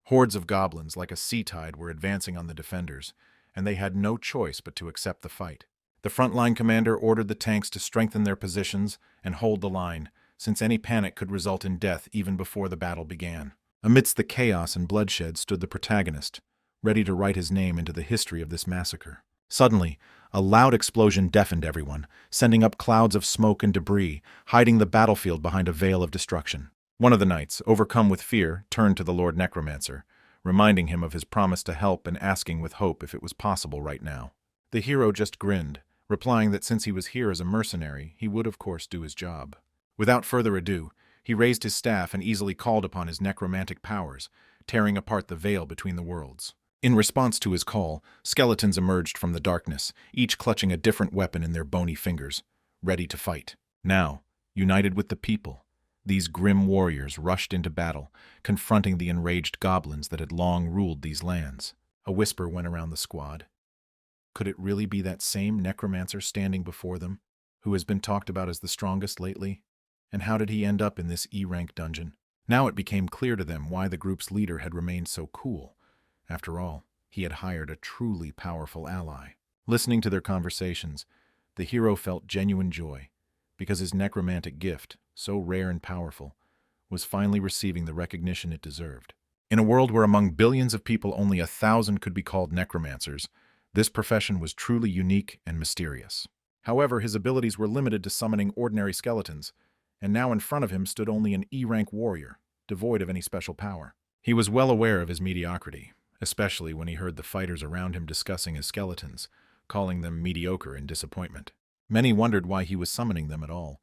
Hordes of goblins, like a sea tide, were advancing on the defenders, and they had no choice but to accept the fight. The frontline commander ordered the tanks to strengthen their positions and hold the line, since any panic could result in death even before the battle began. Amidst the chaos and bloodshed stood the protagonist, ready to write his name into the history of this massacre. Suddenly, a loud explosion deafened everyone, sending up clouds of smoke and debris, hiding the battlefield behind a veil of destruction. One of the knights, overcome with fear, turned to the Lord Necromancer, reminding him of his promise to help and asking with hope if it was possible right now. The hero just grinned, replying that since he was here as a mercenary, he would of course do his job. Without further ado, he raised his staff and easily called upon his necromantic powers, tearing apart the veil between the worlds. In response to his call, skeletons emerged from the darkness, each clutching a different weapon in their bony fingers, ready to fight. Now, united with the people, these grim warriors rushed into battle, confronting the enraged goblins that had long ruled these lands. A whisper went around the squad. Could it really be that same necromancer standing before them, who has been talked about as the strongest lately? And how did he end up in this E-rank dungeon? Now it became clear to them why the group's leader had remained so cool. After all, he had hired a truly powerful ally. Listening to their conversations, the hero felt genuine joy, because his necromantic gift, so rare and powerful, was finally receiving the recognition it deserved. In a world where among billions of people only 1,000 could be called necromancers, this profession was truly unique and mysterious. However, his abilities were limited to summoning ordinary skeletons, and now in front of him stood only an E-rank warrior, devoid of any special power. He was well aware of his mediocrity, especially when he heard the fighters around him discussing his skeletons, calling them mediocre in disappointment. Many wondered why he was summoning them at all.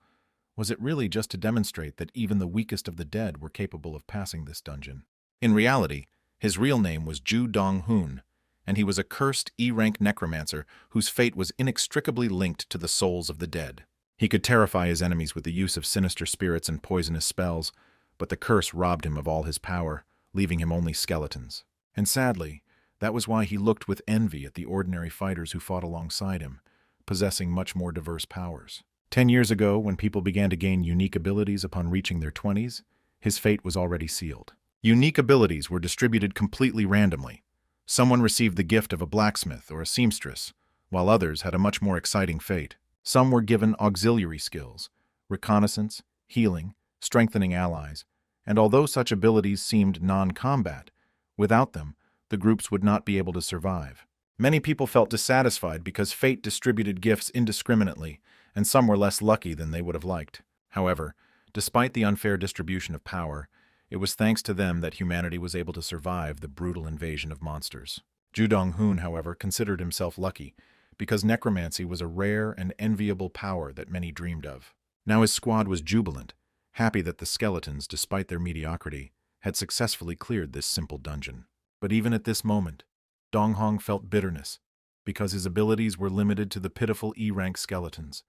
Was it really just to demonstrate that even the weakest of the dead were capable of passing this dungeon? In reality, his real name was Dong-hoon, and he was a cursed E-rank necromancer whose fate was inextricably linked to the souls of the dead. He could terrify his enemies with the use of sinister spirits and poisonous spells, but the curse robbed him of all his power, leaving him only skeletons. And sadly, that was why he looked with envy at the ordinary fighters who fought alongside him, possessing much more diverse powers. 10 years ago, when people began to gain unique abilities upon reaching their 20s, his fate was already sealed. Unique abilities were distributed completely randomly. Someone received the gift of a blacksmith or a seamstress, while others had a much more exciting fate. Some were given auxiliary skills, reconnaissance, healing, strengthening allies, and although such abilities seemed non-combat, without them, the groups would not be able to survive. Many people felt dissatisfied because fate distributed gifts indiscriminately, and some were less lucky than they would have liked. However, despite the unfair distribution of power, it was thanks to them that humanity was able to survive the brutal invasion of monsters. Dong-hoon, however, considered himself lucky, because necromancy was a rare and enviable power that many dreamed of. Now his squad was jubilant, happy that the skeletons, despite their mediocrity, had successfully cleared this simple dungeon. But even at this moment, Dong-hoon felt bitterness, because his abilities were limited to the pitiful E-rank skeletons,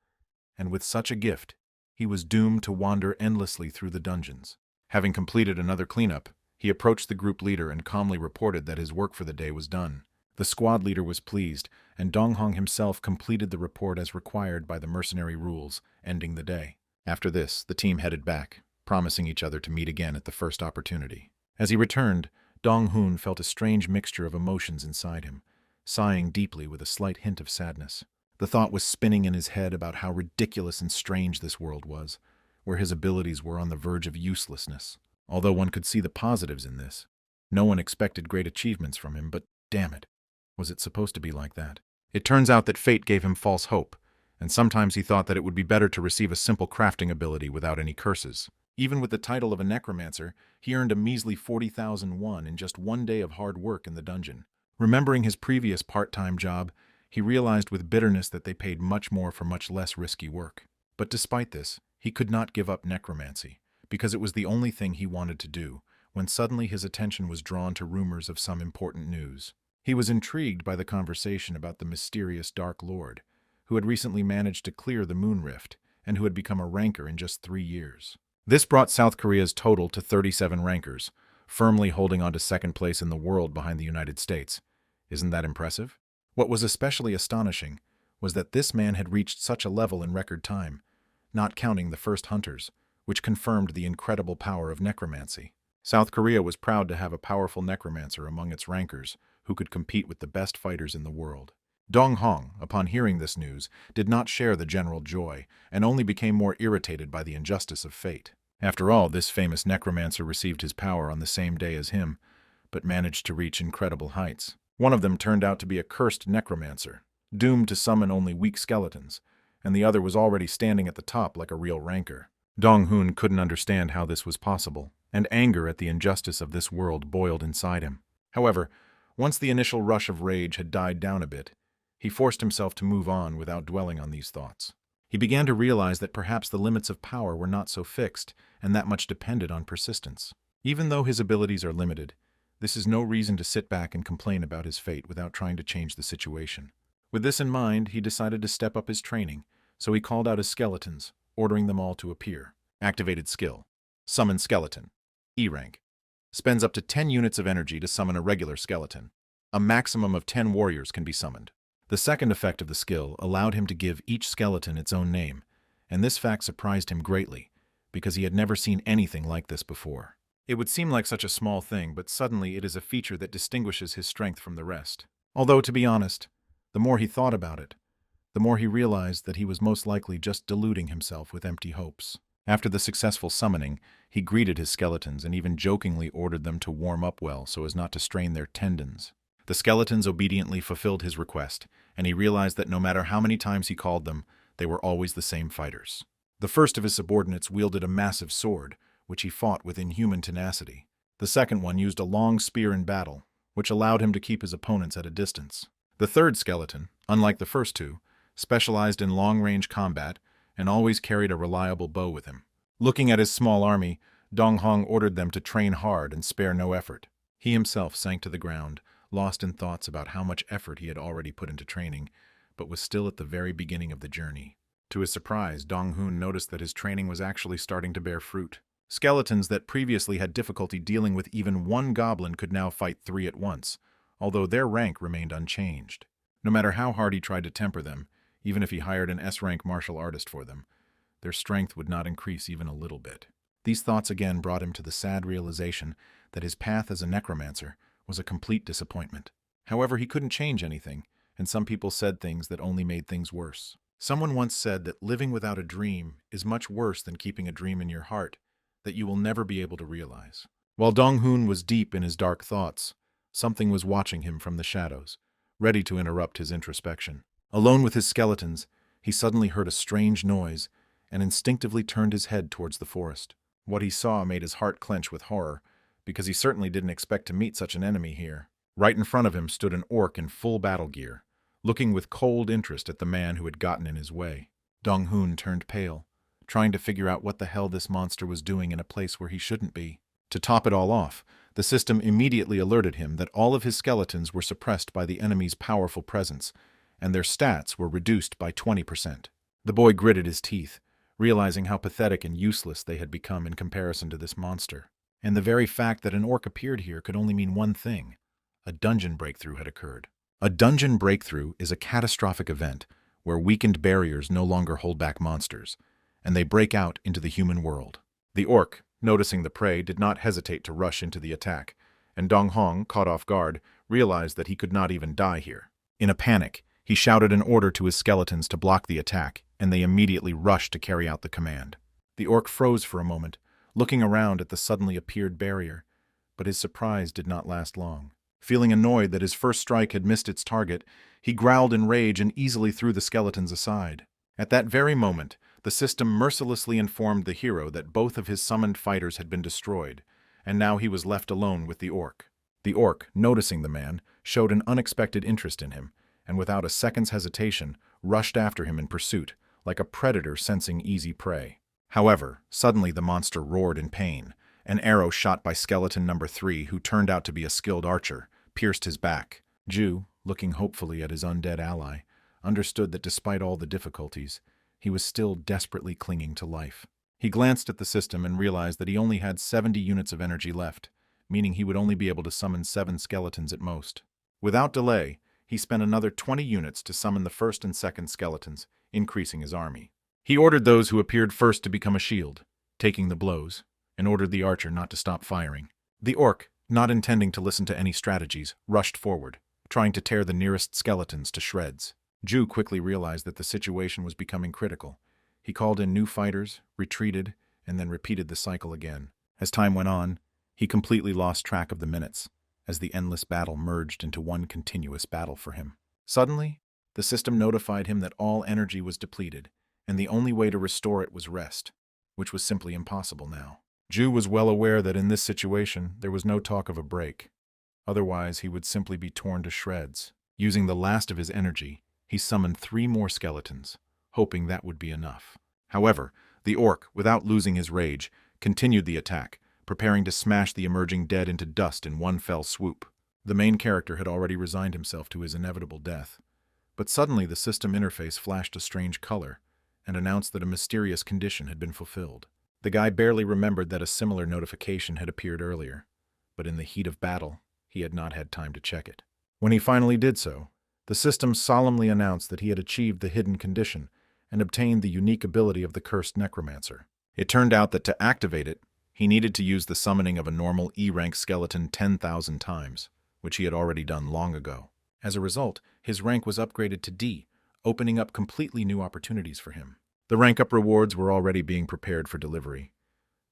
and with such a gift, he was doomed to wander endlessly through the dungeons. Having completed another cleanup, he approached the group leader and calmly reported that his work for the day was done. The squad leader was pleased, and Dong-hoon himself completed the report as required by the mercenary rules, ending the day. After this, the team headed back, promising each other to meet again at the first opportunity. As he returned, Dong-hoon felt a strange mixture of emotions inside him, sighing deeply with a slight hint of sadness. The thought was spinning in his head about how ridiculous and strange this world was, where his abilities were on the verge of uselessness. Although one could see the positives in this. No one expected great achievements from him, but damn it, was it supposed to be like that? It turns out that fate gave him false hope, and sometimes he thought that it would be better to receive a simple crafting ability without any curses. Even with the title of a necromancer, he earned a measly 40,000 won in just one day of hard work in the dungeon. Remembering his previous part-time job, he realized with bitterness that they paid much more for much less risky work. But despite this, he could not give up necromancy, because it was the only thing he wanted to do, when suddenly his attention was drawn to rumors of some important news. He was intrigued by the conversation about the mysterious Dark Lord, who had recently managed to clear the Moon Rift, and who had become a ranker in just 3 years. This brought South Korea's total to 37 rankers, firmly holding on to second place in the world behind the United States. Isn't that impressive? What was especially astonishing was that this man had reached such a level in record time, not counting the first hunters, which confirmed the incredible power of necromancy. South Korea was proud to have a powerful necromancer among its rankers who could compete with the best fighters in the world. Dong-hoon, upon hearing this news, did not share the general joy and only became more irritated by the injustice of fate. After all, this famous necromancer received his power on the same day as him, but managed to reach incredible heights. One of them turned out to be a cursed necromancer, doomed to summon only weak skeletons, and the other was already standing at the top like a real ranker. Dong-hoon couldn't understand how this was possible, and anger at the injustice of this world boiled inside him. However, once the initial rush of rage had died down a bit, he forced himself to move on without dwelling on these thoughts. He began to realize that perhaps the limits of power were not so fixed, and that much depended on persistence. Even though his abilities are limited, this is no reason to sit back and complain about his fate without trying to change the situation. With this in mind, he decided to step up his training, so he called out his skeletons, ordering them all to appear. Activated skill. Summon skeleton. E rank. Spends up to 10 units of energy to summon a regular skeleton. A maximum of 10 warriors can be summoned. The second effect of the skill allowed him to give each skeleton its own name, and this fact surprised him greatly, because he had never seen anything like this before. It would seem like such a small thing, but suddenly it is a feature that distinguishes his strength from the rest. Although, to be honest, the more he thought about it, the more he realized that he was most likely just deluding himself with empty hopes. After the successful summoning, he greeted his skeletons and even jokingly ordered them to warm up well so as not to strain their tendons. The skeletons obediently fulfilled his request, and he realized that no matter how many times he called them, they were always the same fighters. The first of his subordinates wielded a massive sword, which he fought with inhuman tenacity. The second one used a long spear in battle, which allowed him to keep his opponents at a distance. The third skeleton, unlike the first two, specialized in long-range combat and always carried a reliable bow with him. Looking at his small army, Dong-hoon ordered them to train hard and spare no effort. He himself sank to the ground, lost in thoughts about how much effort he had already put into training, but was still at the very beginning of the journey. To his surprise, Dong-hoon noticed that his training was actually starting to bear fruit. Skeletons that previously had difficulty dealing with even one goblin could now fight 3 at once, although their rank remained unchanged. No matter how hard he tried to temper them, even if he hired an S-rank martial artist for them, their strength would not increase even a little bit. These thoughts again brought him to the sad realization that his path as a necromancer was a complete disappointment. However, he couldn't change anything, and some people said things that only made things worse. Someone once said that living without a dream is much worse than keeping a dream in your heart that you will never be able to realize. While Dong-hoon was deep in his dark thoughts, something was watching him from the shadows, ready to interrupt his introspection. Alone with his skeletons, he suddenly heard a strange noise and instinctively turned his head towards the forest. What he saw made his heart clench with horror, because he certainly didn't expect to meet such an enemy here. Right in front of him stood an orc in full battle gear, looking with cold interest at the man who had gotten in his way. Dong-hoon turned pale, trying to figure out what the hell this monster was doing in a place where he shouldn't be. To top it all off, the system immediately alerted him that all of his skeletons were suppressed by the enemy's powerful presence, and their stats were reduced by 20%. The boy gritted his teeth, realizing how pathetic and useless they had become in comparison to this monster. And the very fact that an orc appeared here could only mean one thing: a dungeon breakthrough had occurred. A dungeon breakthrough is a catastrophic event where weakened barriers no longer hold back monsters, and they break out into the human world. The orc, noticing the prey, did not hesitate to rush into the attack, and Dong-hoon, caught off guard, realized that he could not even die here. In a panic, he shouted an order to his skeletons to block the attack, and they immediately rushed to carry out the command. The orc froze for a moment, looking around at the suddenly appeared barrier, but his surprise did not last long. Feeling annoyed that his first strike had missed its target, he growled in rage and easily threw the skeletons aside. At that very moment, the system mercilessly informed the hero that both of his summoned fighters had been destroyed, and now he was left alone with the orc. The orc, noticing the man, showed an unexpected interest in him, and without a second's hesitation, rushed after him in pursuit, like a predator sensing easy prey. However, suddenly the monster roared in pain. An arrow shot by skeleton number 3, who turned out to be a skilled archer, pierced his back. Ju, looking hopefully at his undead ally, understood that despite all the difficulties, he was still desperately clinging to life. He glanced at the system and realized that he only had 70 units of energy left, meaning he would only be able to summon 7 skeletons at most. Without delay, he spent another 20 units to summon the first and second skeletons, increasing his army. He ordered those who appeared first to become a shield, taking the blows, and ordered the archer not to stop firing. The orc, not intending to listen to any strategies, rushed forward, trying to tear the nearest skeletons to shreds. Ju quickly realized that the situation was becoming critical. He called in new fighters, retreated, and then repeated the cycle again. As time went on, he completely lost track of the minutes, as the endless battle merged into one continuous battle for him. Suddenly, the system notified him that all energy was depleted, and the only way to restore it was rest, which was simply impossible now. Ju was well aware that in this situation there was no talk of a break. Otherwise, he would simply be torn to shreds. Using the last of his energy, he summoned 3 more skeletons, hoping that would be enough. However, the orc, without losing his rage, continued the attack, preparing to smash the emerging dead into dust in one fell swoop. The main character had already resigned himself to his inevitable death. But suddenly the system interface flashed a strange color and announced that a mysterious condition had been fulfilled. The guy barely remembered that a similar notification had appeared earlier, but in the heat of battle, he had not had time to check it. When he finally did so, the system solemnly announced that he had achieved the hidden condition and obtained the unique ability of the cursed Necromancer. It turned out that to activate it, he needed to use the summoning of a normal E-rank skeleton 10,000 times, which he had already done long ago. As a result, his rank was upgraded to D, opening up completely new opportunities for him. The rank-up rewards were already being prepared for delivery,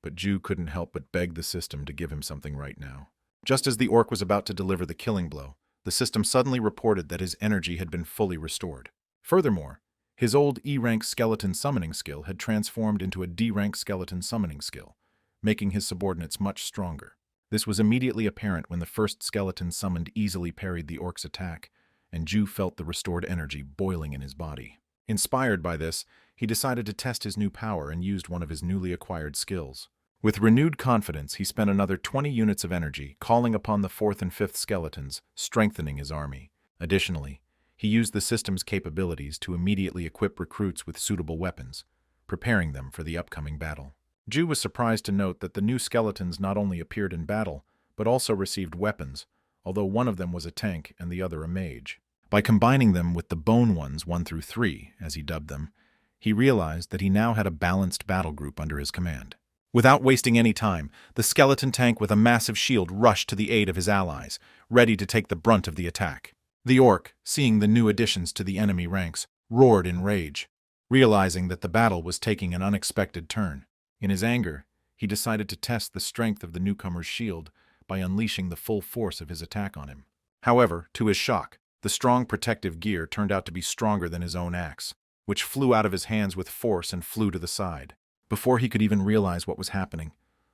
but Ju couldn't help but beg the system to give him something right now. Just as the orc was about to deliver the killing blow, the system suddenly reported that his energy had been fully restored. Furthermore, his old E-rank skeleton summoning skill had transformed into a D-rank skeleton summoning skill, making his subordinates much stronger. This was immediately apparent when the first skeleton summoned easily parried the orc's attack, and Ju felt the restored energy boiling in his body. Inspired by this, he decided to test his new power and used one of his newly acquired skills. With renewed confidence, he spent another 20 units of energy, calling upon the 4th and 5th skeletons, strengthening his army. Additionally, he used the system's capabilities to immediately equip recruits with suitable weapons, preparing them for the upcoming battle. Ju was surprised to note that the new skeletons not only appeared in battle, but also received weapons, although one of them was a tank and the other a mage. By combining them with the bone ones 1 through 3, as he dubbed them, he realized that he now had a balanced battle group under his command. Without wasting any time, the skeleton tank with a massive shield rushed to the aid of his allies, ready to take the brunt of the attack. The orc, seeing the new additions to the enemy ranks, roared in rage, realizing that the battle was taking an unexpected turn. In his anger, he decided to test the strength of the newcomer's shield by unleashing the full force of his attack on him. However, to his shock, the strong protective gear turned out to be stronger than his own axe, which flew out of his hands with force and flew to the side. Before he could even realize what was happening,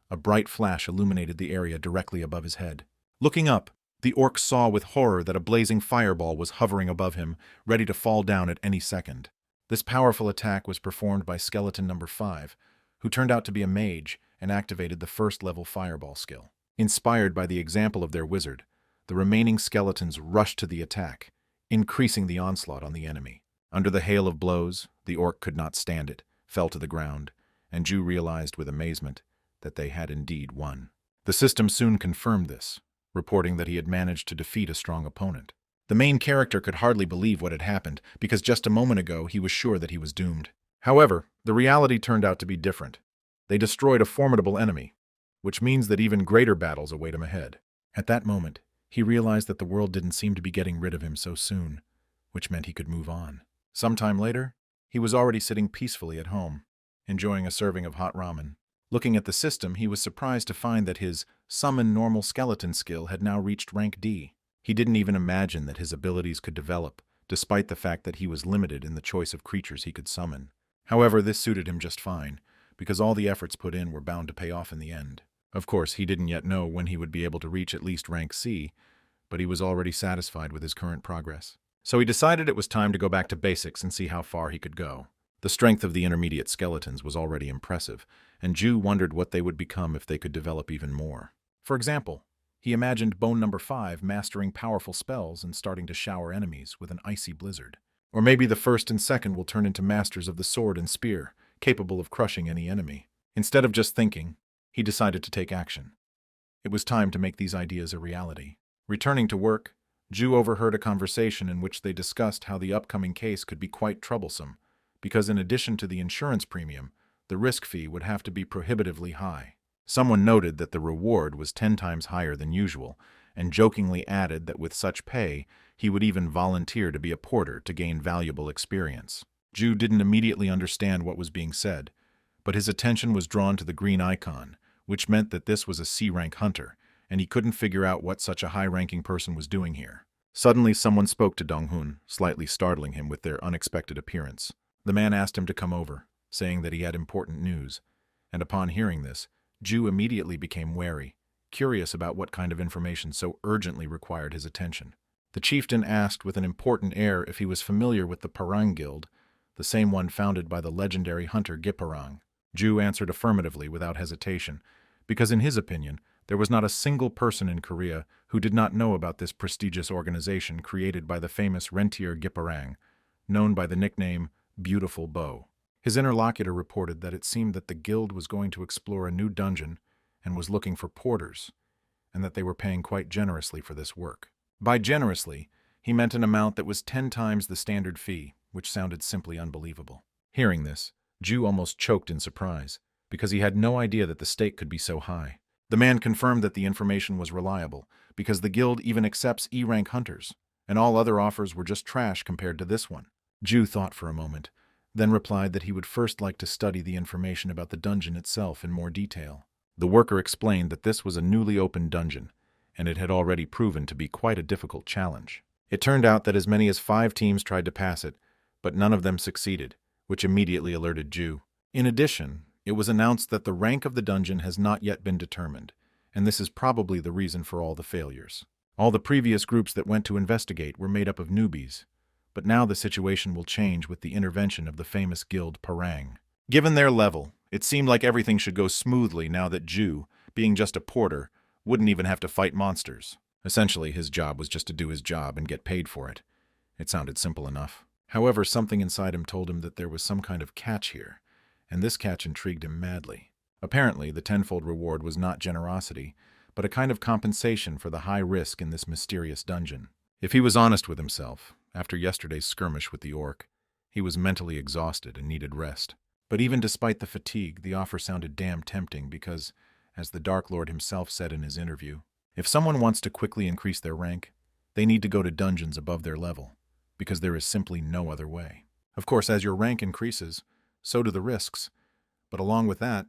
a bright flash illuminated the area directly above his head. Looking up, the orc saw with horror that a blazing fireball was hovering above him, ready to fall down at any second. This powerful attack was performed by skeleton number 5, who turned out to be a mage and activated the first-level fireball skill. Inspired by the example of their wizard, the remaining skeletons rushed to the attack, increasing the onslaught on the enemy. Under the hail of blows, the orc could not stand it, fell to the ground, and Ju realized with amazement that they had indeed won. The system soon confirmed this, reporting that he had managed to defeat a strong opponent. The main character could hardly believe what had happened, because just a moment ago he was sure that he was doomed. However, the reality turned out to be different. They destroyed a formidable enemy, which means that even greater battles await him ahead. At that moment, he realized that the world didn't seem to be getting rid of him so soon, which meant he could move on. Sometime later, he was already sitting peacefully at home, enjoying a serving of hot ramen. Looking at the system, he was surprised to find that his Summon Normal Skeleton skill had now reached rank D. He didn't even imagine that his abilities could develop, despite the fact that he was limited in the choice of creatures he could summon. However, this suited him just fine, because all the efforts put in were bound to pay off in the end. Of course, he didn't yet know when he would be able to reach at least rank C, but he was already satisfied with his current progress. So he decided it was time to go back to basics and see how far he could go. The strength of the intermediate skeletons was already impressive, and Ju wondered what they would become if they could develop even more. For example, he imagined Bone Number 5 mastering powerful spells and starting to shower enemies with an icy blizzard. Or maybe the 1st and 2nd will turn into masters of the sword and spear, capable of crushing any enemy. Instead of just thinking, he decided to take action. It was time to make these ideas a reality. Returning to work, Ju overheard a conversation in which they discussed how the upcoming case could be quite troublesome, because in addition to the insurance premium, the risk fee would have to be prohibitively high. Someone noted that the reward was 10 times higher than usual, and jokingly added that with such pay, he would even volunteer to be a porter to gain valuable experience. Ju didn't immediately understand what was being said, but his attention was drawn to the green icon, which meant that this was a C-rank hunter, and he couldn't figure out what such a high-ranking person was doing here. Suddenly, someone spoke to Dong-hoon, slightly startling him with their unexpected appearance. The man asked him to come over, saying that he had important news, and upon hearing this, Ju immediately became wary, curious about what kind of information so urgently required his attention. The chieftain asked with an important air if he was familiar with the Parang Guild, the same one founded by the legendary hunter Giparang. Ju answered affirmatively without hesitation, because in his opinion, there was not a single person in Korea who did not know about this prestigious organization created by the famous rentier Giparang, known by the nickname Beautiful Bow. His interlocutor reported that it seemed that the guild was going to explore a new dungeon and was looking for porters, and that they were paying quite generously for this work. By generously, he meant an amount that was 10 times the standard fee, which sounded simply unbelievable. Hearing this, Ju almost choked in surprise, because he had no idea that the stake could be so high. The man confirmed that the information was reliable, because the guild even accepts E-rank hunters, and all other offers were just trash compared to this one. Ju thought for a moment, then replied that he would first like to study the information about the dungeon itself in more detail. The worker explained that this was a newly opened dungeon, and it had already proven to be quite a difficult challenge. It turned out that as many as 5 teams tried to pass it, but none of them succeeded, which immediately alerted Ju. In addition, it was announced that the rank of the dungeon has not yet been determined, and this is probably the reason for all the failures. All the previous groups that went to investigate were made up of newbies, but now the situation will change with the intervention of the famous guild Parang. Given their level, it seemed like everything should go smoothly now that Ju, being just a porter, wouldn't even have to fight monsters. Essentially, his job was just to do his job and get paid for it. It sounded simple enough. However, something inside him told him that there was some kind of catch here, and this catch intrigued him madly. Apparently, the tenfold reward was not generosity, but a kind of compensation for the high risk in this mysterious dungeon. If he was honest with himself, after yesterday's skirmish with the orc, he was mentally exhausted and needed rest. But even despite the fatigue, the offer sounded damn tempting because, as the Dark Lord himself said in his interview, if someone wants to quickly increase their rank, they need to go to dungeons above their level, because there is simply no other way. Of course, as your rank increases, so do the risks, but along with that,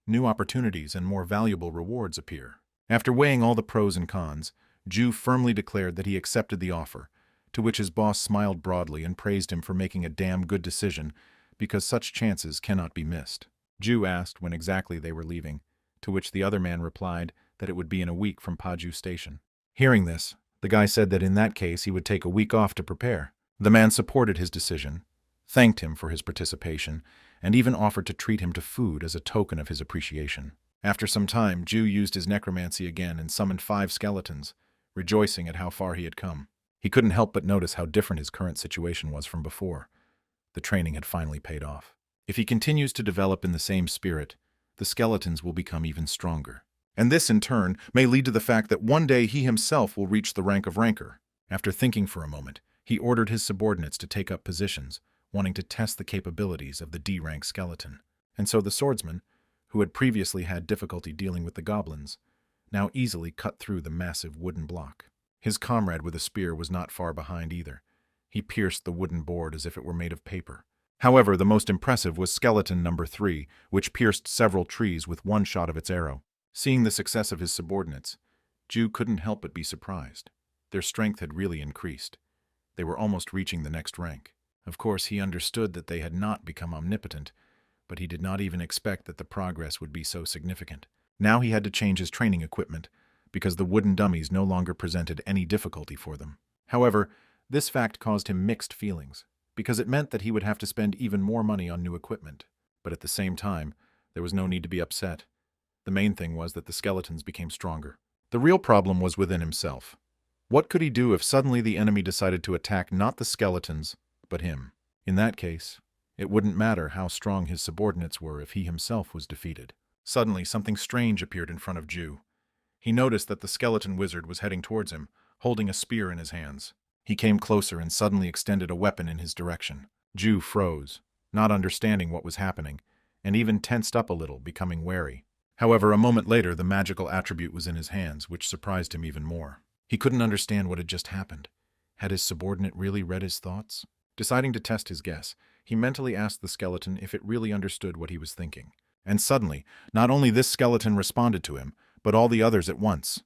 new opportunities and more valuable rewards appear. After weighing all the pros and cons, Ju firmly declared that he accepted the offer, to which his boss smiled broadly and praised him for making a damn good decision, because such chances cannot be missed. Ju asked when exactly they were leaving, to which the other man replied that it would be in a week from Paju Station. Hearing this, the guy said that in that case he would take a week off to prepare. The man supported his decision, thanked him for his participation, and even offered to treat him to food as a token of his appreciation. After some time, Ju used his necromancy again and summoned 5 skeletons, rejoicing at how far he had come. He couldn't help but notice how different his current situation was from before. The training had finally paid off. If he continues to develop in the same spirit, the skeletons will become even stronger. And this, in turn, may lead to the fact that one day he himself will reach the rank of ranker. After thinking for a moment, he ordered his subordinates to take up positions, wanting to test the capabilities of the D-rank skeleton. And so the swordsman, who had previously had difficulty dealing with the goblins, now easily cut through the massive wooden block. His comrade with a spear was not far behind either. He pierced the wooden board as if it were made of paper. However, the most impressive was skeleton number 3, which pierced several trees with one shot of its arrow. Seeing the success of his subordinates, Ju couldn't help but be surprised. Their strength had really increased. They were almost reaching the next rank. Of course, he understood that they had not become omnipotent, but he did not even expect that the progress would be so significant. Now he had to change his training equipment, because the wooden dummies no longer presented any difficulty for them. However, this fact caused him mixed feelings, because it meant that he would have to spend even more money on new equipment. But at the same time, there was no need to be upset. The main thing was that the skeletons became stronger. The real problem was within himself. What could he do if suddenly the enemy decided to attack not the skeletons, but him? In that case, it wouldn't matter how strong his subordinates were if he himself was defeated. Suddenly, something strange appeared in front of Ju. He noticed that the skeleton wizard was heading towards him, holding a spear in his hands. He came closer and suddenly extended a weapon in his direction. Ju froze, not understanding what was happening, and even tensed up a little, becoming wary. However, a moment later, the magical attribute was in his hands, which surprised him even more. He couldn't understand what had just happened. Had his subordinate really read his thoughts? Deciding to test his guess, he mentally asked the skeleton if it really understood what he was thinking. And suddenly, not only this skeleton responded to him, but all the others at once.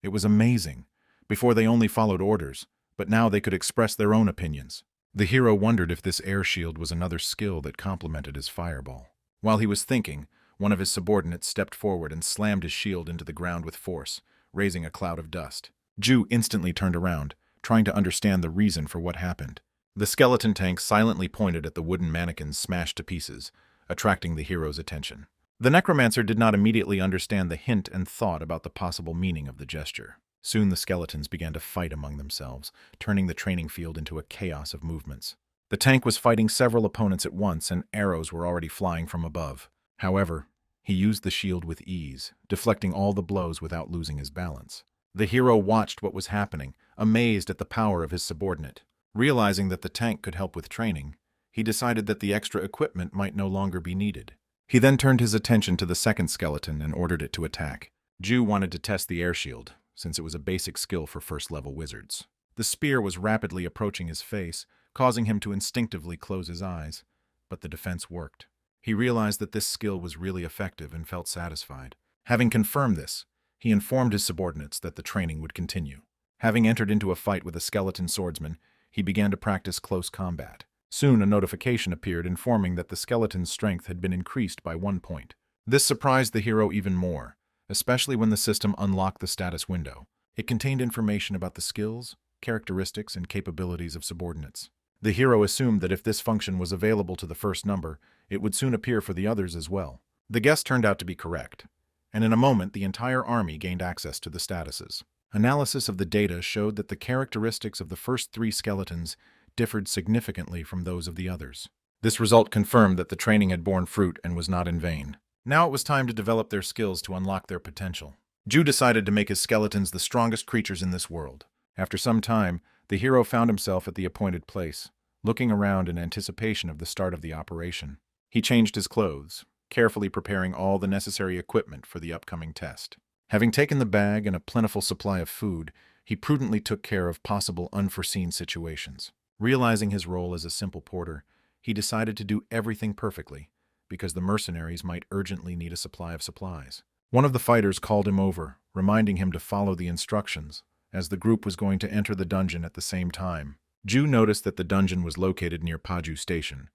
It was amazing. Before they only followed orders, but now they could express their own opinions. The hero wondered if this air shield was another skill that complemented his fireball. While he was thinking, one of his subordinates stepped forward and slammed his shield into the ground with force, raising a cloud of dust. Ju instantly turned around, trying to understand the reason for what happened. The skeleton tank silently pointed at the wooden mannequins smashed to pieces, attracting the hero's attention. The Necromancer did not immediately understand the hint and thought about the possible meaning of the gesture. Soon the skeletons began to fight among themselves, turning the training field into a chaos of movements. The tank was fighting several opponents at once, and arrows were already flying from above. However, he used the shield with ease, deflecting all the blows without losing his balance. The hero watched what was happening, amazed at the power of his subordinate. Realizing that the tank could help with training, he decided that the extra equipment might no longer be needed. He then turned his attention to the second skeleton and ordered it to attack. Ju wanted to test the air shield, since it was a basic skill for first-level wizards. The spear was rapidly approaching his face, causing him to instinctively close his eyes, but the defense worked. He realized that this skill was really effective and felt satisfied. Having confirmed this, he informed his subordinates that the training would continue. Having entered into a fight with a skeleton swordsman, he began to practice close combat. Soon a notification appeared informing that the skeleton's strength had been increased by 1 point. This surprised the hero even more, especially when the system unlocked the status window. It contained information about the skills, characteristics, and capabilities of subordinates. The hero assumed that if this function was available to the first number, it would soon appear for the others as well. The guess turned out to be correct, and in a moment the entire army gained access to the statuses. Analysis of the data showed that the characteristics of the first 3 skeletons differed significantly from those of the others. This result confirmed that the training had borne fruit and was not in vain. Now it was time to develop their skills to unlock their potential. Ju decided to make his skeletons the strongest creatures in this world. After some time, the hero found himself at the appointed place, looking around in anticipation of the start of the operation. He changed his clothes, carefully preparing all the necessary equipment for the upcoming test. Having taken the bag and a plentiful supply of food, he prudently took care of possible unforeseen situations. Realizing his role as a simple porter, he decided to do everything perfectly, because the mercenaries might urgently need a supply of supplies. One of the fighters called him over, reminding him to follow the instructions, as the group was going to enter the dungeon at the same time. Ju noticed that the dungeon was located near Paju Station,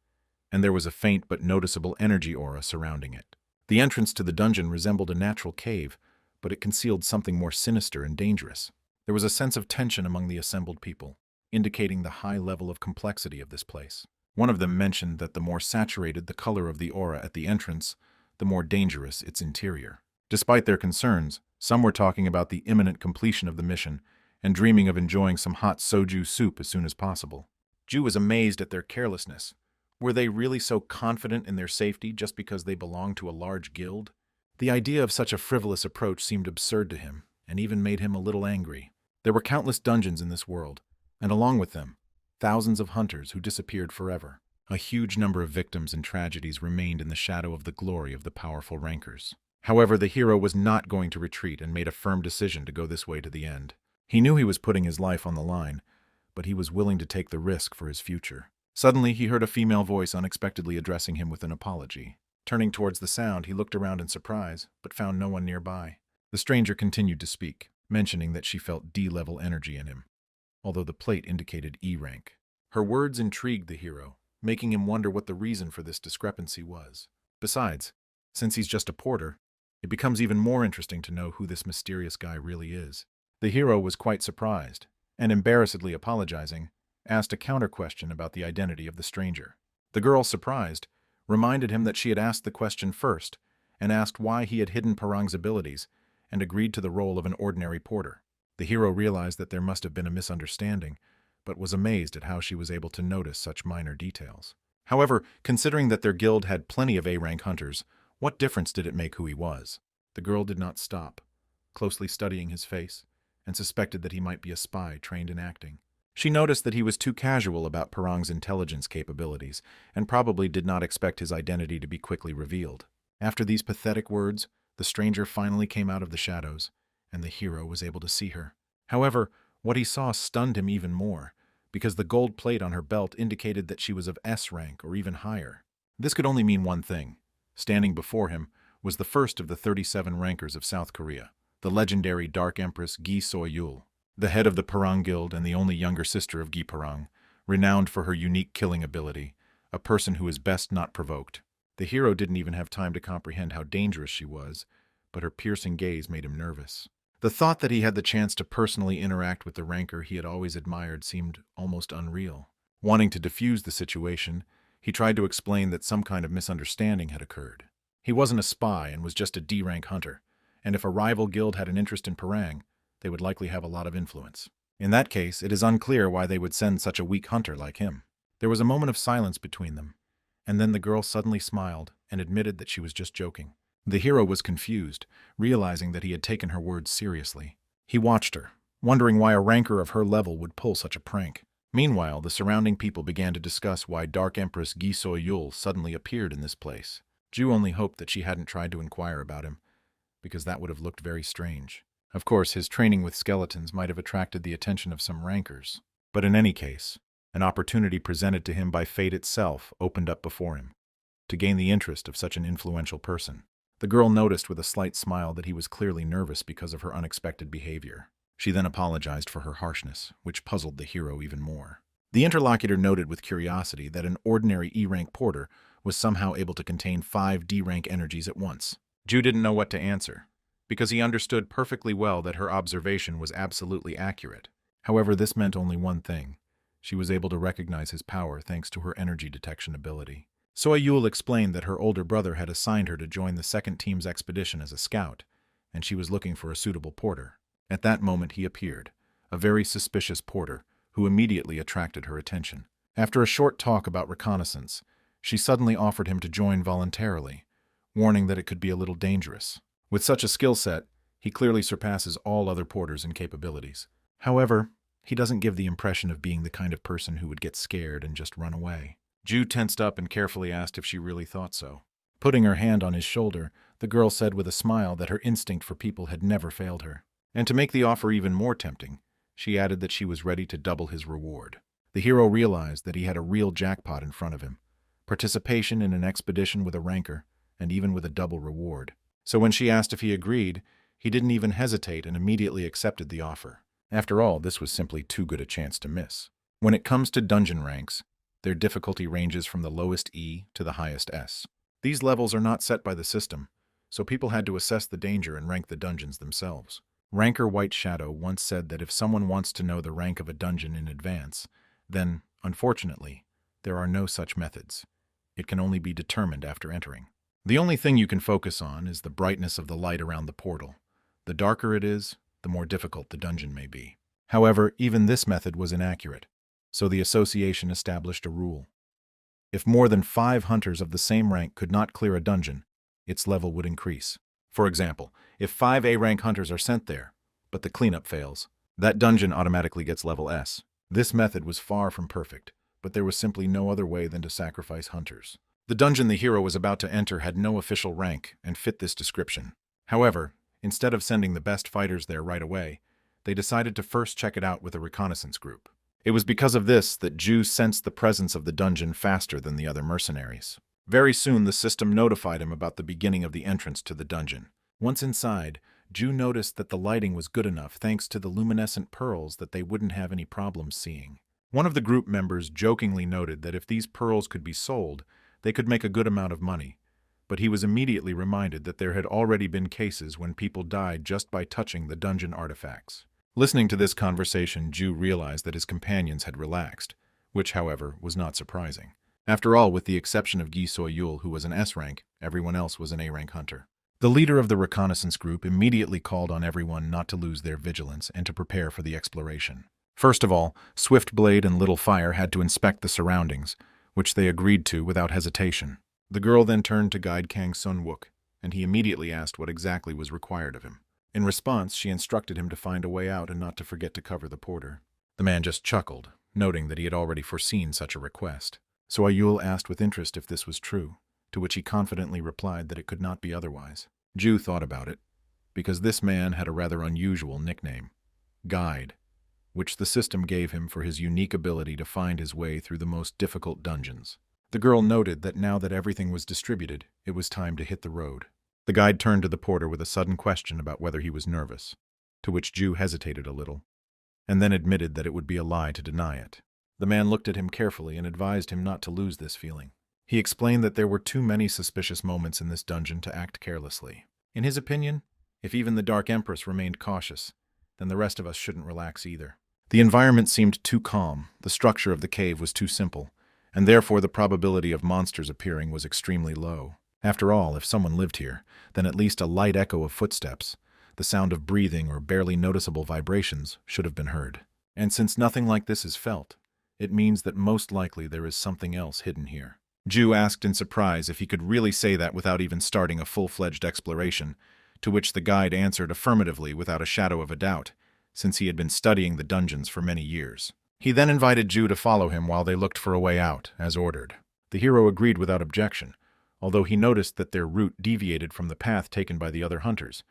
and there was a faint but noticeable energy aura surrounding it. The entrance to the dungeon resembled a natural cave, but it concealed something more sinister and dangerous. There was a sense of tension among the assembled people, indicating the high level of complexity of this place. One of them mentioned that the more saturated the color of the aura at the entrance, the more dangerous its interior. Despite their concerns, some were talking about the imminent completion of the mission and dreaming of enjoying some hot soju soup as soon as possible. Ju was amazed at their carelessness. Were they really so confident in their safety just because they belonged to a large guild? The idea of such a frivolous approach seemed absurd to him, and even made him a little angry. There were countless dungeons in this world, and along with them, thousands of hunters who disappeared forever. A huge number of victims and tragedies remained in the shadow of the glory of the powerful rankers. However, the hero was not going to retreat and made a firm decision to go this way to the end. He knew he was putting his life on the line, but he was willing to take the risk for his future. Suddenly, he heard a female voice unexpectedly addressing him with an apology. Turning towards the sound, he looked around in surprise, but found no one nearby. The stranger continued to speak, mentioning that she felt D-level energy in him, although the plate indicated E rank. Her words intrigued the hero, making him wonder what the reason for this discrepancy was. Besides, since he's just a porter, it becomes even more interesting to know who this mysterious guy really is. The hero was quite surprised, and embarrassedly apologizing, asked a counter-question about the identity of the stranger. The girl, surprised, reminded him that she had asked the question first, and asked why he had hidden Parang's abilities, and agreed to the role of an ordinary porter. The hero realized that there must have been a misunderstanding, but was amazed at how she was able to notice such minor details. However, considering that their guild had plenty of A-rank hunters, what difference did it make who he was? The girl did not stop, closely studying his face, and suspected that he might be a spy trained in acting. She noticed that he was too casual about Parang's intelligence capabilities, and probably did not expect his identity to be quickly revealed. After these pathetic words, The stranger finally came out of the shadows, and the hero was able to see her. However, what he saw stunned him even more, because the gold plate on her belt indicated that she was of S rank or even higher. This could only mean one thing. Standing before him was the first of the 37 rankers of South Korea, the legendary Dark Empress Giso Yu, the head of the Parang Guild and the only younger sister of Gi Parang, renowned for her unique killing ability, a person who is best not provoked. The hero didn't even have time to comprehend how dangerous she was, but her piercing gaze made him nervous. The thought that he had the chance to personally interact with the ranker he had always admired seemed almost unreal. Wanting to defuse the situation, he tried to explain that some kind of misunderstanding had occurred. He wasn't a spy and was just a D-rank hunter, and if a rival guild had an interest in Parang, they would likely have a lot of influence. In that case, it is unclear why they would send such a weak hunter like him. There was a moment of silence between them, and then the girl suddenly smiled and admitted that she was just joking. The hero was confused, realizing that he had taken her words seriously. He watched her, wondering why a ranker of her level would pull such a prank. Meanwhile, the surrounding people began to discuss why Dark Empress Giso Yu suddenly appeared in this place. Ju only hoped that she hadn't tried to inquire about him, because that would have looked very strange. Of course, his training with skeletons might have attracted the attention of some rankers. But in any case, an opportunity presented to him by fate itself opened up before him, to gain the interest of such an influential person. The girl noticed with a slight smile that he was clearly nervous because of her unexpected behavior. She then apologized for her harshness, which puzzled the hero even more. The interlocutor noted with curiosity that an ordinary E-rank porter was somehow able to contain 5 D-rank energies at once. Ju didn't know what to answer, because he understood perfectly well that her observation was absolutely accurate. However, this meant only one thing. She was able to recognize his power thanks to her energy detection ability. Soa Yul explained that her older brother had assigned her to join the second team's expedition as a scout, and she was looking for a suitable porter. At that moment he appeared, a very suspicious porter, who immediately attracted her attention. After a short talk about reconnaissance, she suddenly offered him to join voluntarily, warning that it could be a little dangerous. With such a skill set, he clearly surpasses all other porters in capabilities. However, he doesn't give the impression of being the kind of person who would get scared and just run away. Ju tensed up and carefully asked if she really thought so. Putting her hand on his shoulder, the girl said with a smile that her instinct for people had never failed her. And to make the offer even more tempting, she added that she was ready to double his reward. The hero realized that he had a real jackpot in front of him, participation in an expedition with a ranker, and even with a double reward. So when she asked if he agreed, he didn't even hesitate and immediately accepted the offer. After all, this was simply too good a chance to miss. When it comes to dungeon ranks, their difficulty ranges from the lowest E to the highest S. These levels are not set by the system, so people had to assess the danger and rank the dungeons themselves. Ranker White Shadow once said that if someone wants to know the rank of a dungeon in advance, then, unfortunately, there are no such methods. It can only be determined after entering. The only thing you can focus on is the brightness of the light around the portal. The darker it is, the more difficult the dungeon may be. However, even this method was inaccurate, so the association established a rule. If more than 5 hunters of the same rank could not clear a dungeon, its level would increase. For example, if 5 A-rank hunters are sent there, but the cleanup fails, that dungeon automatically gets level S. This method was far from perfect, but there was simply no other way than to sacrifice hunters. The dungeon the hero was about to enter had no official rank and fit this description. However, instead of sending the best fighters there right away, they decided to first check it out with a reconnaissance group. It was because of this that Ju sensed the presence of the dungeon faster than the other mercenaries. Very soon the system notified him about the beginning of the entrance to the dungeon. Once inside, Ju noticed that the lighting was good enough thanks to the luminescent pearls that they wouldn't have any problems seeing. One of the group members jokingly noted that if these pearls could be sold, they could make a good amount of money, but he was immediately reminded that there had already been cases when people died just by touching the dungeon artifacts. Listening to this conversation, Ju realized that his companions had relaxed, which, however, was not surprising. After all, with the exception of Giso Yu, who was an S-rank, everyone else was an A-rank hunter. The leader of the reconnaissance group immediately called on everyone not to lose their vigilance and to prepare for the exploration. First of all, Swiftblade and Little Fire had to inspect the surroundings, which they agreed to without hesitation. The girl then turned to guide Kang Sun-wook, and he immediately asked what exactly was required of him. In response, she instructed him to find a way out and not to forget to cover the porter. The man just chuckled, noting that he had already foreseen such a request. So Ayul asked with interest if this was true, to which he confidently replied that it could not be otherwise. Ju thought about it, because this man had a rather unusual nickname, Guide, which the system gave him for his unique ability to find his way through the most difficult dungeons. The girl noted that now that everything was distributed, it was time to hit the road. The guide turned to the porter with a sudden question about whether he was nervous, to which Ju hesitated a little, and then admitted that it would be a lie to deny it. The man looked at him carefully and advised him not to lose this feeling. He explained that there were too many suspicious moments in this dungeon to act carelessly. In his opinion, if even the Dark Empress remained cautious, then the rest of us shouldn't relax either. The environment seemed too calm, the structure of the cave was too simple, and therefore the probability of monsters appearing was extremely low. After all, if someone lived here, then at least a light echo of footsteps, the sound of breathing or barely noticeable vibrations should have been heard. And since nothing like this is felt, it means that most likely there is something else hidden here. Ju asked in surprise if he could really say that without even starting a full-fledged exploration, to which the guide answered affirmatively without a shadow of a doubt, since he had been studying the dungeons for many years. He then invited Ju to follow him while they looked for a way out, as ordered. The hero agreed without objection, although he noticed that their route deviated from the path taken by the other hunters,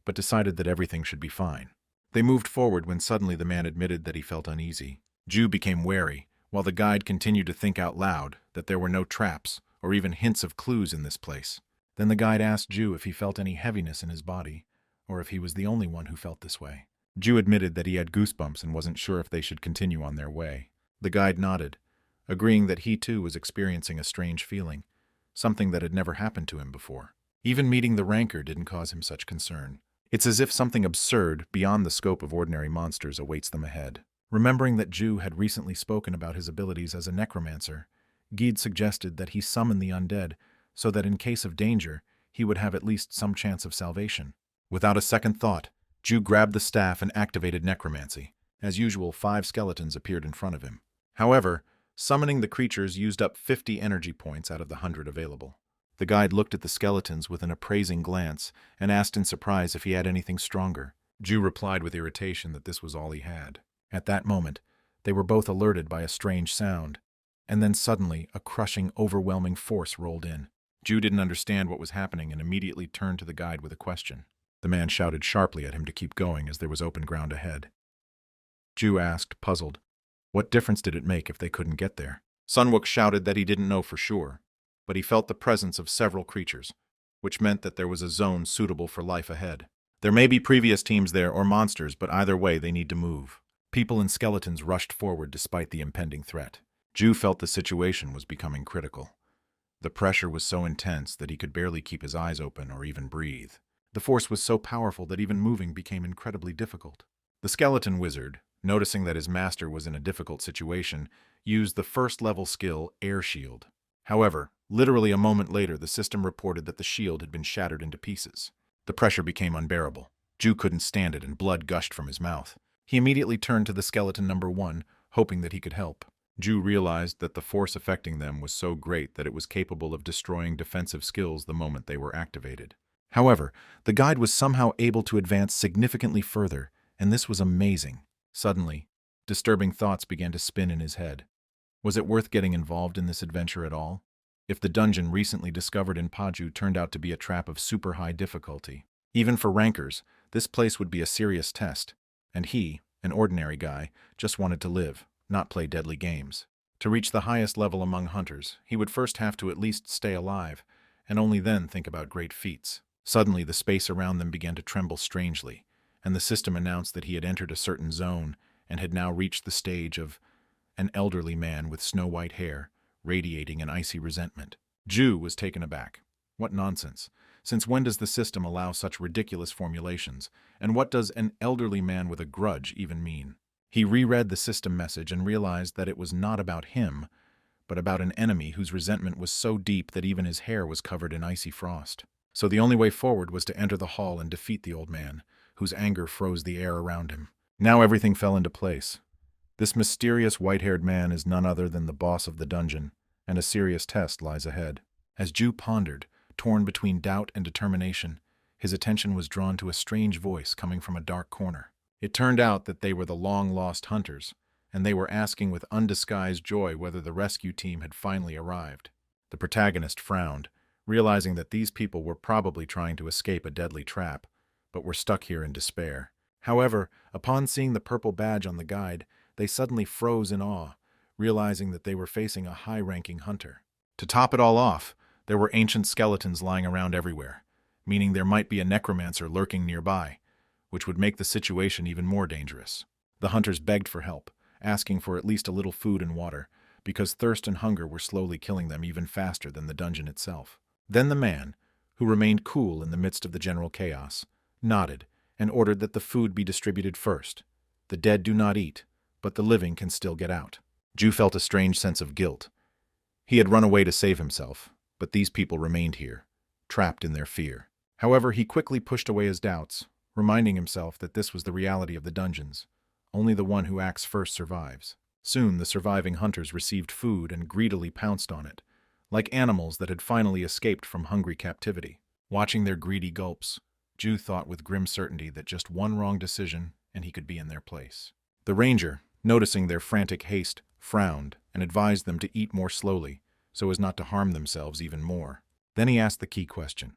but decided that everything should be fine. They moved forward when suddenly the man admitted that he felt uneasy. Ju became wary, while the guide continued to think out loud that there were no traps or even hints of clues in this place. Then the guide asked Ju if he felt any heaviness in his body, or if he was the only one who felt this way. Ju admitted that he had goosebumps and wasn't sure if they should continue on their way. The guide nodded, agreeing that he too was experiencing a strange feeling, something that had never happened to him before. Even meeting the rancor didn't cause him such concern. It's as if something absurd, beyond the scope of ordinary monsters, awaits them ahead. Remembering that Ju had recently spoken about his abilities as a necromancer, Guide suggested that he summon the undead so that in case of danger, he would have at least some chance of salvation. Without a second thought, Ju grabbed the staff and activated necromancy. As usual, 5 skeletons appeared in front of him. However, summoning the creatures used up 50 energy points out of the 100 available. The guide looked at the skeletons with an appraising glance and asked in surprise if he had anything stronger. Ju replied with irritation that this was all he had. At that moment, they were both alerted by a strange sound, and then suddenly a crushing, overwhelming force rolled in. Ju didn't understand what was happening and immediately turned to the guide with a question. The man shouted sharply at him to keep going as there was open ground ahead. Ju asked, puzzled, what difference did it make if they couldn't get there? Sunwook shouted that he didn't know for sure, but he felt the presence of several creatures, which meant that there was a zone suitable for life ahead. There may be previous teams there or monsters, but either way they need to move. People and skeletons rushed forward despite the impending threat. Ju felt the situation was becoming critical. The pressure was so intense that he could barely keep his eyes open or even breathe. The force was so powerful that even moving became incredibly difficult. The skeleton wizard, noticing that his master was in a difficult situation, used the first-level skill Air Shield. However, literally a moment later, the system reported that the shield had been shattered into pieces. The pressure became unbearable. Ju couldn't stand it and blood gushed from his mouth. He immediately turned to the skeleton number 1, hoping that he could help. Ju realized that the force affecting them was so great that it was capable of destroying defensive skills the moment they were activated. However, the guide was somehow able to advance significantly further, and this was amazing. Suddenly, disturbing thoughts began to spin in his head. Was it worth getting involved in this adventure at all? If the dungeon recently discovered in Paju turned out to be a trap of super high difficulty, even for rankers, this place would be a serious test. And he, an ordinary guy, just wanted to live, not play deadly games. To reach the highest level among hunters, he would first have to at least stay alive, and only then think about great feats. Suddenly, the space around them began to tremble strangely, and the system announced that he had entered a certain zone and had now reached the stage of an elderly man with snow-white hair, radiating an icy resentment. Ju was taken aback. What nonsense! Since when does the system allow such ridiculous formulations? And what does an elderly man with a grudge even mean? He reread the system message and realized that it was not about him, but about an enemy whose resentment was so deep that even his hair was covered in icy frost. So the only way forward was to enter the hall and defeat the old man, whose anger froze the air around him. Now everything fell into place. This mysterious white-haired man is none other than the boss of the dungeon, and a serious test lies ahead. As Ju pondered, torn between doubt and determination, his attention was drawn to a strange voice coming from a dark corner. It turned out that they were the long-lost hunters, and they were asking with undisguised joy whether the rescue team had finally arrived. The protagonist frowned, realizing that these people were probably trying to escape a deadly trap, but were stuck here in despair. However, upon seeing the purple badge on the guide, they suddenly froze in awe, realizing that they were facing a high-ranking hunter. To top it all off, there were ancient skeletons lying around everywhere, meaning there might be a necromancer lurking nearby, which would make the situation even more dangerous. The hunters begged for help, asking for at least a little food and water, because thirst and hunger were slowly killing them even faster than the dungeon itself. Then the man, who remained cool in the midst of the general chaos, nodded and ordered that the food be distributed first. The dead do not eat, but the living can still get out. Ju felt a strange sense of guilt. He had run away to save himself, but these people remained here, trapped in their fear. However, he quickly pushed away his doubts, reminding himself that this was the reality of the dungeons. Only the one who acts first survives. Soon the surviving hunters received food and greedily pounced on it, like animals that had finally escaped from hungry captivity. Watching their greedy gulps, Ju thought with grim certainty that just one wrong decision and he could be in their place. The ranger, noticing their frantic haste, frowned and advised them to eat more slowly so as not to harm themselves even more. Then he asked the key question.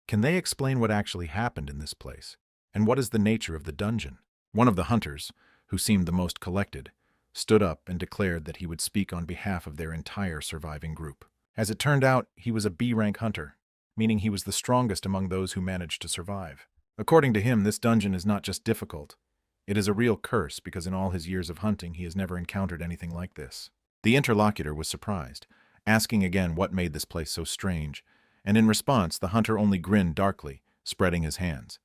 Can they explain what actually happened in this place? And what is the nature of the dungeon? One of the hunters, who seemed the most collected, stood up and declared that he would speak on behalf of their entire surviving group. As it turned out, he was a B-rank hunter, meaning he was the strongest among those who managed to survive. According to him, this dungeon is not just difficult. It is a real curse because in all his years of hunting he has never encountered anything like this. The interlocutor was surprised, asking again what made this place so strange, and in response the hunter only grinned darkly, spreading his hands.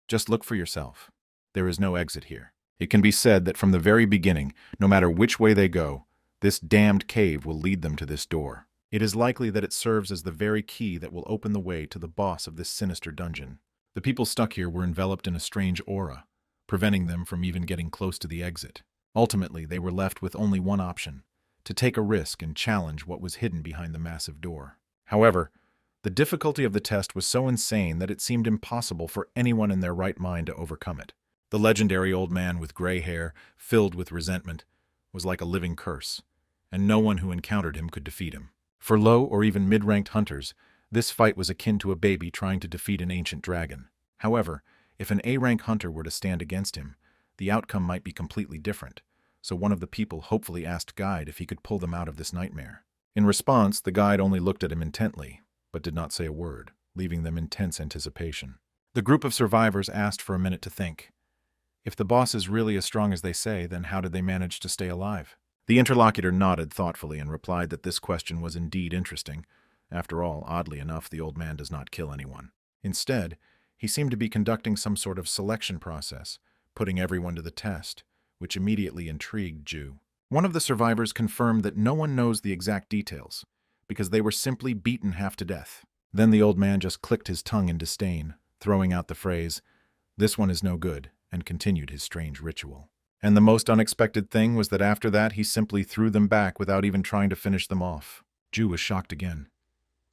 Just look for yourself. There is no exit here. It can be said that from the very beginning, no matter which way they go, this damned cave will lead them to this door. It is likely that it serves as the very key that will open the way to the boss of this sinister dungeon. The people stuck here were enveloped in a strange aura, preventing them from even getting close to the exit. Ultimately, they were left with only one option, to take a risk and challenge what was hidden behind the massive door. However, the difficulty of the test was so insane that it seemed impossible for anyone in their right mind to overcome it. The legendary old man with gray hair, filled with resentment, was like a living curse, and no one who encountered him could defeat him. For low or even mid-ranked hunters, this fight was akin to a baby trying to defeat an ancient dragon. However, if an A-rank hunter were to stand against him, the outcome might be completely different, so one of the people hopefully asked Guide if he could pull them out of this nightmare. In response, the guide only looked at him intently, but did not say a word, leaving them in tense anticipation. The group of survivors asked for a minute to think. If the boss is really as strong as they say, then how did they manage to stay alive? The interlocutor nodded thoughtfully and replied that this question was indeed interesting. After all, oddly enough, the old man does not kill anyone. Instead, he seemed to be conducting some sort of selection process, putting everyone to the test, which immediately intrigued Ju. One of the survivors confirmed that no one knows the exact details, because they were simply beaten half to death. Then the old man just clicked his tongue in disdain, throwing out the phrase, "This one is no good," and continued his strange ritual. And the most unexpected thing was that after that he simply threw them back without even trying to finish them off. Ju was shocked again.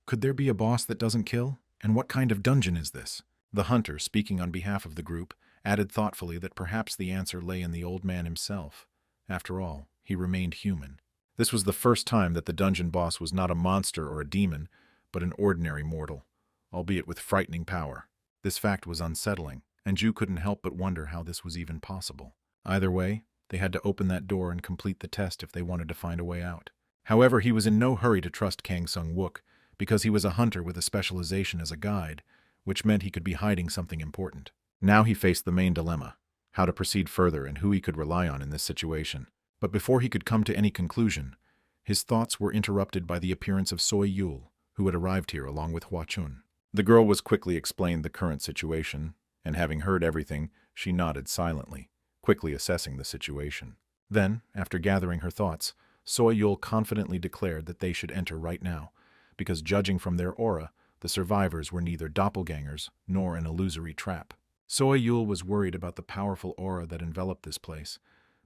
Could there be a boss that doesn't kill? And what kind of dungeon is this? The hunter, speaking on behalf of the group, added thoughtfully that perhaps the answer lay in the old man himself. After all, he remained human. This was the first time that the dungeon boss was not a monster or a demon, but an ordinary mortal, albeit with frightening power. This fact was unsettling, and Ju couldn't help but wonder how this was even possible. Either way, they had to open that door and complete the test if they wanted to find a way out. However, he was in no hurry to trust Kang Sung-wook, because he was a hunter with a specialization as a guide, which meant he could be hiding something important. Now he faced the main dilemma, how to proceed further and who he could rely on in this situation. But before he could come to any conclusion, his thoughts were interrupted by the appearance of Soy Yul, who had arrived here along with Hua Chun. The girl was quickly explained the current situation, and having heard everything, she nodded silently, quickly assessing the situation. Then, after gathering her thoughts, Soy Yul confidently declared that they should enter right now, because judging from their aura, the survivors were neither doppelgangers nor an illusory trap. Soy Yul was worried about the powerful aura that enveloped this place,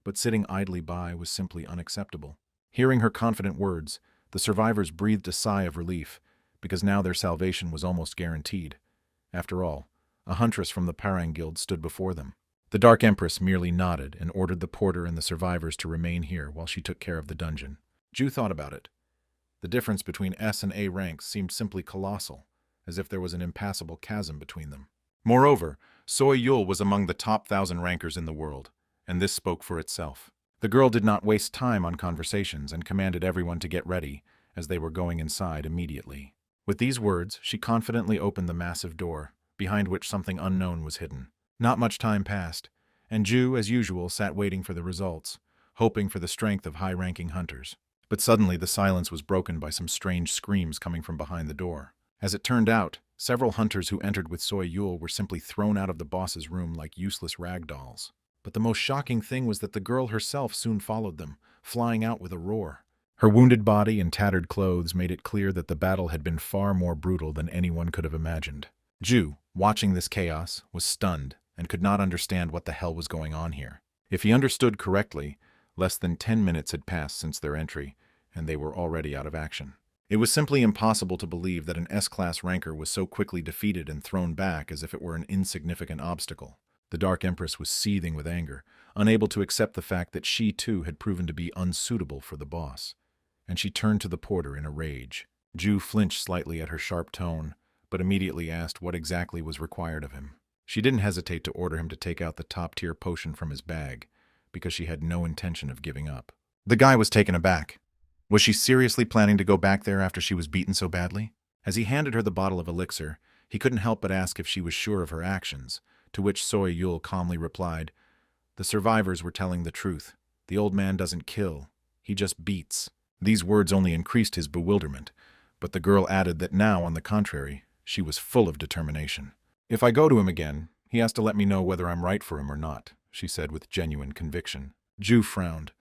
but sitting idly by was simply unacceptable. Hearing her confident words, the survivors breathed a sigh of relief, because now their salvation was almost guaranteed. After all, a huntress from the Parang Guild stood before them. The Dark Empress merely nodded and ordered the porter and the survivors to remain here while she took care of the dungeon. Ju thought about it. The difference between S and A ranks seemed simply colossal, as if there was an impassable chasm between them. Moreover, Soy Yul was among the top 1,000 rankers in the world, and this spoke for itself. The girl did not waste time on conversations and commanded everyone to get ready, as they were going inside immediately. With these words, she confidently opened the massive door, behind which something unknown was hidden. Not much time passed, and Ju, as usual, sat waiting for the results, hoping for the strength of high-ranking hunters. But suddenly the silence was broken by some strange screams coming from behind the door. As it turned out, several hunters who entered with Soy Yul were simply thrown out of the boss's room like useless rag dolls. But the most shocking thing was that the girl herself soon followed them, flying out with a roar. Her wounded body and tattered clothes made it clear that the battle had been far more brutal than anyone could have imagined. Ju, watching this chaos, was stunned and could not understand what the hell was going on here. If he understood correctly, less than 10 minutes had passed since their entry, and they were already out of action. It was simply impossible to believe that an S-Class ranker was so quickly defeated and thrown back as if it were an insignificant obstacle. The Dark Empress was seething with anger, unable to accept the fact that she too had proven to be unsuitable for the boss, and she turned to the porter in a rage. Ju flinched slightly at her sharp tone, but immediately asked what exactly was required of him. She didn't hesitate to order him to take out the top-tier potion from his bag, because she had no intention of giving up. The guy was taken aback. Was she seriously planning to go back there after she was beaten so badly? As he handed her the bottle of elixir, he couldn't help but ask if she was sure of her actions, to which Soy Yul calmly replied, "The survivors were telling the truth. The old man doesn't kill, he just beats." These words only increased his bewilderment, but the girl added that now, on the contrary, she was full of determination. "If I go to him again, he has to let me know whether I'm right for him or not," she said with genuine conviction. Ju frowned.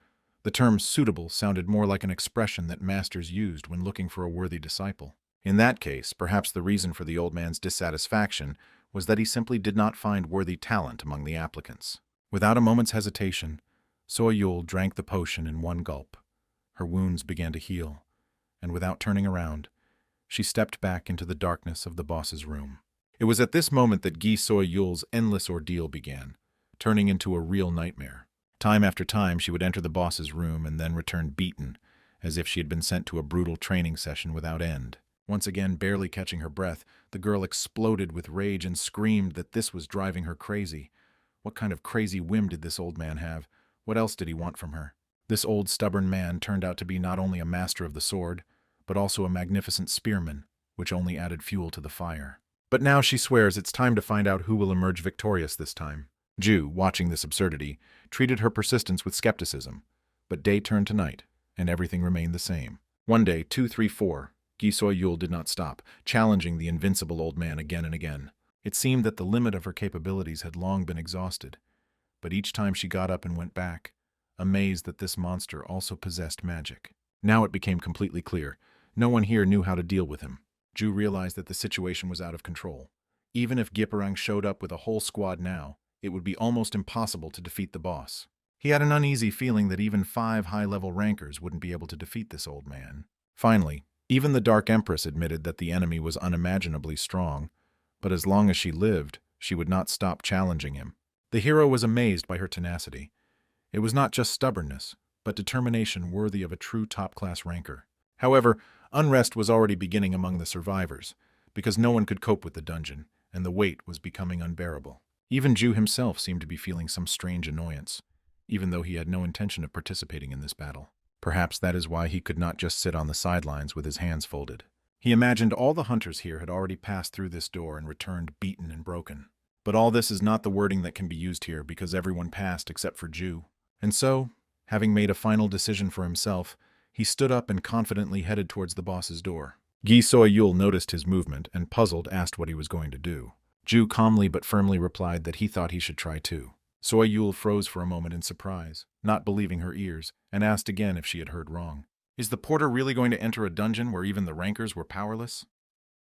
The term suitable sounded more like an expression that masters used when looking for a worthy disciple. In that case, perhaps the reason for the old man's dissatisfaction was that he simply did not find worthy talent among the applicants. Without a moment's hesitation, Soy Yul drank the potion in one gulp. Her wounds began to heal, and without turning around, she stepped back into the darkness of the boss's room. It was at this moment that Giso Yu's endless ordeal began, turning into a real nightmare. Time after time, she would enter the boss's room and then return beaten, as if she had been sent to a brutal training session without end. Once again, barely catching her breath, the girl exploded with rage and screamed that this was driving her crazy. What kind of crazy whim did this old man have? What else did he want from her? This old stubborn man turned out to be not only a master of the sword, but also a magnificent spearman, which only added fuel to the fire. But now she swears it's time to find out who will emerge victorious this time. Ju, watching this absurdity, treated her persistence with skepticism, but day turned to night, and everything remained the same. One day, 2, 3, 4, Giso Yul did not stop, challenging the invincible old man again and again. It seemed that the limit of her capabilities had long been exhausted, but each time she got up and went back, amazed that this monster also possessed magic. Now it became completely clear. No one here knew how to deal with him. Ju realized that the situation was out of control. Even if Gipperang showed up with a whole squad now, it would be almost impossible to defeat the boss. He had an uneasy feeling that even 5 high-level rankers wouldn't be able to defeat this old man. Finally, even the Dark Empress admitted that the enemy was unimaginably strong, but as long as she lived, she would not stop challenging him. The hero was amazed by her tenacity. It was not just stubbornness, but determination worthy of a true top-class ranker. However, unrest was already beginning among the survivors, because no one could cope with the dungeon, and the weight was becoming unbearable. Even Ju himself seemed to be feeling some strange annoyance, even though he had no intention of participating in this battle. Perhaps that is why he could not just sit on the sidelines with his hands folded. He imagined all the hunters here had already passed through this door and returned beaten and broken. But all this is not the wording that can be used here because everyone passed except for Ju. And so, having made a final decision for himself, he stood up and confidently headed towards the boss's door. Giso Yul noticed his movement and, puzzled, asked what he was going to do. Ju calmly but firmly replied that he thought he should try too. Soy Yul froze for a moment in surprise, not believing her ears, and asked again if she had heard wrong. "Is the porter really going to enter a dungeon where even the rankers were powerless?"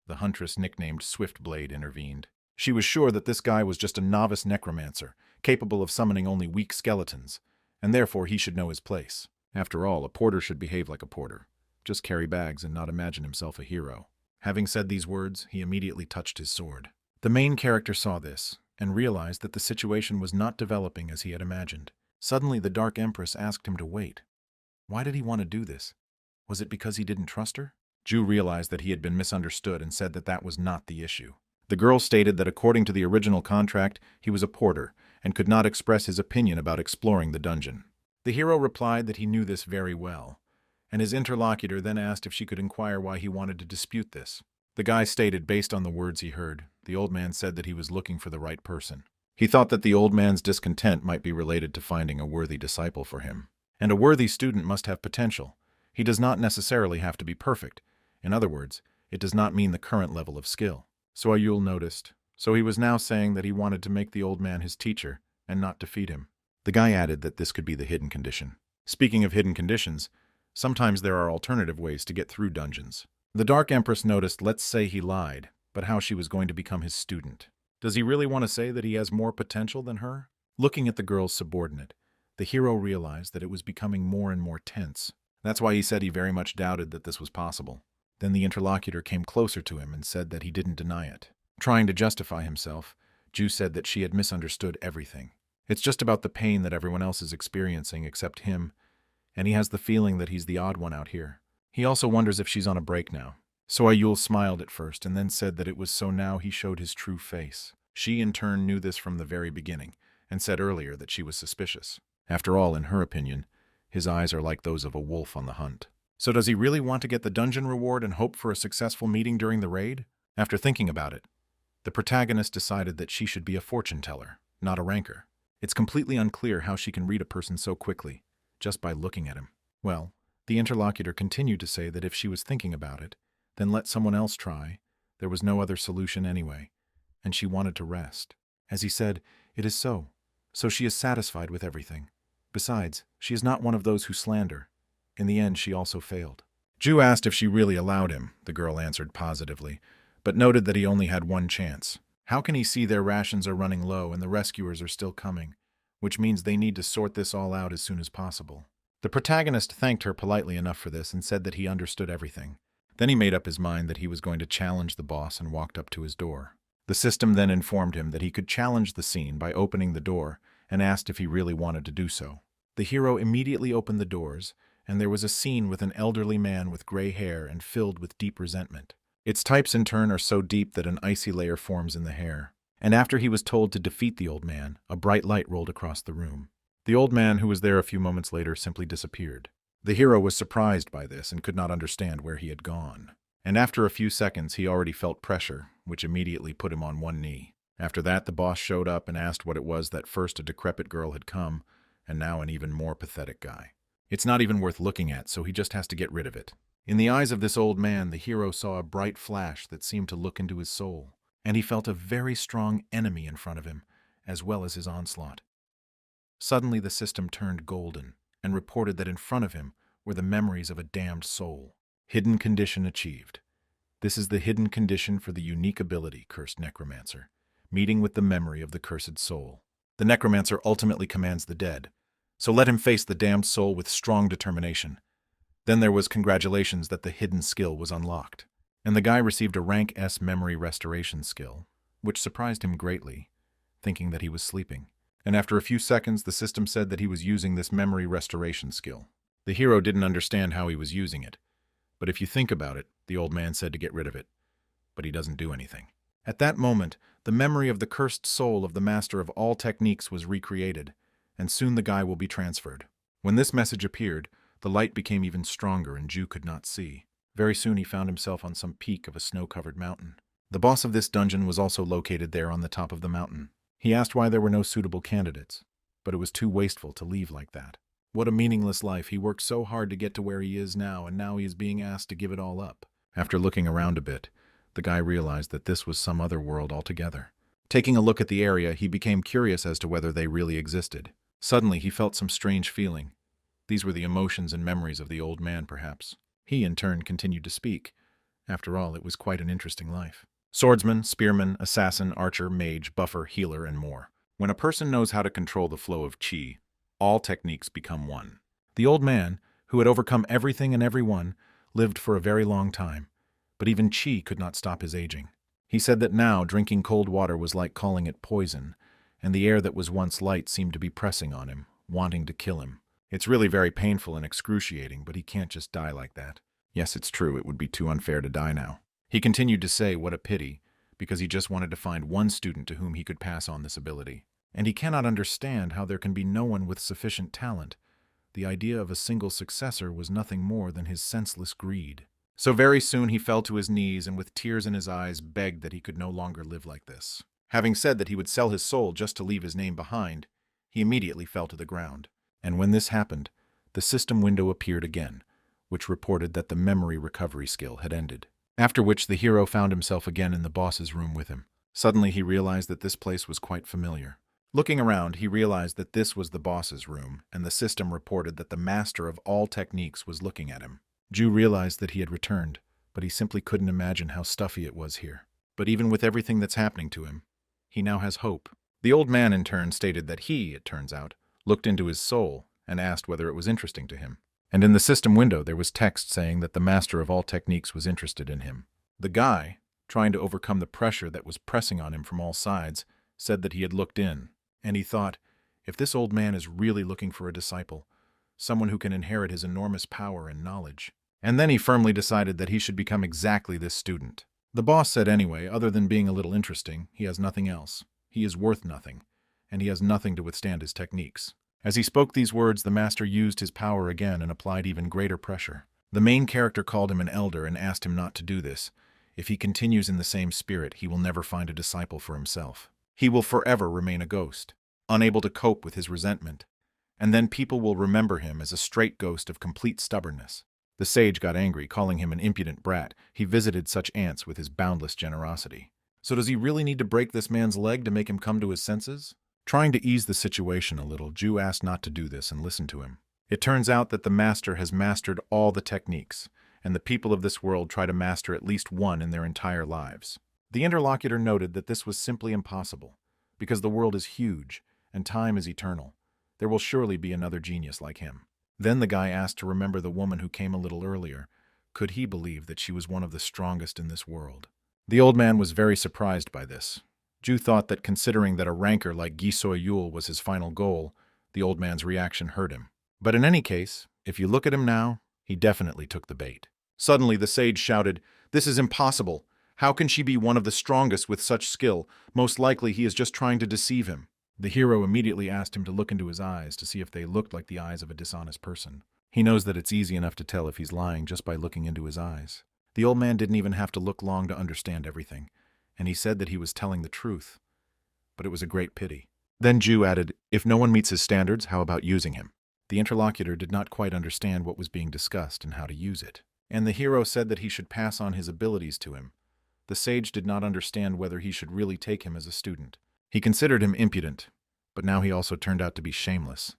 The huntress nicknamed Swiftblade intervened. She was sure that this guy was just a novice necromancer, capable of summoning only weak skeletons, and therefore he should know his place. After all, a porter should behave like a porter, just carry bags and not imagine himself a hero. Having said these words, he immediately touched his sword. The main character saw this, and realized that the situation was not developing as he had imagined. Suddenly the Dark Empress asked him to wait. Why did he want to do this? Was it because he didn't trust her? Ju realized that he had been misunderstood and said that that was not the issue. The girl stated that according to the original contract, he was a porter and could not express his opinion about exploring the dungeon. The hero replied that he knew this very well, and his interlocutor then asked if she could inquire why he wanted to dispute this. The guy stated, based on the words he heard, the old man said that he was looking for the right person. He thought that the old man's discontent might be related to finding a worthy disciple for him. And a worthy student must have potential. He does not necessarily have to be perfect. In other words, it does not mean the current level of skill. So Ayul noticed. So he was now saying that he wanted to make the old man his teacher and not defeat him. The guy added that this could be the hidden condition. Speaking of hidden conditions, sometimes there are alternative ways to get through dungeons. The Dark Empress noticed, let's say he lied, but how she was going to become his student. Does he really want to say that he has more potential than her? Looking at the girl's subordinate, the hero realized that it was becoming more and more tense. That's why he said he very much doubted that this was possible. Then the interlocutor came closer to him and said that he didn't deny it. Trying to justify himself, Ju said that she had misunderstood everything. It's just about the pain that everyone else is experiencing except him, and he has the feeling that he's the odd one out here. He also wonders if she's on a break now. So Ayul smiled at first and then said that it was so now he showed his true face. She in turn knew this from the very beginning and said earlier that she was suspicious. After all, in her opinion, his eyes are like those of a wolf on the hunt. So does he really want to get the dungeon reward and hope for a successful meeting during the raid? After thinking about it, the protagonist decided that she should be a fortune teller, not a ranker. It's completely unclear how she can read a person so quickly, just by looking at him. Well, the interlocutor continued to say that if she was thinking about it, then let someone else try. There was no other solution anyway, and she wanted to rest. As he said, it is so. So she is satisfied with everything. Besides, she is not one of those who slander. In the end, she also failed. Ju asked if she really allowed him. The girl answered positively, but noted that he only had one chance. How can he see their rations are running low and the rescuers are still coming, which means they need to sort this all out as soon as possible. The protagonist thanked her politely enough for this and said that he understood everything. Then he made up his mind that he was going to challenge the boss and walked up to his door. The system then informed him that he could challenge the scene by opening the door and asked if he really wanted to do so. The hero immediately opened the doors, and there was a scene with an elderly man with gray hair and filled with deep resentment. Its types in turn are so deep that an icy layer forms in the hair. And after he was told to defeat the old man, a bright light rolled across the room. The old man, who was there a few moments later, simply disappeared. The hero was surprised by this and could not understand where he had gone. And after a few seconds, he already felt pressure, which immediately put him on one knee. After that, the boss showed up and asked what it was that first a decrepit girl had come, and now an even more pathetic guy. It's not even worth looking at, so he just has to get rid of it. In the eyes of this old man, the hero saw a bright flash that seemed to look into his soul, and he felt a very strong enemy in front of him, as well as his onslaught. Suddenly the system turned golden, and reported that in front of him were the memories of a damned soul. Hidden condition achieved. This is the hidden condition for the unique ability, cursed Necromancer, meeting with the memory of the cursed soul. The Necromancer ultimately commands the dead, so let him face the damned soul with strong determination. Then there was congratulations that the hidden skill was unlocked, and the guy received a rank S memory restoration skill, which surprised him greatly, thinking that he was sleeping. And after a few seconds, the system said that he was using this memory restoration skill. The hero didn't understand how he was using it, but if you think about it, the old man said to get rid of it, but he doesn't do anything. At that moment, the memory of the cursed soul of the master of all techniques was recreated, and soon the guy will be transferred. When this message appeared, the light became even stronger and Ju could not see. Very soon he found himself on some peak of a snow-covered mountain. The boss of this dungeon was also located there on the top of the mountain. He asked why there were no suitable candidates, but it was too wasteful to leave like that. What a meaningless life. He worked so hard to get to where he is now, and now he is being asked to give it all up. After looking around a bit, the guy realized that this was some other world altogether. Taking a look at the area, he became curious as to whether they really existed. Suddenly, he felt some strange feeling. These were the emotions and memories of the old man, perhaps. He, in turn, continued to speak. After all, it was quite an interesting life. Swordsman, spearman, assassin, archer, mage, buffer, healer, and more. When a person knows how to control the flow of chi, all techniques become one. The old man, who had overcome everything and everyone, lived for a very long time, but even chi could not stop his aging. He said that now drinking cold water was like calling it poison, and the air that was once light seemed to be pressing on him, wanting to kill him. It's really very painful and excruciating, but he can't just die like that. Yes, it's true, it would be too unfair to die now. He continued to say what a pity, because he just wanted to find one student to whom he could pass on this ability. And he cannot understand how there can be no one with sufficient talent. The idea of a single successor was nothing more than his senseless greed. So very soon he fell to his knees and with tears in his eyes begged that he could no longer live like this. Having said that he would sell his soul just to leave his name behind, he immediately fell to the ground. And when this happened, the system window appeared again, which reported that the memory recovery skill had ended. After which the hero found himself again in the boss's room with him. Suddenly he realized that this place was quite familiar. Looking around, he realized that this was the boss's room, and the system reported that the master of all techniques was looking at him. Ju realized that he had returned, but he simply couldn't imagine how stuffy it was here. But even with everything that's happening to him, he now has hope. The old man in turn stated that he, it turns out, looked into his soul and asked whether it was interesting to him. And in the system window there was text saying that the master of all techniques was interested in him. The guy, trying to overcome the pressure that was pressing on him from all sides, said that he had looked in, and he thought, if this old man is really looking for a disciple, someone who can inherit his enormous power and knowledge. And then he firmly decided that he should become exactly this student. The boss said anyway, other than being a little interesting, he has nothing else. He is worth nothing, and he has nothing to withstand his techniques. As he spoke these words, the master used his power again and applied even greater pressure. The main character called him an elder and asked him not to do this. If he continues in the same spirit, he will never find a disciple for himself. He will forever remain a ghost, unable to cope with his resentment. And then people will remember him as a straight ghost of complete stubbornness. The sage got angry, calling him an impudent brat. He visited such ants with his boundless generosity. So does he really need to break this man's leg to make him come to his senses? Trying to ease the situation a little, Ju asked not to do this and listened to him. It turns out that the master has mastered all the techniques, and the people of this world try to master at least one in their entire lives. The interlocutor noted that this was simply impossible, because the world is huge, and time is eternal. There will surely be another genius like him. Then the guy asked to remember the woman who came a little earlier. Could he believe that she was one of the strongest in this world? The old man was very surprised by this. Ju thought that considering that a ranker like Giso Yu was his final goal, the old man's reaction hurt him. But in any case, if you look at him now, he definitely took the bait. Suddenly the sage shouted, "This is impossible! How can she be one of the strongest with such skill? Most likely he is just trying to deceive him." The hero immediately asked him to look into his eyes to see if they looked like the eyes of a dishonest person. He knows that it's easy enough to tell if he's lying just by looking into his eyes. The old man didn't even have to look long to understand everything, and he said that he was telling the truth. But it was a great pity. Then Ju added, "If no one meets his standards, how about using him?" The interlocutor did not quite understand what was being discussed and how to use it. And the hero said that he should pass on his abilities to him. The sage did not understand whether he should really take him as a student. He considered him impudent, but now he also turned out to be shameless.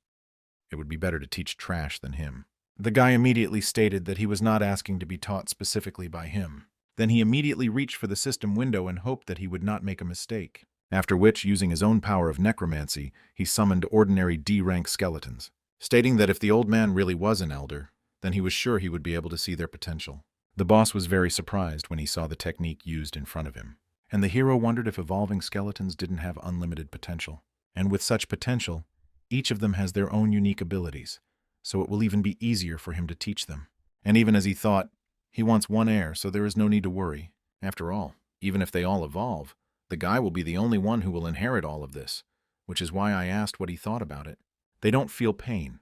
It would be better to teach trash than him. The guy immediately stated that he was not asking to be taught specifically by him. Then he immediately reached for the system window and hoped that he would not make a mistake. After which, using his own power of necromancy, he summoned ordinary D-rank skeletons, stating that if the old man really was an elder, then he was sure he would be able to see their potential. The boss was very surprised when he saw the technique used in front of him, and the hero wondered if evolving skeletons didn't have unlimited potential. And with such potential, each of them has their own unique abilities, so it will even be easier for him to teach them. And even as he thought, he wants one heir, so there is no need to worry. After all, even if they all evolve, the guy will be the only one who will inherit all of this, which is why I asked what he thought about it. They don't feel pain,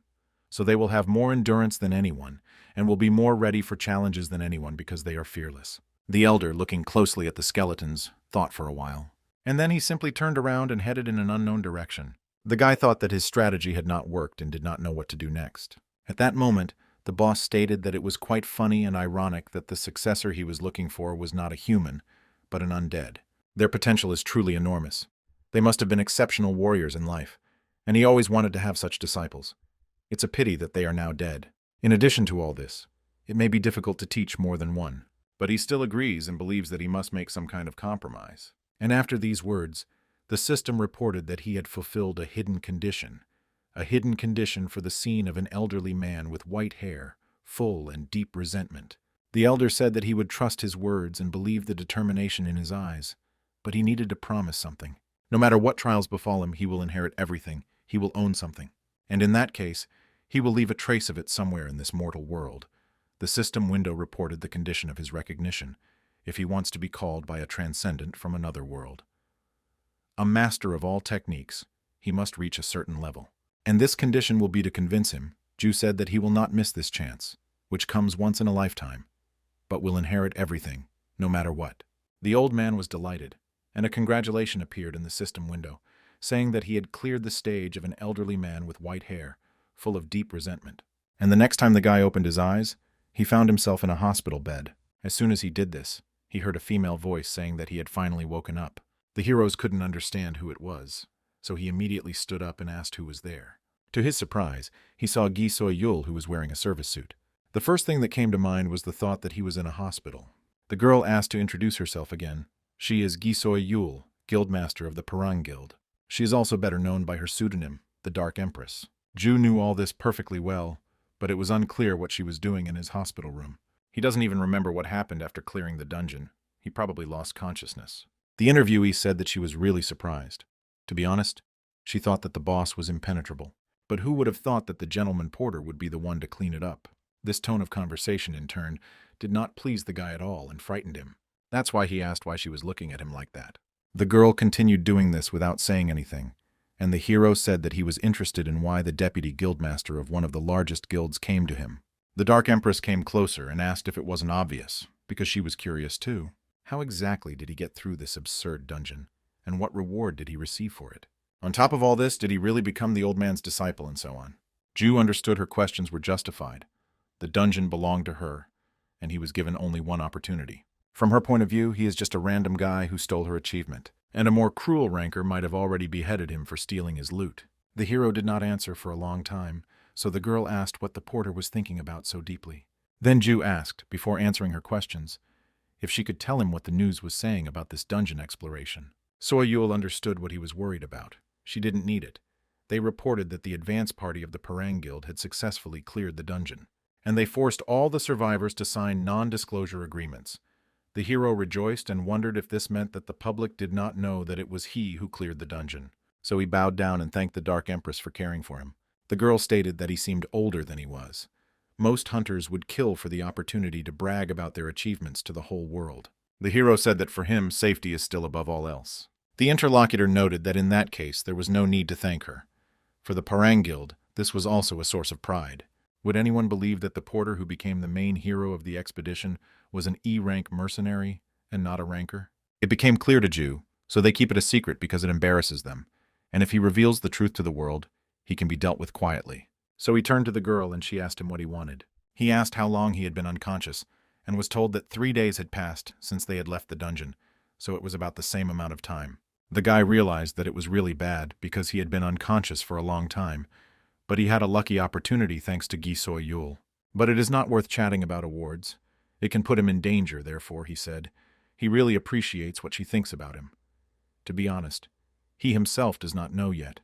so they will have more endurance than anyone, and will be more ready for challenges than anyone because they are fearless. The elder, looking closely at the skeletons, thought for a while, and then he simply turned around and headed in an unknown direction. The guy thought that his strategy had not worked and did not know what to do next. At that moment, the boss stated that it was quite funny and ironic that the successor he was looking for was not a human, but an undead. Their potential is truly enormous. They must have been exceptional warriors in life, and he always wanted to have such disciples. It's a pity that they are now dead. In addition to all this, it may be difficult to teach more than one, but he still agrees and believes that he must make some kind of compromise. And after these words, the system reported that he had fulfilled a hidden condition for the scene of an elderly man with white hair, full and deep resentment. The elder said that he would trust his words and believe the determination in his eyes, but he needed to promise something. No matter what trials befall him, he will inherit everything, he will own something. And in that case, He will leave a trace of it somewhere in this mortal world. The system window reported the condition of his recognition, if he wants to be called by a transcendent from another world. A master of all techniques, he must reach a certain level. And this condition will be to convince him. Ju said that he will not miss this chance, which comes once in a lifetime, but will inherit everything, no matter what. The old man was delighted, and a congratulation appeared in the system window, saying that he had cleared the stage of an elderly man with white hair, full of deep resentment. And the next time the guy opened his eyes, he found himself in a hospital bed. As soon as he did this, he heard a female voice saying that he had finally woken up. The heroes couldn't understand who it was, so he immediately stood up and asked who was there. To his surprise, he saw Giso Yu, who was wearing a service suit. The first thing that came to mind was the thought that he was in a hospital. The girl asked to introduce herself again. She is Giso Yu, guildmaster of the Parang Guild. She is also better known by her pseudonym, the Dark Empress. Ju knew all this perfectly well, but it was unclear what she was doing in his hospital room. He doesn't even remember what happened after clearing the dungeon. He probably lost consciousness. The interviewee said that she was really surprised. To be honest, she thought that the boss was impenetrable. But who would have thought that the gentleman porter would be the one to clean it up? This tone of conversation, in turn, did not please the guy at all and frightened him. That's why he asked why she was looking at him like that. The girl continued doing this without saying anything, and the hero said that he was interested in why the deputy guildmaster of one of the largest guilds came to him. The Dark Empress came closer and asked if it wasn't obvious, because she was curious too. How exactly did he get through this absurd dungeon, and what reward did he receive for it? On top of all this, did he really become the old man's disciple and so on? Ju understood her questions were justified. The dungeon belonged to her, and he was given only one opportunity. From her point of view, he is just a random guy who stole her achievement, and a more cruel ranker might have already beheaded him for stealing his loot. The hero did not answer for a long time, so the girl asked what the porter was thinking about so deeply. Then Ju asked, before answering her questions, if she could tell him what the news was saying about this dungeon exploration. Soyul understood what he was worried about. She didn't need it. They reported that the advance party of the Parang Guild had successfully cleared the dungeon, and they forced all the survivors to sign non-disclosure agreements. The hero rejoiced and wondered if this meant that the public did not know that it was he who cleared the dungeon. So he bowed down and thanked the Dark Empress for caring for him. The girl stated that he seemed older than he was. Most hunters would kill for the opportunity to brag about their achievements to the whole world. The hero said that for him, safety is still above all else. The interlocutor noted that in that case there was no need to thank her. For the Parang Guild, this was also a source of pride. Would anyone believe that the porter who became the main hero of the expedition was an E-rank mercenary and not a ranker? It became clear to Ju, so they keep it a secret because it embarrasses them, and if he reveals the truth to the world, he can be dealt with quietly. So he turned to the girl and she asked him what he wanted. He asked how long he had been unconscious, and was told that 3 days had passed since they had left the dungeon, so it was about the same amount of time. The guy realized that it was really bad because he had been unconscious for a long time, but he had a lucky opportunity thanks to Giso Yu. But it is not worth chatting about awards. It can put him in danger, therefore, he said. He really appreciates what she thinks about him. To be honest, he himself does not know yet.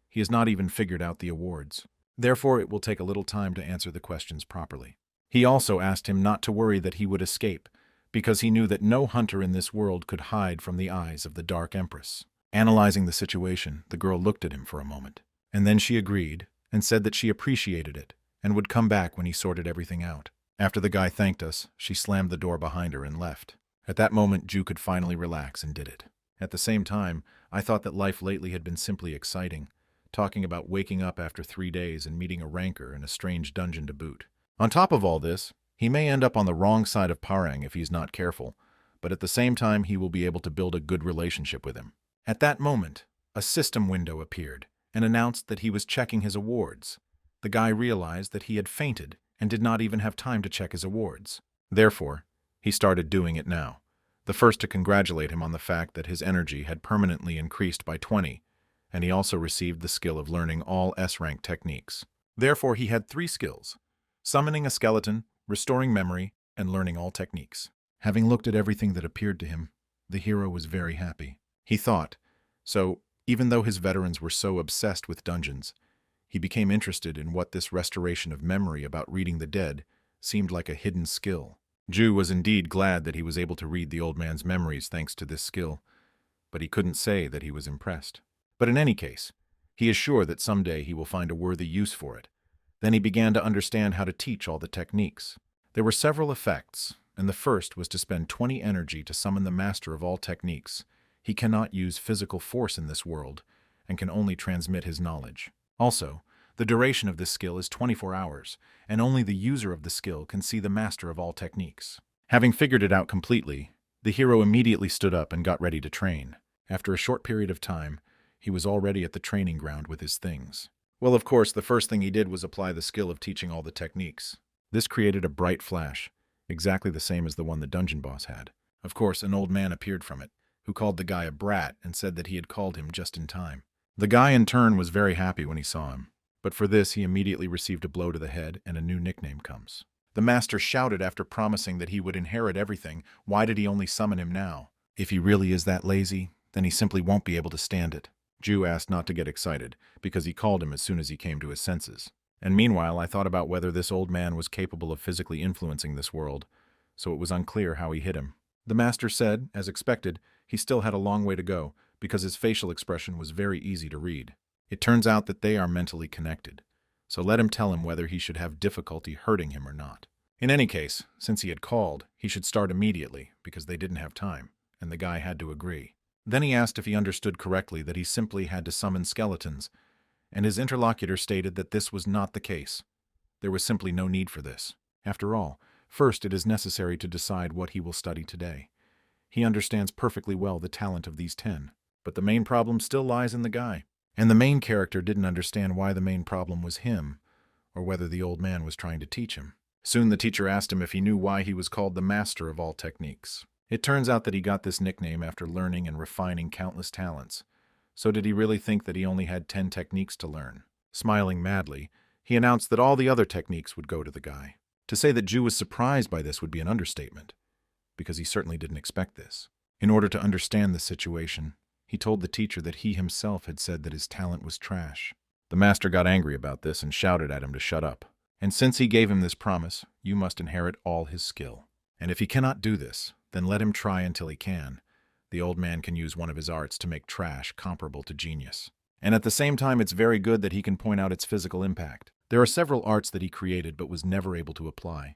He has not even figured out the awards. Therefore, it will take a little time to answer the questions properly. He also asked him not to worry that he would escape, because he knew that no hunter in this world could hide from the eyes of the Dark Empress. Analyzing the situation, the girl looked at him for a moment, and then she agreed and said that she appreciated it and would come back when he sorted everything out. After the guy thanked us, she slammed the door behind her and left. At that moment, Ju could finally relax and did it. At the same time, I thought that life lately had been simply exciting, talking about waking up after 3 days and meeting a ranker in a strange dungeon to boot. On top of all this, he may end up on the wrong side of Parang if he's not careful, but at the same time he will be able to build a good relationship with him. At that moment, a system window appeared and announced that he was checking his awards. The guy realized that he had fainted and did not even have time to check his awards. Therefore, he started doing it now, the first to congratulate him on the fact that his energy had permanently increased by 20, and he also received the skill of learning all S-rank techniques. Therefore, he had 3 skills: summoning a skeleton, restoring memory, and learning all techniques. Having looked at everything that appeared to him, the hero was very happy. He thought, so, even though his veterans were so obsessed with dungeons, he became interested in what this restoration of memory about reading the dead seemed like a hidden skill. Ju was indeed glad that he was able to read the old man's memories thanks to this skill, but he couldn't say that he was impressed. But in any case, he is sure that someday he will find a worthy use for it, Then he began to understand how to teach all the techniques. There were several effects, and the first was to spend 20 energy to summon the master of all techniques. He cannot use physical force in this world, and can only transmit his knowledge. Also, the duration of this skill is 24 hours, and only the user of the skill can see the master of all techniques. Having figured it out completely, the hero immediately stood up and got ready to train. After a short period of time, he was already at the training ground with his things. Well, of course, the first thing he did was apply the skill of teaching all the techniques. This created a bright flash, exactly the same as the one the dungeon boss had. Of course, an old man appeared from it, who called the guy a brat and said that he had called him just in time. The guy in turn was very happy when he saw him, but for this he immediately received a blow to the head and a new nickname comes. The master shouted after promising that he would inherit everything. Why did he only summon him now? If he really is that lazy, then he simply won't be able to stand it. Ju asked not to get excited, because he called him as soon as he came to his senses. And meanwhile, I thought about whether this old man was capable of physically influencing this world, so it was unclear how he hit him. The master said, as expected, he still had a long way to go, because his facial expression was very easy to read. It turns out that they are mentally connected, so let him tell him whether he should have difficulty hurting him or not. In any case, since he had called, he should start immediately, because they didn't have time, and the guy had to agree. Then he asked if he understood correctly that he simply had to summon skeletons, and his interlocutor stated that this was not the case. There was simply no need for this. After all, first it is necessary to decide what he will study today. He understands perfectly well the talent of these 10, but the main problem still lies in the guy. And the main character didn't understand why the main problem was him, or whether the old man was trying to teach him. Soon the teacher asked him if he knew why he was called the master of all techniques. It turns out that he got this nickname after learning and refining countless talents. So did he really think that he only had 10 techniques to learn? Smiling madly, he announced that all the other techniques would go to the guy. To say that Ju was surprised by this would be an understatement, because he certainly didn't expect this. In order to understand the situation, he told the teacher that he himself had said that his talent was trash. The master got angry about this and shouted at him to shut up. And since he gave him this promise, you must inherit all his skill. And if he cannot do this, then let him try until he can. The old man can use one of his arts to make trash comparable to genius. And at the same time, it's very good that he can point out its physical impact. There are several arts that he created but was never able to apply.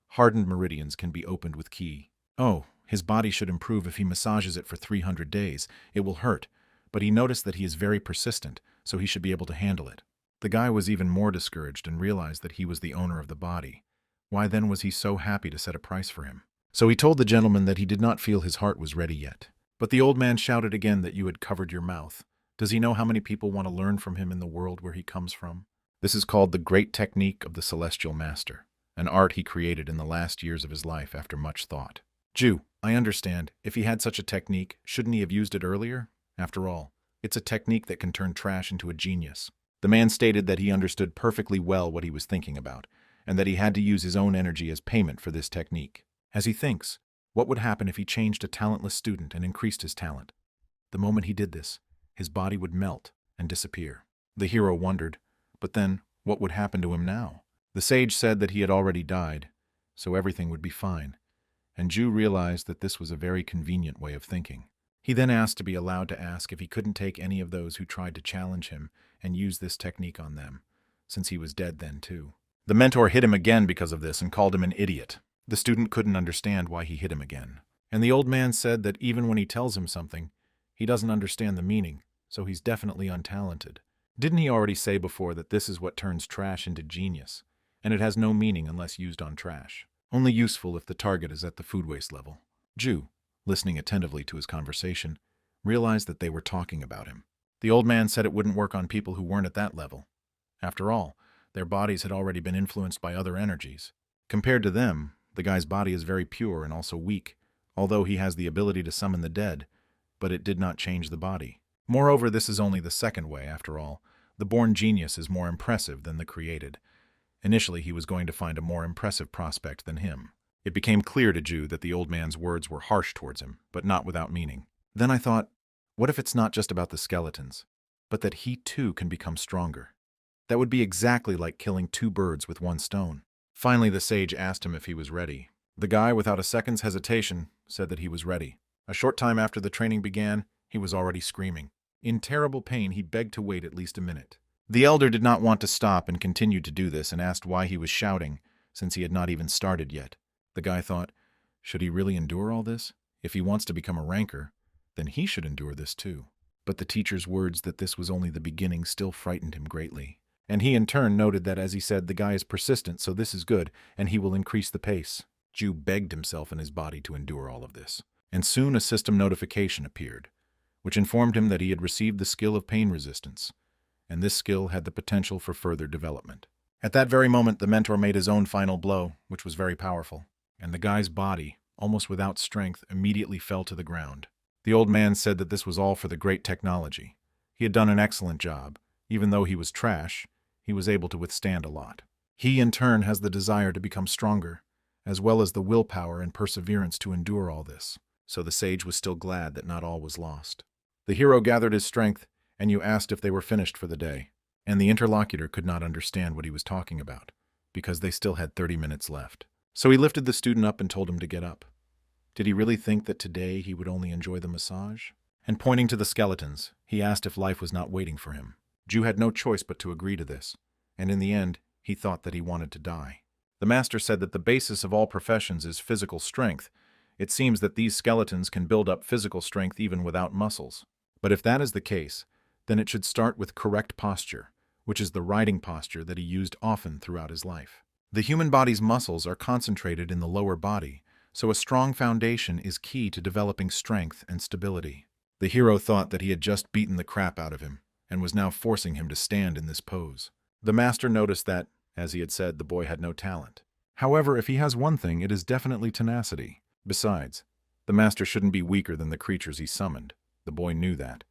Hardened meridians can be opened with ki. Oh, his body should improve if he massages it for 300 days. It will hurt, but he noticed that he is very persistent, so he should be able to handle it. The guy was even more discouraged and realized that he was the owner of the body. Why then was he so happy to set a price for him? So he told the gentleman that he did not feel his heart was ready yet. But the old man shouted again that you had covered your mouth. Does he know how many people want to learn from him in the world where he comes from? This is called the Great Technique of the Celestial Master, an art he created in the last years of his life after much thought. Ju, I understand. If he had such a technique, shouldn't he have used it earlier? After all, it's a technique that can turn trash into a genius. The man stated that he understood perfectly well what he was thinking about, and that he had to use his own energy as payment for this technique. As he thinks, what would happen if he changed a talentless student and increased his talent? The moment he did this, his body would melt and disappear. The hero wondered, but then, what would happen to him now? The sage said that he had already died, so everything would be fine, and Ju realized that this was a very convenient way of thinking. He then asked to be allowed to ask if he couldn't take any of those who tried to challenge him and use this technique on them, since he was dead then too. The mentor hit him again because of this and called him an idiot. The student couldn't understand why he hit him again. And the old man said that even when he tells him something, he doesn't understand the meaning, so he's definitely untalented. Didn't he already say before that this is what turns trash into genius, and it has no meaning unless used on trash? Only useful if the target is at the food waste level. Ju, listening attentively to his conversation, realized that they were talking about him. The old man said it wouldn't work on people who weren't at that level. After all, their bodies had already been influenced by other energies. Compared to them, the guy's body is very pure and also weak, although he has the ability to summon the dead, but it did not change the body. Moreover, this is only the second way, after all. The born genius is more impressive than the created. Initially, he was going to find a more impressive prospect than him. It became clear to Ju that the old man's words were harsh towards him, but not without meaning. Then I thought, what if it's not just about the skeletons, but that he too can become stronger? That would be exactly like killing 2 birds with 1 stone. Finally, the sage asked him if he was ready. The guy, without a second's hesitation, said that he was ready. A short time after the training began, he was already screaming. In terrible pain, he begged to wait at least a minute. The elder did not want to stop and continued to do this and asked why he was shouting, since he had not even started yet. The guy thought, should he really endure all this? If he wants to become a ranker, then he should endure this too. But the teacher's words that this was only the beginning still frightened him greatly. And he in turn noted that, as he said, the guy is persistent, so this is good, and he will increase the pace. Ju begged himself and his body to endure all of this. And soon a system notification appeared, which informed him that he had received the skill of pain resistance, and this skill had the potential for further development. At that very moment, the mentor made his own final blow, which was very powerful, and the guy's body, almost without strength, immediately fell to the ground. The old man said that this was all for the great technology. He had done an excellent job. Even though he was trash, he was able to withstand a lot. He, in turn, has the desire to become stronger, as well as the willpower and perseverance to endure all this. So the sage was still glad that not all was lost. The hero gathered his strength, and Yu asked if they were finished for the day. And the interlocutor could not understand what he was talking about, because they still had 30 minutes left. So he lifted the student up and told him to get up. Did he really think that today he would only enjoy the massage? And pointing to the skeletons, he asked if life was not waiting for him. Ju had no choice but to agree to this, and in the end, he thought that he wanted to die. The master said that the basis of all professions is physical strength. It seems that these skeletons can build up physical strength even without muscles. But if that is the case, then it should start with correct posture, which is the riding posture that he used often throughout his life. The human body's muscles are concentrated in the lower body, so a strong foundation is key to developing strength and stability. The hero thought that he had just beaten the crap out of him, and was now forcing him to stand in this pose. The master noticed that, as he had said, the boy had no talent. However, if he has one thing, it is definitely tenacity. Besides, the master shouldn't be weaker than the creatures he summoned. The boy knew that.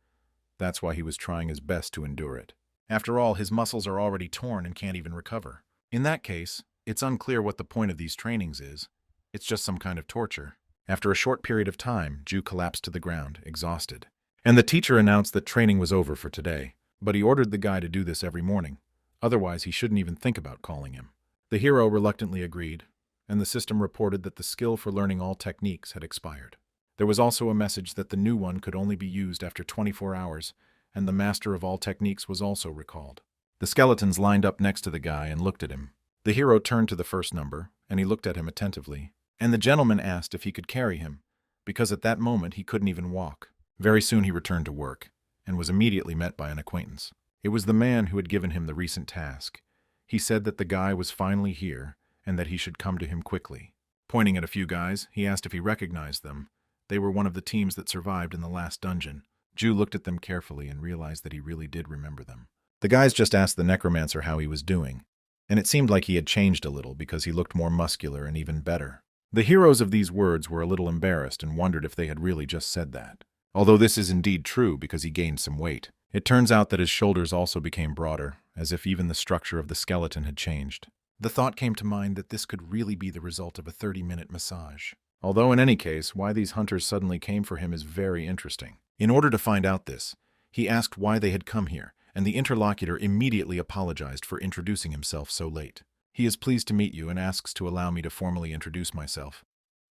That's why he was trying his best to endure it. After all, his muscles are already torn and can't even recover. In that case, it's unclear what the point of these trainings is. It's just some kind of torture. After a short period of time, Ju collapsed to the ground, exhausted. And the teacher announced that training was over for today, but he ordered the guy to do this every morning. Otherwise, he shouldn't even think about calling him. The hero reluctantly agreed, and the system reported that the skill for learning all techniques had expired. There was also a message that the new one could only be used after 24 hours, and the master of all techniques was also recalled. The skeletons lined up next to the guy and looked at him. The hero turned to the first number, and he looked at him attentively, and the gentleman asked if he could carry him, because at that moment he couldn't even walk. Very soon he returned to work, and was immediately met by an acquaintance. It was the man who had given him the recent task. He said that the guy was finally here, and that he should come to him quickly. Pointing at a few guys, he asked if he recognized them. They were one of the teams that survived in the last dungeon. Ju looked at them carefully and realized that he really did remember them. The guys just asked the Necromancer how he was doing, and it seemed like he had changed a little because he looked more muscular and even better. The heroes of these words were a little embarrassed and wondered if they had really just said that. Although this is indeed true because he gained some weight. It turns out that his shoulders also became broader, as if even the structure of the skeleton had changed. The thought came to mind that this could really be the result of a 30-minute massage. Although in any case, why these hunters suddenly came for him is very interesting. In order to find out this, he asked why they had come here, and the interlocutor immediately apologized for introducing himself so late. He is pleased to meet you and asks to allow me to formally introduce myself.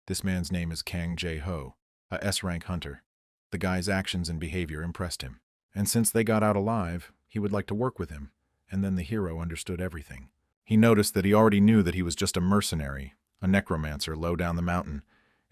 This man's name is Kang Jae-ho, a S-rank hunter. The guy's actions and behavior impressed him, and since they got out alive, he would like to work with him, and then the hero understood everything. He noticed that he already knew that he was just a mercenary, a necromancer low down the mountain,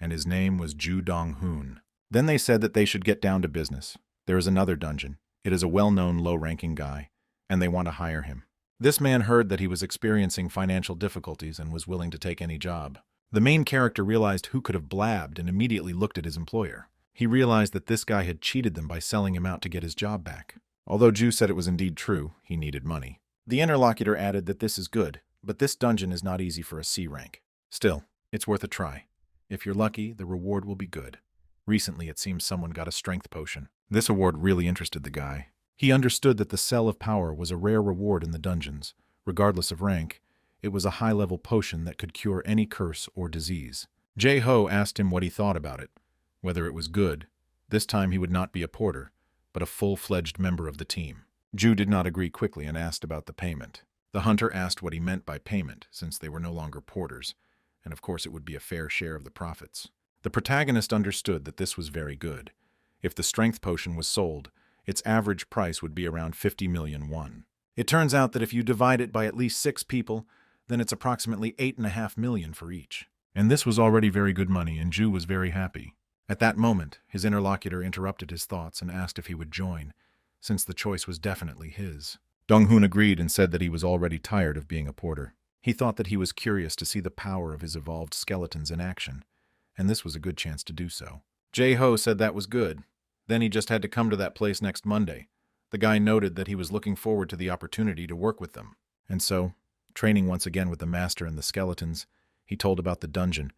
and his name was Dong-hoon. Then they said that they should get down to business. There is another dungeon. It is a well-known low-ranking guy, and they want to hire him. This man heard that he was experiencing financial difficulties and was willing to take any job. The main character realized who could have blabbed and immediately looked at his employer. He realized that this guy had cheated them by selling him out to get his job back. Although Ju said it was indeed true, he needed money. The interlocutor added that this is good, but this dungeon is not easy for a C rank. Still, it's worth a try. If you're lucky, the reward will be good. Recently, it seems someone got a strength potion. This award really interested the guy. He understood that the Cell of Power was a rare reward in the dungeons. Regardless of rank, it was a high-level potion that could cure any curse or disease. Jae-ho asked him what he thought about it, whether it was good. This time he would not be a porter, but a full-fledged member of the team. Ju did not agree quickly and asked about the payment. The hunter asked what he meant by payment, since they were no longer porters, and of course it would be a fair share of the profits. The protagonist understood that this was very good. If the strength potion was sold, its average price would be around 50 million won. It turns out that if you divide it by at least 6 people, then it's approximately 8.5 million for each. And this was already very good money, and Ju was very happy. At that moment, his interlocutor interrupted his thoughts and asked if he would join, since the choice was definitely his. Dong-hoon agreed and said that he was already tired of being a porter. He thought that he was curious to see the power of his evolved skeletons in action, and this was a good chance to do so. Jae-ho said that was good. Then he just had to come to that place next Monday. The guy noted that he was looking forward to the opportunity to work with them. And so, training once again with the master and the skeletons, he told about the dungeon.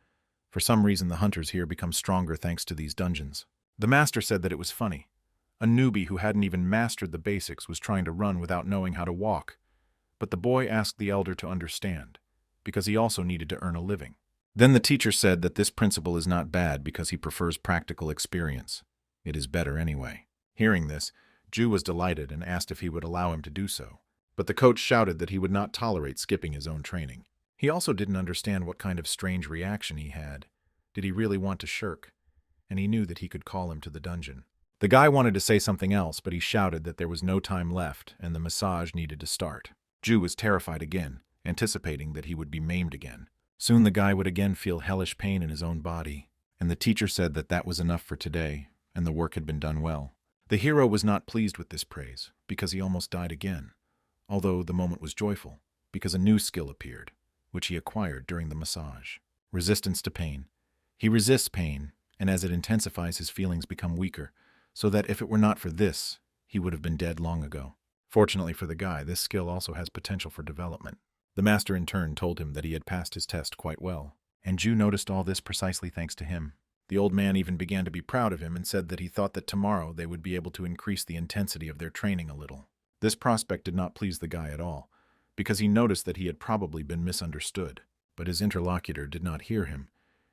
For some reason, the hunters here become stronger thanks to these dungeons. The master said that it was funny. A newbie who hadn't even mastered the basics was trying to run without knowing how to walk. But the boy asked the elder to understand, because he also needed to earn a living. Then the teacher said that this principle is not bad because he prefers practical experience. It is better anyway. Hearing this, Ju was delighted and asked if he would allow him to do so. But the coach shouted that he would not tolerate skipping his own training. He also didn't understand what kind of strange reaction he had. Did he really want to shirk? And he knew that he could call him to the dungeon. The guy wanted to say something else, but he shouted that there was no time left and the massage needed to start. Ju was terrified again, anticipating that he would be maimed again. Soon the guy would again feel hellish pain in his own body, and the teacher said that that was enough for today, and the work had been done well. The hero was not pleased with this praise, because he almost died again, although the moment was joyful, because a new skill appeared, which he acquired during the massage. Resistance to pain. He resists pain, and as it intensifies his feelings become weaker, so that if it were not for this, he would have been dead long ago. Fortunately for the guy, this skill also has potential for development. The master in turn told him that he had passed his test quite well, and Ju noticed all this precisely thanks to him. The old man even began to be proud of him and said that he thought that tomorrow they would be able to increase the intensity of their training a little. This prospect did not please the guy at all, because he noticed that he had probably been misunderstood, but his interlocutor did not hear him,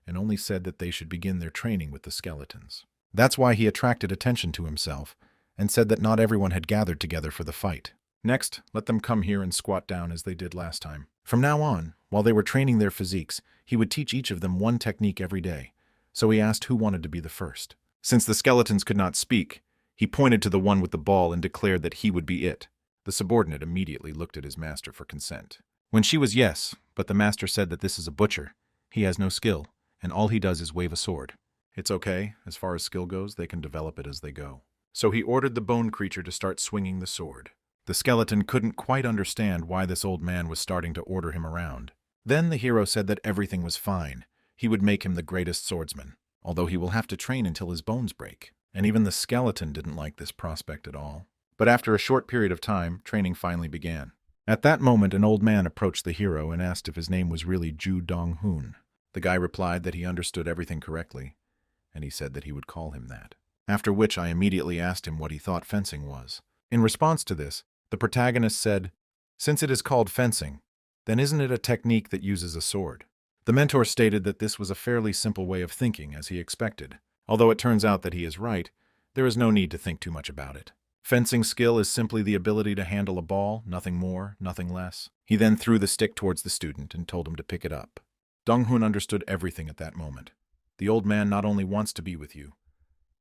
and only said that they should begin their training with the skeletons. That's why he attracted attention to himself, and said that not everyone had gathered together for the fight. Next, let them come here and squat down as they did last time. From now on, while they were training their physiques, he would teach each of them one technique every day, so he asked who wanted to be the first. Since the skeletons could not speak, he pointed to the one with the ball and declared that he would be it. The subordinate immediately looked at his master for consent. When she was yes, but the master said that this is a butcher. He has no skill, and all he does is wave a sword. It's okay, as far as skill goes, they can develop it as they go. So he ordered the bone creature to start swinging the sword. The skeleton couldn't quite understand why this old man was starting to order him around. Then the hero said that everything was fine. He would make him the greatest swordsman, although he will have to train until his bones break. And even the skeleton didn't like this prospect at all. But after a short period of time, training finally began. At that moment, an old man approached the hero and asked if his name was really Ju Dong-hoon. The guy replied that he understood everything correctly, and he said that he would call him that. After which I immediately asked him what he thought fencing was. In response to this, the protagonist said, "Since it is called fencing, then isn't it a technique that uses a sword?" The mentor stated that this was a fairly simple way of thinking, as he expected. Although it turns out that he is right, there is no need to think too much about it. Fencing skill is simply the ability to handle a ball, nothing more, nothing less. He then threw the stick towards the student and told him to pick it up. Dong-hoon understood everything at that moment. The old man not only wants to be with you.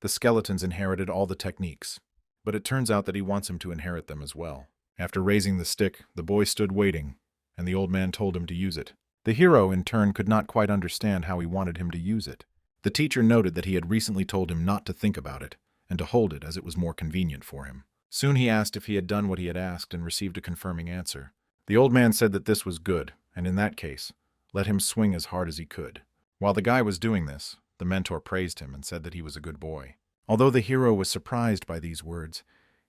The skeletons inherited all the techniques, but it turns out that he wants him to inherit them as well. After raising the stick, the boy stood waiting, and the old man told him to use it. The hero, in turn, could not quite understand how he wanted him to use it. The teacher noted that he had recently told him not to think about it, and to hold it as it was more convenient for him. Soon he asked if he had done what he had asked and received a confirming answer. The old man said that this was good, and in that case, let him swing as hard as he could. While the guy was doing this, the mentor praised him and said that he was a good boy. Although the hero was surprised by these words,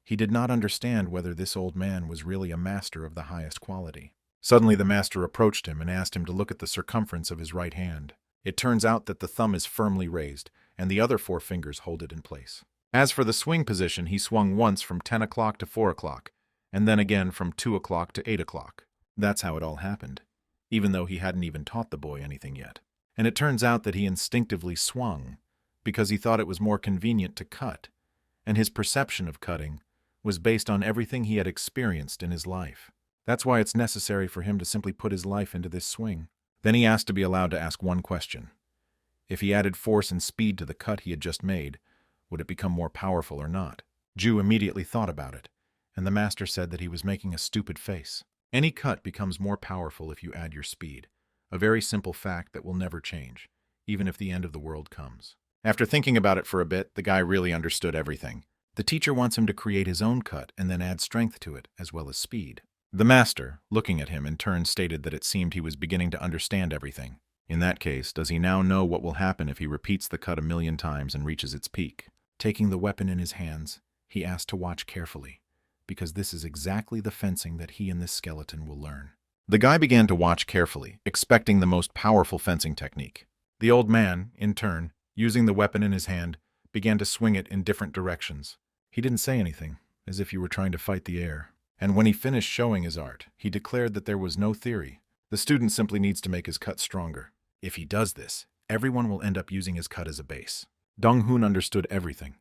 he did not understand whether this old man was really a master of the highest quality. Suddenly the master approached him and asked him to look at the circumference of his right hand. It turns out that the thumb is firmly raised, and the other 4 fingers hold it in place. As for the swing position, he swung once from 10 o'clock to 4 o'clock, and then again from 2 o'clock to 8 o'clock. That's how it all happened, even though he hadn't even taught the boy anything yet. And it turns out that he instinctively swung, because he thought it was more convenient to cut, and his perception of cutting was based on everything he had experienced in his life. That's why it's necessary for him to simply put his life into this swing. Then he asked to be allowed to ask one question. If he added force and speed to the cut he had just made, would it become more powerful or not? Ju immediately thought about it, and the master said that he was making a stupid face. Any cut becomes more powerful if you add your speed. A very simple fact that will never change, even if the end of the world comes. After thinking about it for a bit, the guy really understood everything. The teacher wants him to create his own cut and then add strength to it, as well as speed. The master, looking at him in turn, stated that it seemed he was beginning to understand everything. In that case, does he now know what will happen if he repeats the cut 1,000,000 times and reaches its peak? Taking the weapon in his hands, he asked to watch carefully, because this is exactly the fencing that he and this skeleton will learn. The guy began to watch carefully, expecting the most powerful fencing technique. The old man, in turn, using the weapon in his hand, began to swing it in different directions. He didn't say anything, as if he were trying to fight the air. And when he finished showing his art, he declared that there was no theory. The student simply needs to make his cut stronger. If he does this, everyone will end up using his cut as a base. Dong-hoon understood everything.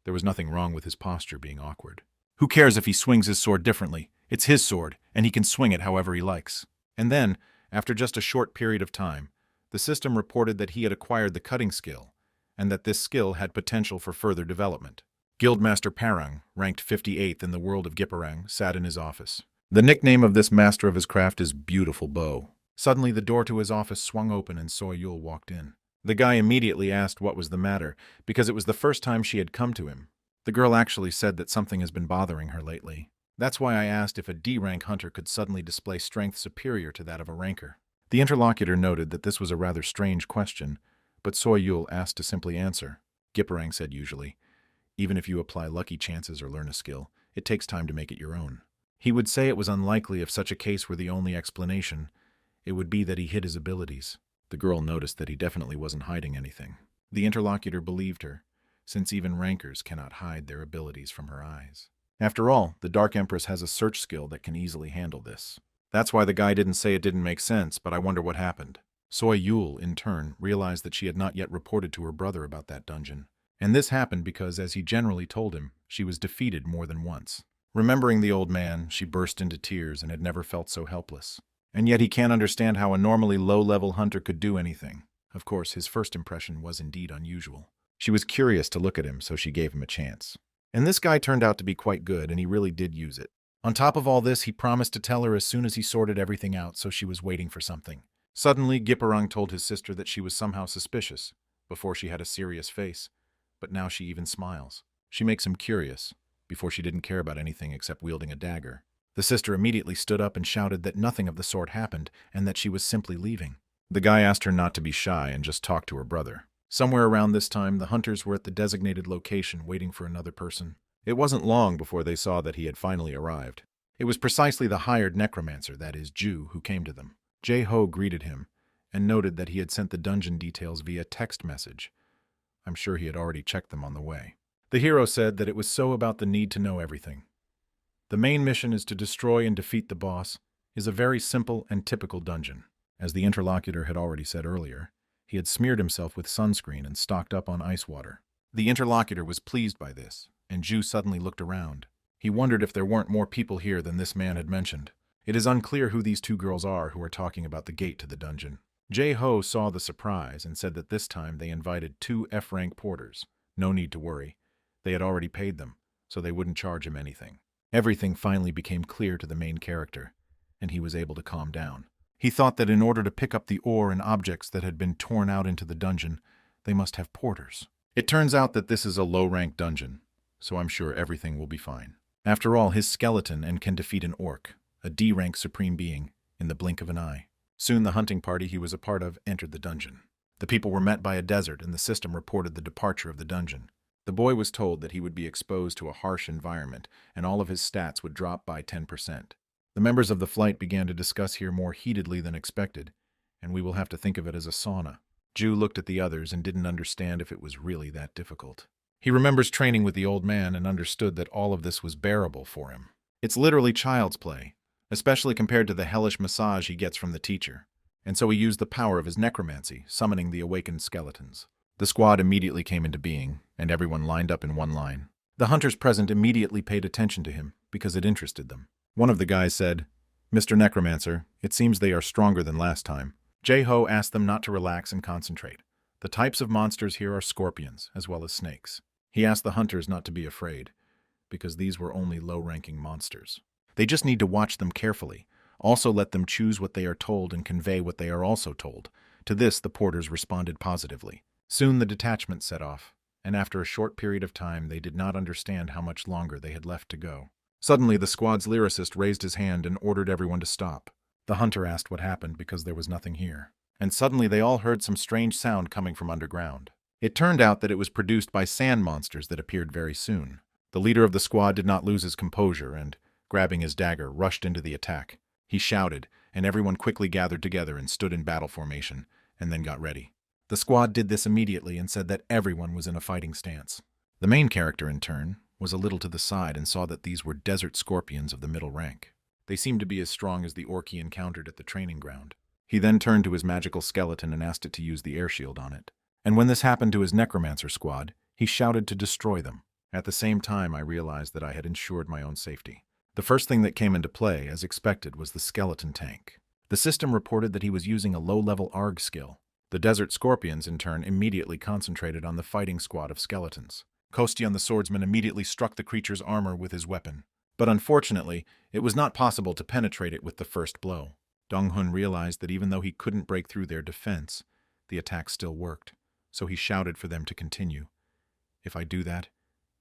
There was nothing wrong with his posture being awkward. Who cares if he swings his sword differently? It's his sword, and he can swing it however he likes. And then, after just a short period of time, the system reported that he had acquired the cutting skill, and that this skill had potential for further development. Guildmaster Parang, ranked 58th in the world of Gipparang, sat in his office. The nickname of this master of his craft is Beautiful Bow. Suddenly the door to his office swung open and So Yul walked in. The guy immediately asked what was the matter, because it was the first time she had come to him. The girl actually said that something has been bothering her lately. That's why I asked if a D-rank hunter could suddenly display strength superior to that of a ranker. The interlocutor noted that this was a rather strange question, but So Yul asked to simply answer. Gipparang said usually, even if you apply lucky chances or learn a skill, it takes time to make it your own. He would say it was unlikely if such a case were the only explanation. It would be that he hid his abilities. The girl noticed that he definitely wasn't hiding anything. The interlocutor believed her, since even rankers cannot hide their abilities from her eyes. After all, the Dark Empress has a search skill that can easily handle this. That's why the guy didn't say it didn't make sense, but I wonder what happened. So Yul, in turn, realized that she had not yet reported to her brother about that dungeon. And this happened because, as he generally told him, she was defeated more than once. Remembering the old man, she burst into tears and had never felt so helpless. And yet he can't understand how a normally low-level hunter could do anything. Of course, his first impression was indeed unusual. She was curious to look at him, so she gave him a chance. And this guy turned out to be quite good, and he really did use it. On top of all this, he promised to tell her as soon as he sorted everything out, so she was waiting for something. Suddenly, Gipparang told his sister that she was somehow suspicious. Before she had a serious face, but now she even smiles. She makes him curious. Before she didn't care about anything except wielding a dagger. The sister immediately stood up and shouted that nothing of the sort happened and that she was simply leaving. The guy asked her not to be shy and just talk to her brother. Somewhere around this time, the hunters were at the designated location waiting for another person. It wasn't long before they saw that he had finally arrived. It was precisely the hired necromancer, that is, Ju, who came to them. Jae-ho greeted him and noted that he had sent the dungeon details via text message. I'm sure he had already checked them on the way. The hero said that it was so about the need to know everything. The main mission is to destroy and defeat the boss, is a very simple and typical dungeon. As the interlocutor had already said earlier, he had smeared himself with sunscreen and stocked up on ice water. The interlocutor was pleased by this, and Ju suddenly looked around. He wondered if there weren't more people here than this man had mentioned. It is unclear who these two girls are who are talking about the gate to the dungeon. Jae-ho saw the surprise and said that this time they invited 2 F-rank porters. No need to worry. They had already paid them, so they wouldn't charge him anything. Everything finally became clear to the main character, and he was able to calm down. He thought that in order to pick up the ore and objects that had been torn out into the dungeon, they must have porters. It turns out that this is a low-rank dungeon, so I'm sure everything will be fine. After all, his skeleton and can defeat an orc, a D-rank supreme being, in the blink of an eye. Soon the hunting party he was a part of entered the dungeon. The people were met by a desert, and the system reported the departure of the dungeon. The boy was told that he would be exposed to a harsh environment, and all of his stats would drop by 10%. The members of the flight began to discuss here more heatedly than expected, and we will have to think of it as a sauna. Ju looked at the others and didn't understand if it was really that difficult. He remembers training with the old man and understood that all of this was bearable for him. It's literally child's play, especially compared to the hellish massage he gets from the teacher. And so he used the power of his necromancy, summoning the awakened skeletons. The squad immediately came into being, and everyone lined up in one line. The hunters present immediately paid attention to him, because it interested them. One of the guys said, "Mr. Necromancer, it seems they are stronger than last time." Jae-ho asked them not to relax and concentrate. The types of monsters here are scorpions, as well as snakes. He asked the hunters not to be afraid. because these were only low-ranking monsters. They just need to watch them carefully. Also let them choose what they are told and convey what they are also told. To this, the porters responded positively. Soon the detachment set off, and after a short period of time they did not understand how much longer they had left to go. Suddenly, the squad's lyricist raised his hand and ordered everyone to stop. The hunter asked what happened because there was nothing here. And suddenly they all heard some strange sound coming from underground. It turned out that it was produced by sand monsters that appeared very soon. The leader of the squad did not lose his composure and, grabbing his dagger, rushed into the attack. He shouted, and everyone quickly gathered together and stood in battle formation, and then got ready. The squad did this immediately and said that everyone was in a fighting stance. The main character, in turn, was a little to the side and saw that these were desert scorpions of the middle rank. They seemed to be as strong as the orc he encountered at the training ground. He then turned to his magical skeleton and asked it to use the air shield on it. And when this happened to his Necromancer squad, he shouted to destroy them. At the same time, I realized that I had ensured my own safety. The first thing that came into play, as expected, was the skeleton tank. The system reported that he was using a low-level ARG skill. The desert scorpions, in turn, immediately concentrated on the fighting squad of skeletons. Kostian the swordsman immediately struck the creature's armor with his weapon. But unfortunately, it was not possible to penetrate it with the first blow. Dong-hoon realized that even though he couldn't break through their defense, the attack still worked, so he shouted for them to continue. If I do that,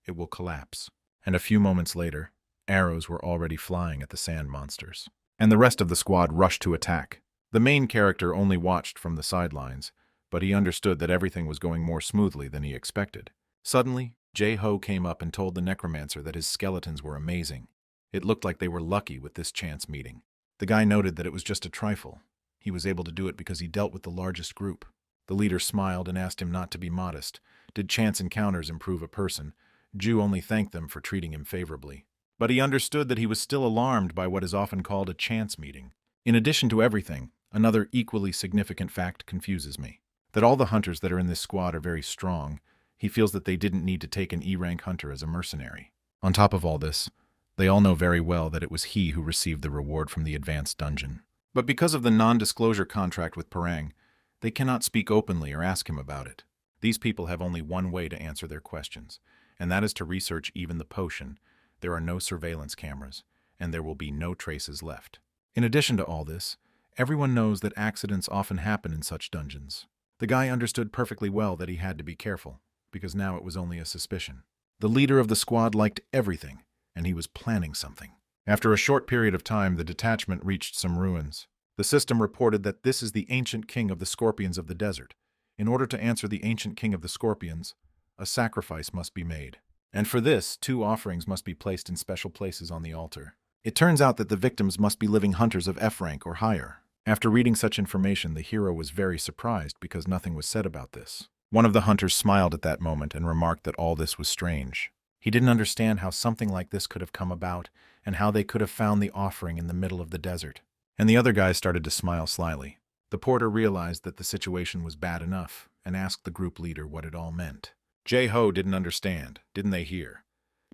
it will collapse. And a few moments later, arrows were already flying at the sand monsters. And the rest of the squad rushed to attack. The main character only watched from the sidelines, but he understood that everything was going more smoothly than he expected. Suddenly, Jae-ho came up and told the Necromancer that his skeletons were amazing. It looked like they were lucky with this chance meeting. The guy noted that it was just a trifle. He was able to do it because he dealt with the largest group. The leader smiled and asked him not to be modest. Did chance encounters improve a person? Ju only thanked them for treating him favorably. But he understood that he was still alarmed by what is often called a chance meeting. In addition to everything, another equally significant fact confuses me. That all the hunters that are in this squad are very strong. He feels that they didn't need to take an E-rank hunter as a mercenary. On top of all this, they all know very well that it was he who received the reward from the advanced dungeon. But because of the non-disclosure contract with Parang, they cannot speak openly or ask him about it. These people have only one way to answer their questions, and that is to research even the potion. There are no surveillance cameras, and there will be no traces left. In addition to all this, everyone knows that accidents often happen in such dungeons. The guy understood perfectly well that he had to be careful, because now it was only a suspicion. The leader of the squad liked everything, and he was planning something. After a short period of time, the detachment reached some ruins. The system reported that this is the ancient king of the scorpions of the desert. In order to answer the ancient king of the scorpions, a sacrifice must be made. And for this, 2 offerings must be placed in special places on the altar. It turns out that the victims must be living hunters of F rank or higher. After reading such information, the hero was very surprised because nothing was said about this. One of the hunters smiled at that moment and remarked that all this was strange. He didn't understand how something like this could have come about and how they could have found the offering in the middle of the desert. And the other guy started to smile slyly. The porter realized that the situation was bad enough and asked the group leader what it all meant. Jae-ho didn't understand, didn't they hear?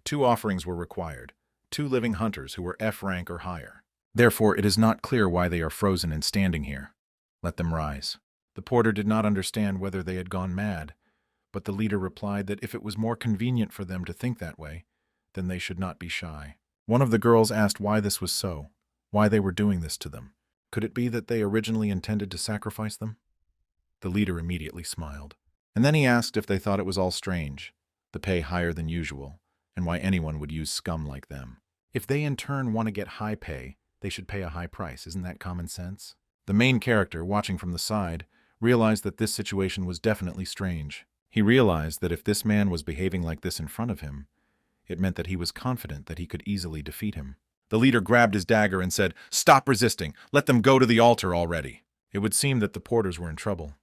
2 offerings were required, 2 living hunters who were F rank or higher. Therefore, it is not clear why they are frozen and standing here. Let them rise. The porter did not understand whether they had gone mad, but the leader replied that if it was more convenient for them to think that way, then they should not be shy. One of the girls asked why this was so, why they were doing this to them. Could it be that they originally intended to sacrifice them? The leader immediately smiled. And then he asked if they thought it was all strange, the pay higher than usual, and why anyone would use scum like them. If they in turn want to get high pay, they should pay a high price. Isn't that common sense? The main character, watching from the side, realized that this situation was definitely strange. He realized that if this man was behaving like this in front of him, it meant that he was confident that he could easily defeat him. The leader grabbed his dagger and said, "Stop resisting! Let them go to the altar already!" It would seem that the porters were in trouble.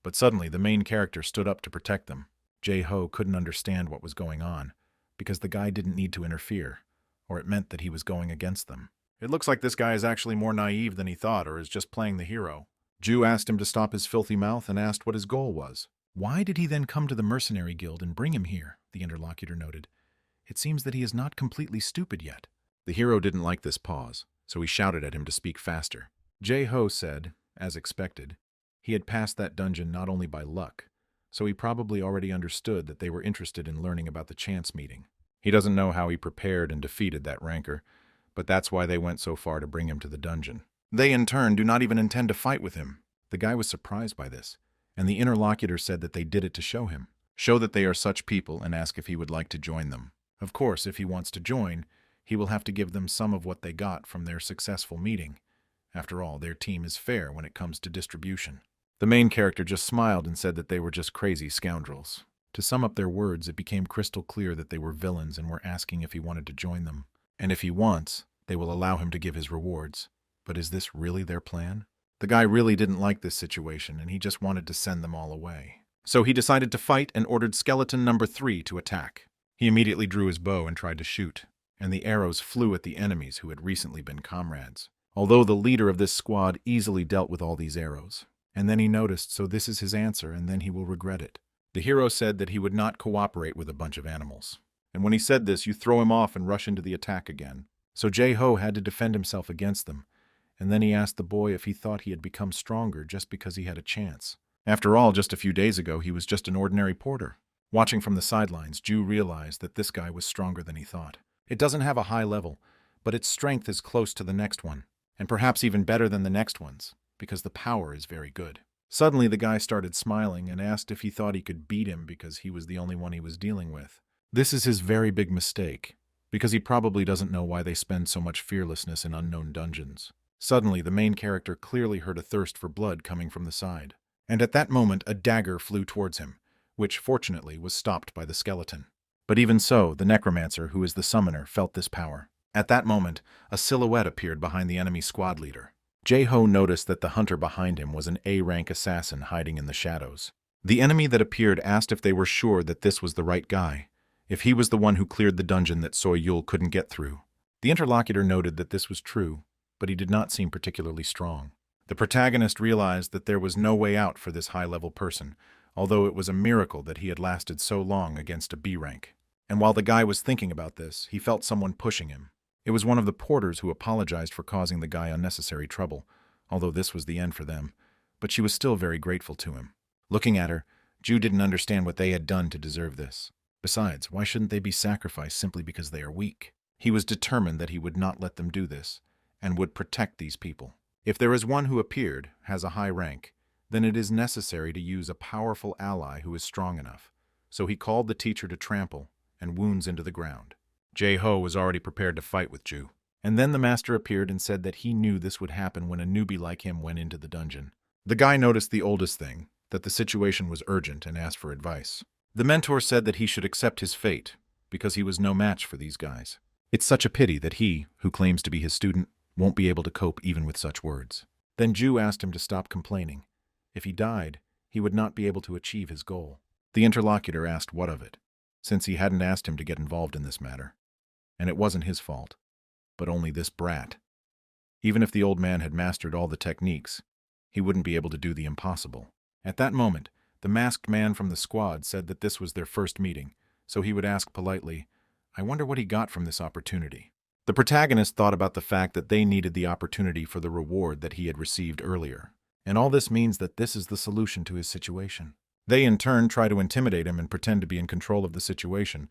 But suddenly the main character stood up to protect them. Jae-ho couldn't understand what was going on, because the guy didn't need to interfere, or it meant that he was going against them. It looks like this guy is actually more naive than he thought, or is just playing the hero. Ju asked him to stop his filthy mouth and asked what his goal was. Why did he then come to the mercenary guild and bring him here? The interlocutor noted. It seems that he is not completely stupid yet. The hero didn't like this pause, so he shouted at him to speak faster. Jae-ho said, as expected, he had passed that dungeon not only by luck, so he probably already understood that they were interested in learning about the chance meeting. He doesn't know how he prepared and defeated that rancor, but that's why they went so far to bring him to the dungeon. They, in turn, do not even intend to fight with him. The guy was surprised by this, and the interlocutor said that they did it to show that they are such people, and ask if he would like to join them. Of course, if he wants to join, he will have to give them some of what they got from their successful meeting. After all, their team is fair when it comes to distribution. The main character just smiled and said that they were just crazy scoundrels. To sum up their words, it became crystal clear that they were villains and were asking if he wanted to join them. And if he wants, they will allow him to give his rewards. But is this really their plan? The guy really didn't like this situation, and he just wanted to send them all away. So he decided to fight and ordered Skeleton number 3 to attack. He immediately drew his bow and tried to shoot, and the arrows flew at the enemies who had recently been comrades. Although the leader of this squad easily dealt with all these arrows. And then he noticed, so this is his answer, and then he will regret it. The hero said that he would not cooperate with a bunch of animals. And when he said this, you throw him off and rush into the attack again. So Jae-ho had to defend himself against them, and then he asked the boy if he thought he had become stronger just because he had a chance. After all, just a few days ago, he was just an ordinary porter. Watching from the sidelines, Ju realized that this guy was stronger than he thought. It doesn't have a high level, but its strength is close to the next one, and perhaps even better than the next one's, because the power is very good. Suddenly, the guy started smiling and asked if he thought he could beat him because he was the only one he was dealing with. This is his very big mistake, because he probably doesn't know why they spend so much fearlessness in unknown dungeons. Suddenly, the main character clearly heard a thirst for blood coming from the side. And at that moment, a dagger flew towards him, which, fortunately, was stopped by the skeleton. But even so, the Necromancer, who is the summoner, felt this power. At that moment, a silhouette appeared behind the enemy squad leader. Jae-ho noticed that the hunter behind him was an A-rank assassin hiding in the shadows. The enemy that appeared asked if they were sure that this was the right guy, if he was the one who cleared the dungeon that So-yul couldn't get through. The interlocutor noted that this was true, but he did not seem particularly strong. The protagonist realized that there was no way out for this high-level person, although it was a miracle that he had lasted so long against a B-rank. And while the guy was thinking about this, he felt someone pushing him. It was one of the porters who apologized for causing the guy unnecessary trouble, although this was the end for them, but she was still very grateful to him. Looking at her, Ju didn't understand what they had done to deserve this. Besides, why shouldn't they be sacrificed simply because they are weak? He was determined that he would not let them do this, and would protect these people. If there is one who appeared, has a high rank, then it is necessary to use a powerful ally who is strong enough. So he called the teacher to trample, and wounds into the ground. Jae-ho was already prepared to fight with Ju. And then the master appeared and said that he knew this would happen when a newbie like him went into the dungeon. The guy noticed the oldest thing, that the situation was urgent, and asked for advice. The mentor said that he should accept his fate, because he was no match for these guys. It's such a pity that he, who claims to be his student, won't be able to cope even with such words. Then Ju asked him to stop complaining. If he died, he would not be able to achieve his goal. The interlocutor asked what of it, since he hadn't asked him to get involved in this matter. And it wasn't his fault, but only this brat. Even if the old man had mastered all the techniques, he wouldn't be able to do the impossible. At that moment, the masked man from the squad said that this was their first meeting, so he would ask politely, "I wonder what he got from this opportunity." The protagonist thought about the fact that they needed the opportunity for the reward that he had received earlier, and all this means that this is the solution to his situation. They in turn try to intimidate him and pretend to be in control of the situation,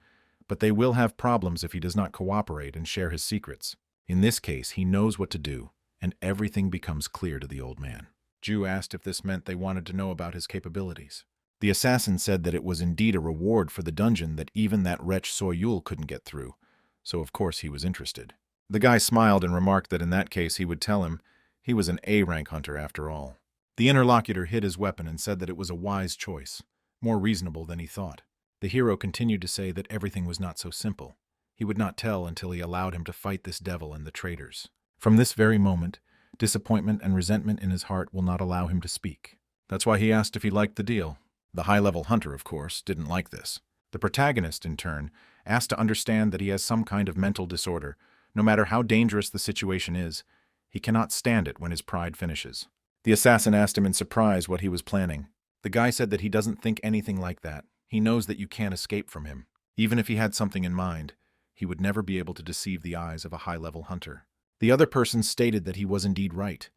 but they will have problems if he does not cooperate and share his secrets. In this case, he knows what to do, and everything becomes clear to the old man. Ju asked if this meant they wanted to know about his capabilities. The assassin said that it was indeed a reward for the dungeon that even that wretch So-yul couldn't get through, so of course he was interested. The guy smiled and remarked that in that case he would tell him he was an A-rank hunter after all. The interlocutor hid his weapon and said that it was a wise choice, more reasonable than he thought. The hero continued to say that everything was not so simple. He would not tell until he allowed him to fight this devil and the traitors. From this very moment, disappointment and resentment in his heart will not allow him to speak. That's why he asked if he liked the deal. The high-level hunter, of course, didn't like this. The protagonist, in turn, asked to understand that he has some kind of mental disorder. No matter how dangerous the situation is, he cannot stand it when his pride finishes. The assassin asked him in surprise what he was planning. The guy said that he doesn't think anything like that. He knows that you can't escape from him. Even if he had something in mind, he would never be able to deceive the eyes of a high-level hunter. The other person stated that he was indeed right.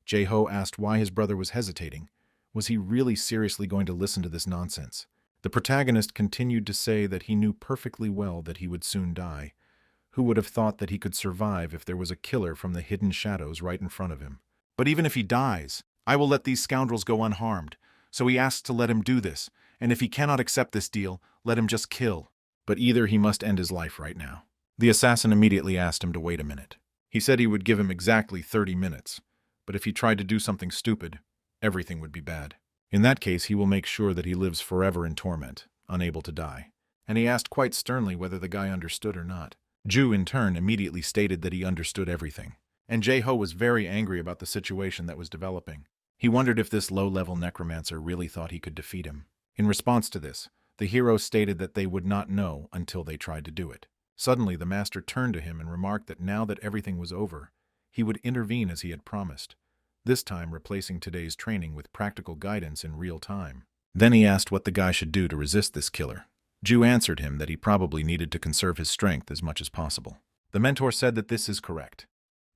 Jae-ho asked why his brother was hesitating. Was he really seriously going to listen to this nonsense? The protagonist continued to say that he knew perfectly well that he would soon die. Who would have thought that he could survive if there was a killer from the hidden shadows right in front of him? But even if he dies, I will let these scoundrels go unharmed. So he asks to let him do this, and if he cannot accept this deal, let him just kill. But either he must end his life right now. The assassin immediately asked him to wait a minute. He said he would give him exactly 30 minutes, but if he tried to do something stupid, everything would be bad. In that case, he will make sure that he lives forever in torment, unable to die. And he asked quite sternly whether the guy understood or not. Ju, in turn, immediately stated that he understood everything. And Jae-ho was very angry about the situation that was developing. He wondered if this low-level necromancer really thought he could defeat him. In response to this, the hero stated that they would not know until they tried to do it. Suddenly, the master turned to him and remarked that now that everything was over, he would intervene as he had promised, this time replacing today's training with practical guidance in real time. Then he asked what the guy should do to resist this killer. Ju answered him that he probably needed to conserve his strength as much as possible. The mentor said that this is correct.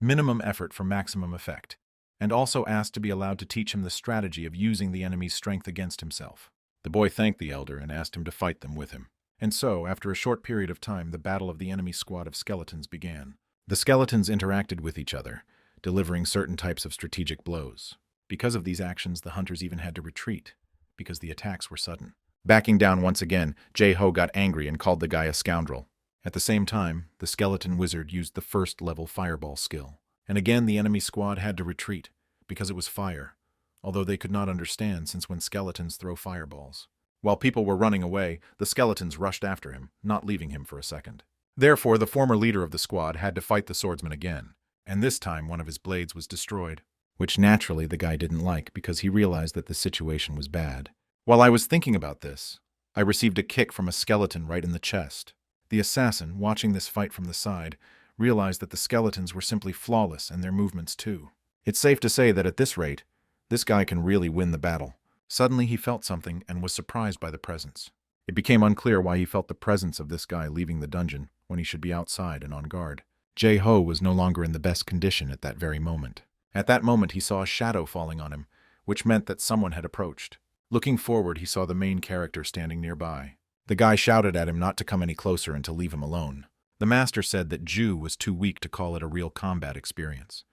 Minimum effort for maximum effect, and also asked to be allowed to teach him the strategy of using the enemy's strength against himself. The boy thanked the elder and asked him to fight them with him. And so, after a short period of time, the battle of the enemy squad of skeletons began. The skeletons interacted with each other, delivering certain types of strategic blows. Because of these actions, the hunters even had to retreat, because the attacks were sudden. Backing down once again, Jae-ho got angry and called the guy a scoundrel. At the same time, the skeleton wizard used the first-level fireball skill. And again, the enemy squad had to retreat, because it was fire, although they could not understand since when skeletons throw fireballs. While people were running away, the skeletons rushed after him, not leaving him for a second. Therefore, the former leader of the squad had to fight the swordsman again, and this time one of his blades was destroyed, which naturally the guy didn't like because he realized that the situation was bad. While I was thinking about this, I received a kick from a skeleton right in the chest. The assassin, watching this fight from the side, realized that the skeletons were simply flawless and their movements too. It's safe to say that at this rate, this guy can really win the battle. Suddenly he felt something and was surprised by the presence. It became unclear why he felt the presence of this guy leaving the dungeon when he should be outside and on guard. Jae-ho was no longer in the best condition at that very moment. At that moment he saw a shadow falling on him, which meant that someone had approached. Looking forward, he saw the main character standing nearby. The guy shouted at him not to come any closer and to leave him alone. The master said that Ju was too weak to call it a real combat experience,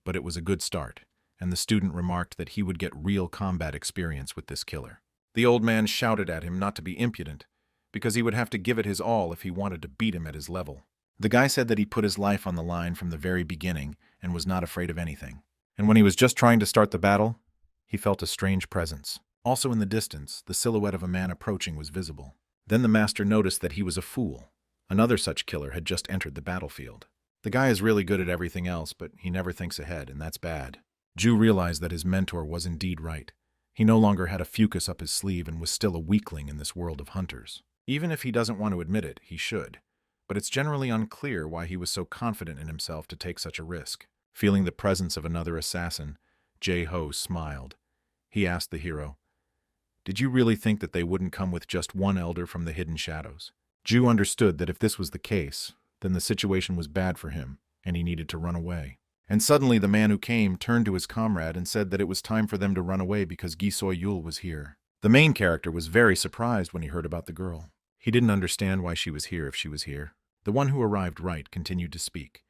but it was a good start, and the student remarked that he would get real combat experience with this killer. The old man shouted at him not to be impudent, because he would have to give it his all if he wanted to beat him at his level. The guy said that he put his life on the line from the very beginning and was not afraid of anything. And when he was just trying to start the battle, he felt a strange presence. Also in the distance, the silhouette of a man approaching was visible. Then the master noticed that he was a fool. Another such killer had just entered the battlefield. The guy is really good at everything else, but he never thinks ahead, and that's bad. Ju realized that his mentor was indeed right. He no longer had a fucus up his sleeve and was still a weakling in this world of hunters. Even if he doesn't want to admit it, he should. But it's generally unclear why he was so confident in himself to take such a risk. Feeling the presence of another assassin, Jae-ho smiled. He asked the hero, "Did you really think that they wouldn't come with just one elder from the hidden shadows?" Ju understood that if this was the case, then the situation was bad for him, and he needed to run away. And suddenly the man who came turned to his comrade and said that it was time for them to run away because Giso Yu was here. The main character was very surprised when he heard about the girl. He didn't understand why she was here if she was here. The one who arrived right continued to speak.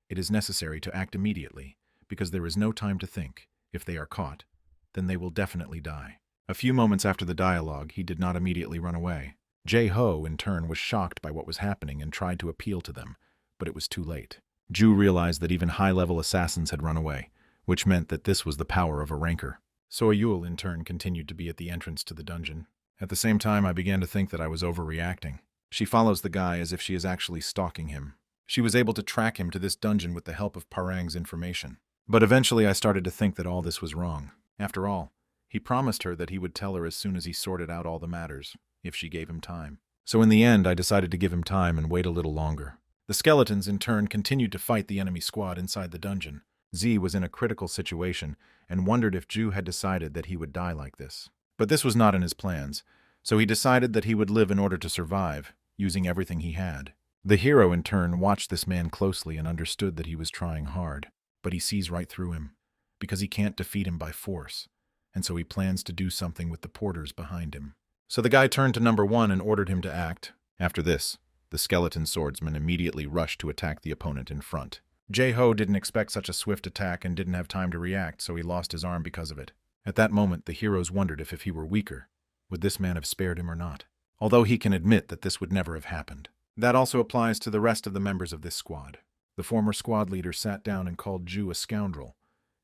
"It is necessary to act immediately, because there is no time to think. If they are caught, then they will definitely die." A few moments after the dialogue, he did not immediately run away. Jae-ho, in turn, was shocked by what was happening and tried to appeal to them, but it was too late. Ju realized that even high-level assassins had run away, which meant that this was the power of a rancor. So Yul, in turn, continued to be at the entrance to the dungeon. At the same time, I began to think that I was overreacting. She follows the guy as if she is actually stalking him. She was able to track him to this dungeon with the help of Parang's information. But eventually I started to think that all this was wrong. After all, he promised her that he would tell her as soon as he sorted out all the matters, if she gave him time. So in the end, I decided to give him time and wait a little longer. The skeletons, in turn, continued to fight the enemy squad inside the dungeon. Z was in a critical situation and wondered if Ju had decided that he would die like this. But this was not in his plans, so he decided that he would live in order to survive, using everything he had. The hero, in turn, watched this man closely and understood that he was trying hard, but he sees right through him, because he can't defeat him by force, and so he plans to do something with the porters behind him. So the guy turned to number 1 and ordered him to act. After this, the skeleton swordsman immediately rushed to attack the opponent in front. Jae-ho didn't expect such a swift attack and didn't have time to react, so he lost his arm because of it. At that moment, the heroes wondered if he were weaker, would this man have spared him or not? Although he can admit that this would never have happened. That also applies to the rest of the members of this squad. The former squad leader sat down and called Ju a scoundrel,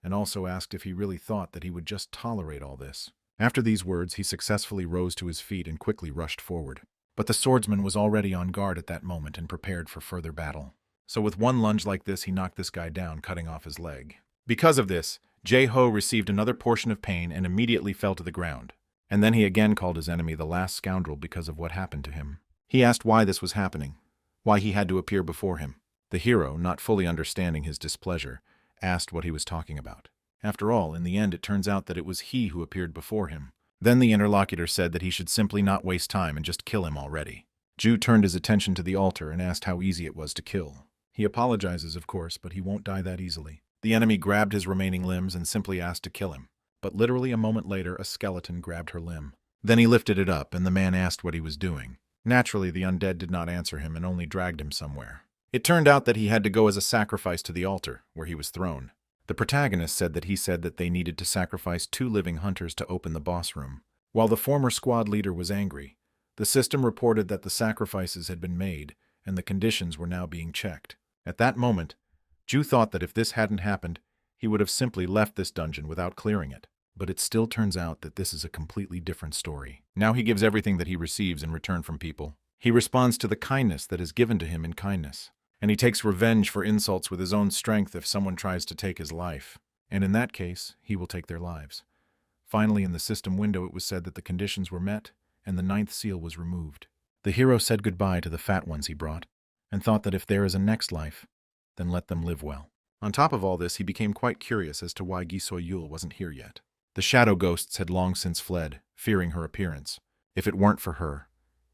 and also asked if he really thought that he would just tolerate all this. After these words, he successfully rose to his feet and quickly rushed forward. But the swordsman was already on guard at that moment and prepared for further battle. So with one lunge like this, he knocked this guy down, cutting off his leg. Because of this, Jae-ho received another portion of pain and immediately fell to the ground. And then he again called his enemy the last scoundrel because of what happened to him. He asked why this was happening, why he had to appear before him. The hero, not fully understanding his displeasure, asked what he was talking about. After all, in the end it turns out that it was he who appeared before him. Then the interlocutor said that he should simply not waste time and just kill him already. Ju turned his attention to the altar and asked how easy it was to kill. He apologizes, of course, but he won't die that easily. The enemy grabbed his remaining limbs and simply asked to kill him. But literally a moment later, a skeleton grabbed her limb. Then he lifted it up, and the man asked what he was doing. Naturally, the undead did not answer him and only dragged him somewhere. It turned out that he had to go as a sacrifice to the altar, where he was thrown. The protagonist said that they needed to sacrifice 2 living hunters to open the boss room. While the former squad leader was angry, the system reported that the sacrifices had been made, and the conditions were now being checked. At that moment, Ju thought that if this hadn't happened, he would have simply left this dungeon without clearing it. But it still turns out that this is a completely different story. Now he gives everything that he receives in return from people. He responds to the kindness that is given to him in kindness. And he takes revenge for insults with his own strength if someone tries to take his life. And in that case, he will take their lives. Finally, in the system window, it was said that the conditions were met, and the 9th seal was removed. The hero said goodbye to the fat ones he brought, and thought that if there is a next life, then let them live well. On top of all this, he became quite curious as to why Giso Yu wasn't here yet. The shadow ghosts had long since fled, fearing her appearance. If it weren't for her,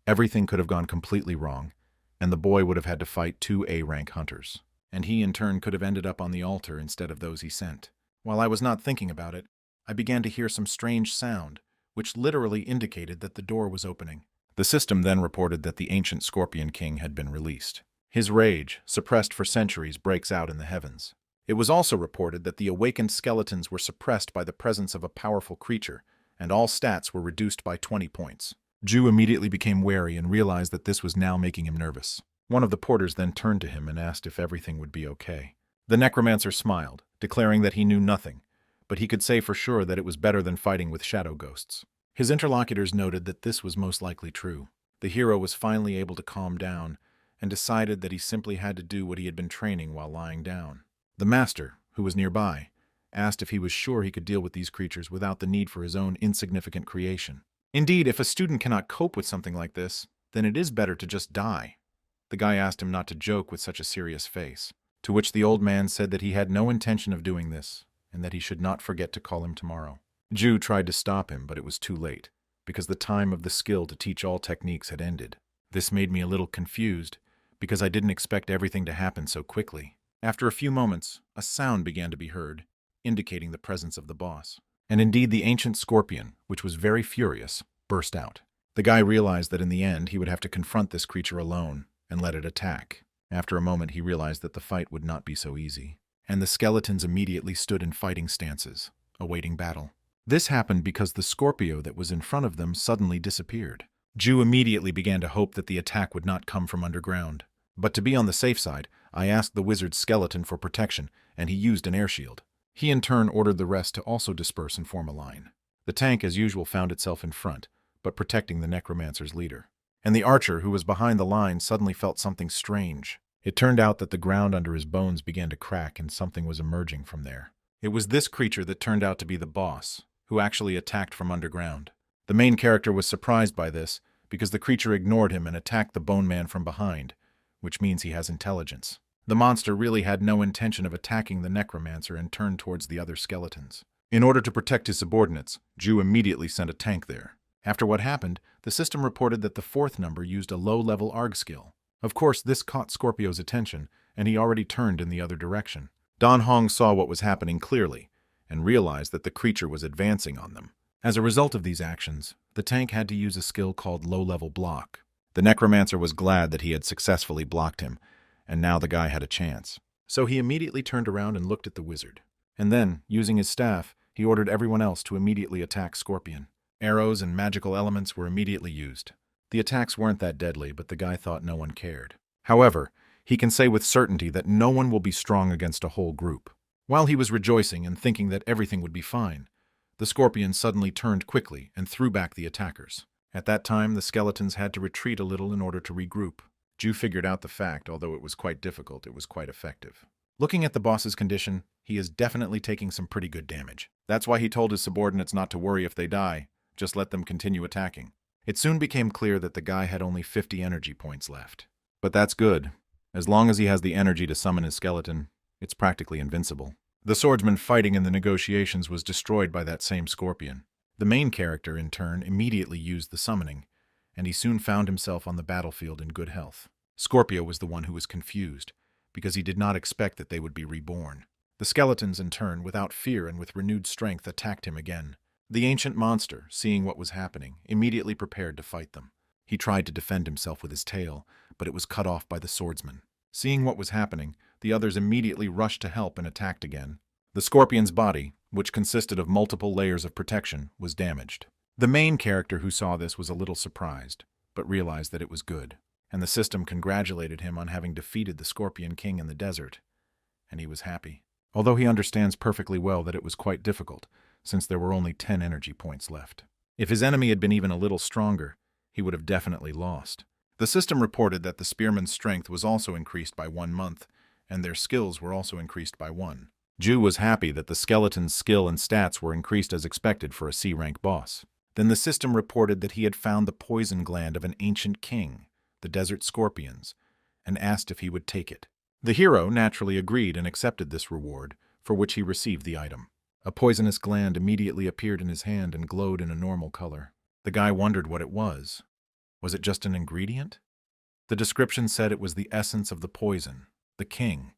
everything could have gone completely wrong, and the boy would have had to fight 2 A-rank hunters. And he, in turn, could have ended up on the altar instead of those he sent. While I was not thinking about it, I began to hear some strange sound, which literally indicated that the door was opening. The system then reported that the ancient Scorpion King had been released. His rage, suppressed for centuries, breaks out in the heavens. It was also reported that the awakened skeletons were suppressed by the presence of a powerful creature, and all stats were reduced by 20 points. Ju immediately became wary and realized that this was now making him nervous. One of the porters then turned to him and asked if everything would be okay. The Necromancer smiled, declaring that he knew nothing, but he could say for sure that it was better than fighting with shadow ghosts. His interlocutors noted that this was most likely true. The hero was finally able to calm down and decided that he simply had to do what he had been training while lying down. The master, who was nearby, asked if he was sure he could deal with these creatures without the need for his own insignificant creation. Indeed, if a student cannot cope with something like this, then it is better to just die. The guy asked him not to joke with such a serious face, to which the old man said that he had no intention of doing this, and that he should not forget to call him tomorrow. Ju tried to stop him, but it was too late, because the time of the skill to teach all techniques had ended. This made me a little confused, because I didn't expect everything to happen so quickly. After a few moments, a sound began to be heard, indicating the presence of the boss. And indeed the ancient scorpion, which was very furious, burst out. The guy realized that in the end he would have to confront this creature alone and let it attack. After a moment he realized that the fight would not be so easy, and the skeletons immediately stood in fighting stances, awaiting battle. This happened because the Scorpio that was in front of them suddenly disappeared. Ju immediately began to hope that the attack would not come from underground. But to be on the safe side, I asked the wizard's skeleton for protection, and he used an air shield. He in turn ordered the rest to also disperse and form a line. The tank, as usual, found itself in front, but protecting the Necromancer's leader. And the archer, who was behind the line, suddenly felt something strange. It turned out that the ground under his bones began to crack and something was emerging from there. It was this creature that turned out to be the boss, who actually attacked from underground. The main character was surprised by this, because the creature ignored him and attacked the bone man from behind, which means he has intelligence. The monster really had no intention of attacking the Necromancer and turned towards the other skeletons. In order to protect his subordinates, Ju immediately sent a tank there. After what happened, the system reported that the 4th number used a low-level ARG skill. Of course, this caught Scorpio's attention, and he already turned in the other direction. Dong-hoon saw what was happening clearly, and realized that the creature was advancing on them. As a result of these actions, The tank had to use a skill called low-level block. The Necromancer was glad that he had successfully blocked him, and now the guy had a chance. So he immediately turned around and looked at the wizard. And then, using his staff, he ordered everyone else to immediately attack Scorpion. Arrows and magical elements were immediately used. The attacks weren't that deadly, but the guy thought no one cared. However, he can say with certainty that no one will be strong against a whole group. While he was rejoicing and thinking that everything would be fine, the Scorpion suddenly turned quickly and threw back the attackers. At that time, the skeletons had to retreat a little in order to regroup. Ju figured out the fact, although it was quite difficult, it was quite effective. Looking at the boss's condition, he is definitely taking some pretty good damage. That's why he told his subordinates not to worry if they die, just let them continue attacking. It soon became clear that the guy had only 50 energy points left. But that's good. As long as he has the energy to summon his skeleton, it's practically invincible. The swordsman fighting in the negotiations was destroyed by that same Scorpion. The main character, in turn, immediately used the summoning, and he soon found himself on the battlefield in good health. Scorpio was the one who was confused, because he did not expect that they would be reborn. The skeletons, in turn, without fear and with renewed strength, attacked him again. The ancient monster, seeing what was happening, immediately prepared to fight them. He tried to defend himself with his tail, but it was cut off by the swordsman. Seeing what was happening, the others immediately rushed to help and attacked again. The Scorpion's body, which consisted of multiple layers of protection, was damaged. The main character who saw this was a little surprised, but realized that it was good, and the system congratulated him on having defeated the Scorpion King in the desert, and he was happy. Although he understands perfectly well that it was quite difficult, since there were only 10 energy points left. If his enemy had been even a little stronger, he would have definitely lost. The system reported that the spearman's strength was also increased by 1 month, and their skills were also increased by 1. Ju was happy that the skeleton's skill and stats were increased as expected for a C-rank boss. Then the system reported that he had found the poison gland of an ancient king, the desert scorpions, and asked if he would take it. The hero naturally agreed and accepted this reward, for which he received the item. A poisonous gland immediately appeared in his hand and glowed in a normal color. The guy wondered what it was. Was it just an ingredient? The description said it was the essence of the poison, the king,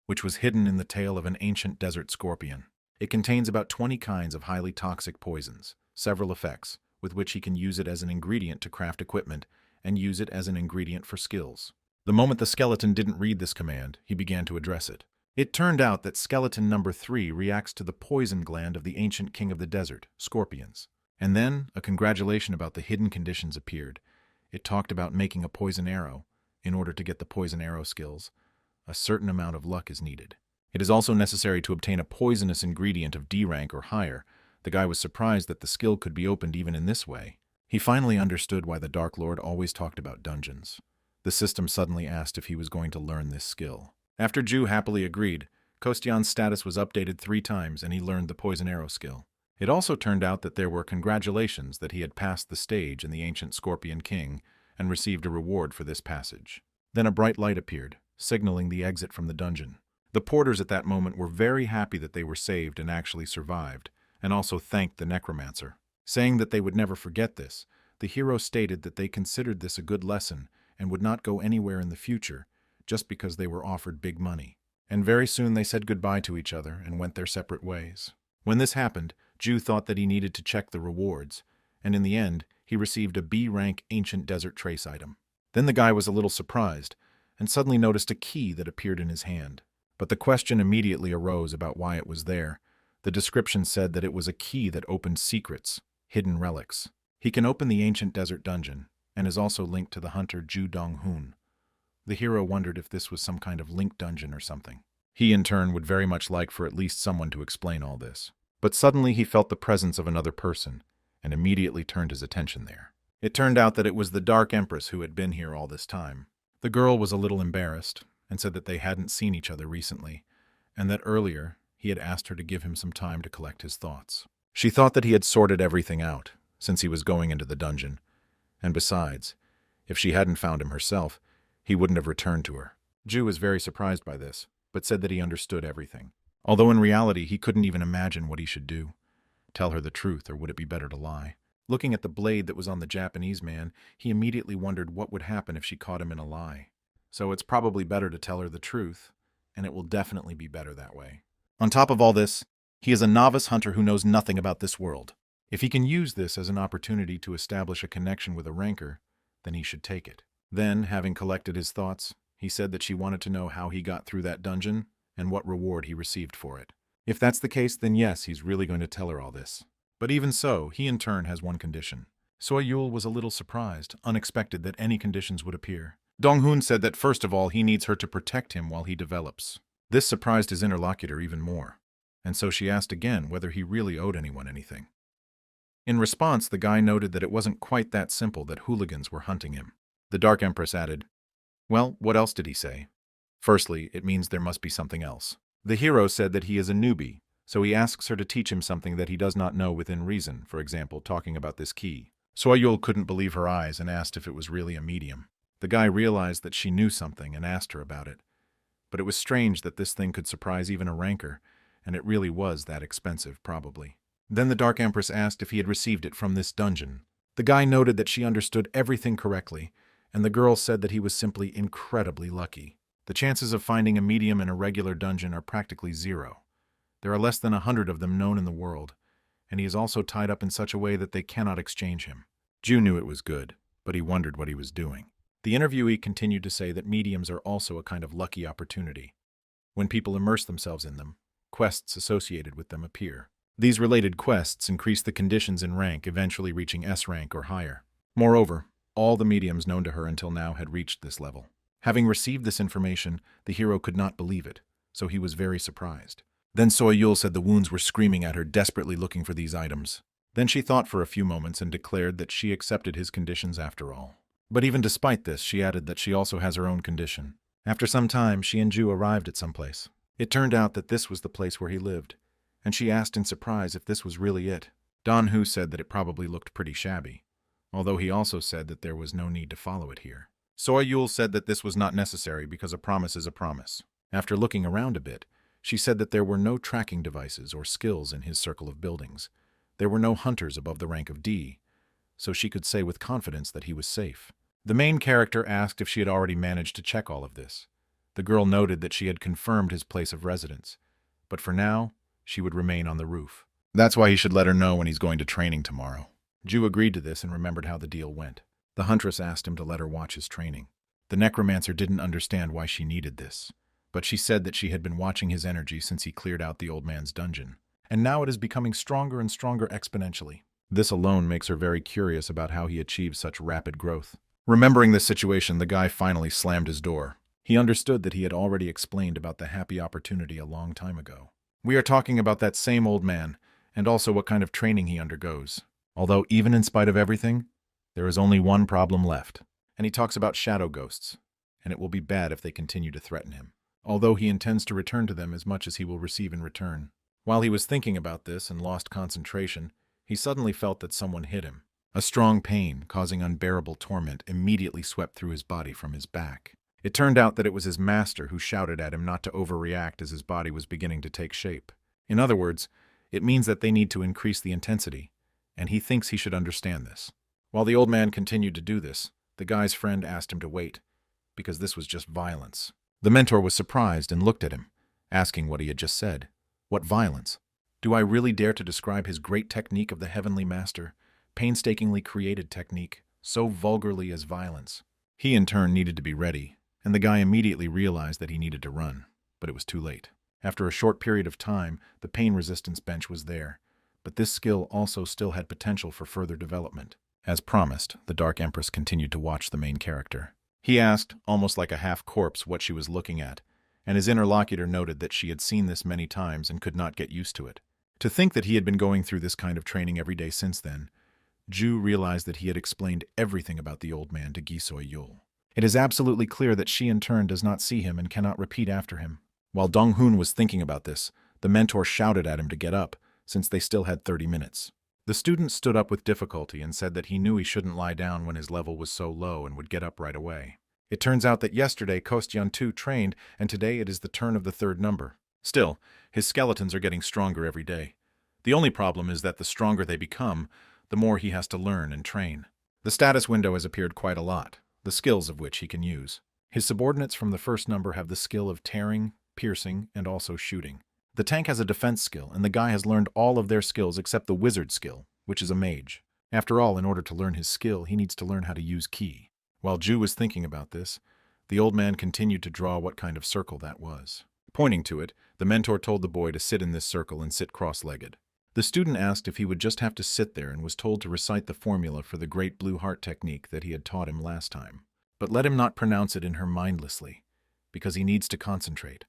which was hidden in the tail of an ancient desert scorpion. It contains about 20 kinds of highly toxic poisons, several effects, with which he can use it as an ingredient to craft equipment and use it as an ingredient for skills. The moment the skeleton didn't read this command, he began to address it. It turned out that skeleton number 3 reacts to the poison gland of the ancient king of the desert, scorpions. And then a congratulation about the hidden conditions appeared. It talked about making a poison arrow. In order to get the poison arrow skills, a certain amount of luck is needed. It is also necessary to obtain a poisonous ingredient of D rank or higher. The guy was surprised that the skill could be opened even in this way. He finally understood why the Dark Lord always talked about dungeons. The system suddenly asked if he was going to learn this skill. After Ju happily agreed, Kostyan's status was updated 3 times and he learned the poison arrow skill. It also turned out that there were congratulations that he had passed the stage in the ancient Scorpion King and received a reward for this passage. Then a bright light appeared, signaling the exit from the dungeon. The porters at that moment were very happy that they were saved and actually survived, and also thanked the Necromancer. Saying that they would never forget this, the hero stated that they considered this a good lesson and would not go anywhere in the future just because they were offered big money. And very soon they said goodbye to each other and went their separate ways. When this happened, Ju thought that he needed to check the rewards, and in the end, he received a B-rank Ancient Desert Trace item. Then the guy was a little surprised, and suddenly noticed a key that appeared in his hand. But the question immediately arose about why it was there. The description said that it was a key that opened secrets, hidden relics. He can open the Ancient Desert Dungeon, and is also linked to the hunter Ju Dong-hoon. The hero wondered if this was some kind of linked dungeon or something. He, in turn, would very much like for at least someone to explain all this. But suddenly he felt the presence of another person, and immediately turned his attention there. It turned out that it was the Dark Empress who had been here all this time. The girl was a little embarrassed, and said that they hadn't seen each other recently, and that earlier he had asked her to give him some time to collect his thoughts. She thought that he had sorted everything out, since he was going into the dungeon, and besides, if she hadn't found him herself, he wouldn't have returned to her. Ju was very surprised by this, but said that he understood everything. Although in reality he couldn't even imagine what he should do. Tell her the truth, or would it be better to lie? Looking at the blade that was on the Japanese man, he immediately wondered what would happen if she caught him in a lie. So it's probably better to tell her the truth, and it will definitely be better that way. On top of all this, he is a novice hunter who knows nothing about this world. If he can use this as an opportunity to establish a connection with a ranker, then he should take it. Then, having collected his thoughts, he said that she wanted to know how he got through that dungeon and what reward he received for it. If that's the case, then yes, he's really going to tell her all this. But even so, he in turn has one condition. Soyul was a little surprised, unexpected that any conditions would appear. Dong-hoon said that first of all he needs her to protect him while he develops. This surprised his interlocutor even more, and so she asked again whether he really owed anyone anything. In response, the guy noted that it wasn't quite that simple, that hooligans were hunting him. The Dark Empress added, "Well, what else did he say? Firstly, it means there must be something else." The hero said that he is a newbie, so he asks her to teach him something that he does not know within reason, for example, talking about this key. Soyul couldn't believe her eyes and asked if it was really a medium. The guy realized that she knew something and asked her about it. But it was strange that this thing could surprise even a ranker, and it really was that expensive, probably. Then the Dark Empress asked if he had received it from this dungeon. The guy noted that she understood everything correctly, and the girl said that he was simply incredibly lucky. The chances of finding a medium in a regular dungeon are practically zero. There are less than 100 of them known in the world, and he is also tied up in such a way that they cannot exchange him. Ju knew it was good, but he wondered what he was doing. The interviewee continued to say that mediums are also a kind of lucky opportunity. When people immerse themselves in them, quests associated with them appear. These related quests increase the conditions in rank, eventually reaching S rank or higher. Moreover, all the mediums known to her until now had reached this level. Having received this information, the hero could not believe it, so he was very surprised. Then Soyul said the wounds were screaming at her, desperately looking for these items. Then she thought for a few moments and declared that she accepted his conditions after all. But even despite this, she added that she also has her own condition. After some time, she and Ju arrived at some place. It turned out that this was the place where he lived, and she asked in surprise if this was really it. Dong-hoon said that it probably looked pretty shabby, although he also said that there was no need to follow it here. Soyul said that this was not necessary because a promise is a promise. After looking around a bit, she said that there were no tracking devices or skills in his circle of buildings. There were no hunters above the rank of D, so she could say with confidence that he was safe. The main character asked if she had already managed to check all of this. The girl noted that she had confirmed his place of residence, but for now, she would remain on the roof. That's why he should let her know when he's going to training tomorrow. Ju agreed to this and remembered how the deal went. The huntress asked him to let her watch his training. The Necromancer didn't understand why she needed this, but she said that she had been watching his energy since he cleared out the old man's dungeon, and now it is becoming stronger and stronger exponentially. This alone makes her very curious about how he achieved such rapid growth. Remembering this situation, the guy finally slammed his door. He understood that he had already explained about the happy opportunity a long time ago. We are talking about that same old man, and also what kind of training he undergoes. Although even in spite of everything, there is only one problem left. And he talks about shadow ghosts, and it will be bad if they continue to threaten him. Although he intends to return to them as much as he will receive in return. While he was thinking about this and lost concentration, he suddenly felt that someone hit him. A strong pain, causing unbearable torment, immediately swept through his body from his back. It turned out that it was his master who shouted at him not to overreact as his body was beginning to take shape. In other words, it means that they need to increase the intensity, and he thinks he should understand this. While the old man continued to do this, the guy's friend asked him to wait, because this was just violence. The mentor was surprised and looked at him, asking what he had just said. What violence? Do I really dare to describe his great technique of the Heavenly Master, painstakingly created technique, so vulgarly as violence? He in turn needed to be ready, and the guy immediately realized that he needed to run, but it was too late. After a short period of time, the pain resistance bench was there, but this skill also still had potential for further development. As promised, the Dark Empress continued to watch the main character. He asked, almost like a half-corpse, what she was looking at, and his interlocutor noted that she had seen this many times and could not get used to it. To think that he had been going through this kind of training every day since then, Ju realized that he had explained everything about the old man to Giso Yu. It is absolutely clear that she in turn does not see him and cannot repeat after him. While Dong-hoon was thinking about this, the mentor shouted at him to get up, since they still had 30 minutes. The student stood up with difficulty and said that he knew he shouldn't lie down when his level was so low and would get up right away. It turns out that yesterday Kostyan too trained, and today it is the turn of the third number. Still, his skeletons are getting stronger every day. The only problem is that the stronger they become, the more he has to learn and train. The status window has appeared quite a lot, the skills of which he can use. His subordinates from the first number have the skill of tearing, piercing, and also shooting. The tank has a defense skill, and the guy has learned all of their skills except the wizard skill, which is a mage. After all, in order to learn his skill, he needs to learn how to use ki. While Ju was thinking about this, the old man continued to draw what kind of circle that was. Pointing to it, the mentor told the boy to sit in this circle and sit cross-legged. The student asked if he would just have to sit there and was told to recite the formula for the Great Blue Heart technique that he had taught him last time. But let him not pronounce it in her mindlessly, because he needs to concentrate.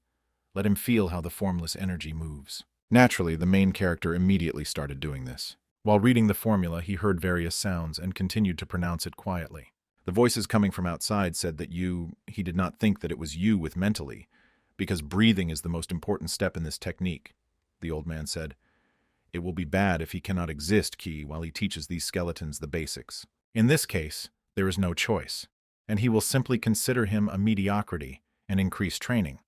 Let him feel how the formless energy moves. Naturally, the main character immediately started doing this. While reading the formula, he heard various sounds and continued to pronounce it quietly. The voices coming from outside said that he did not think that it was you with mentally, because breathing is the most important step in this technique. The old man said, "It will be bad if he cannot exist ki while he teaches these skeletons the basics. In this case, there is no choice, and he will simply consider him a mediocrity and increase training."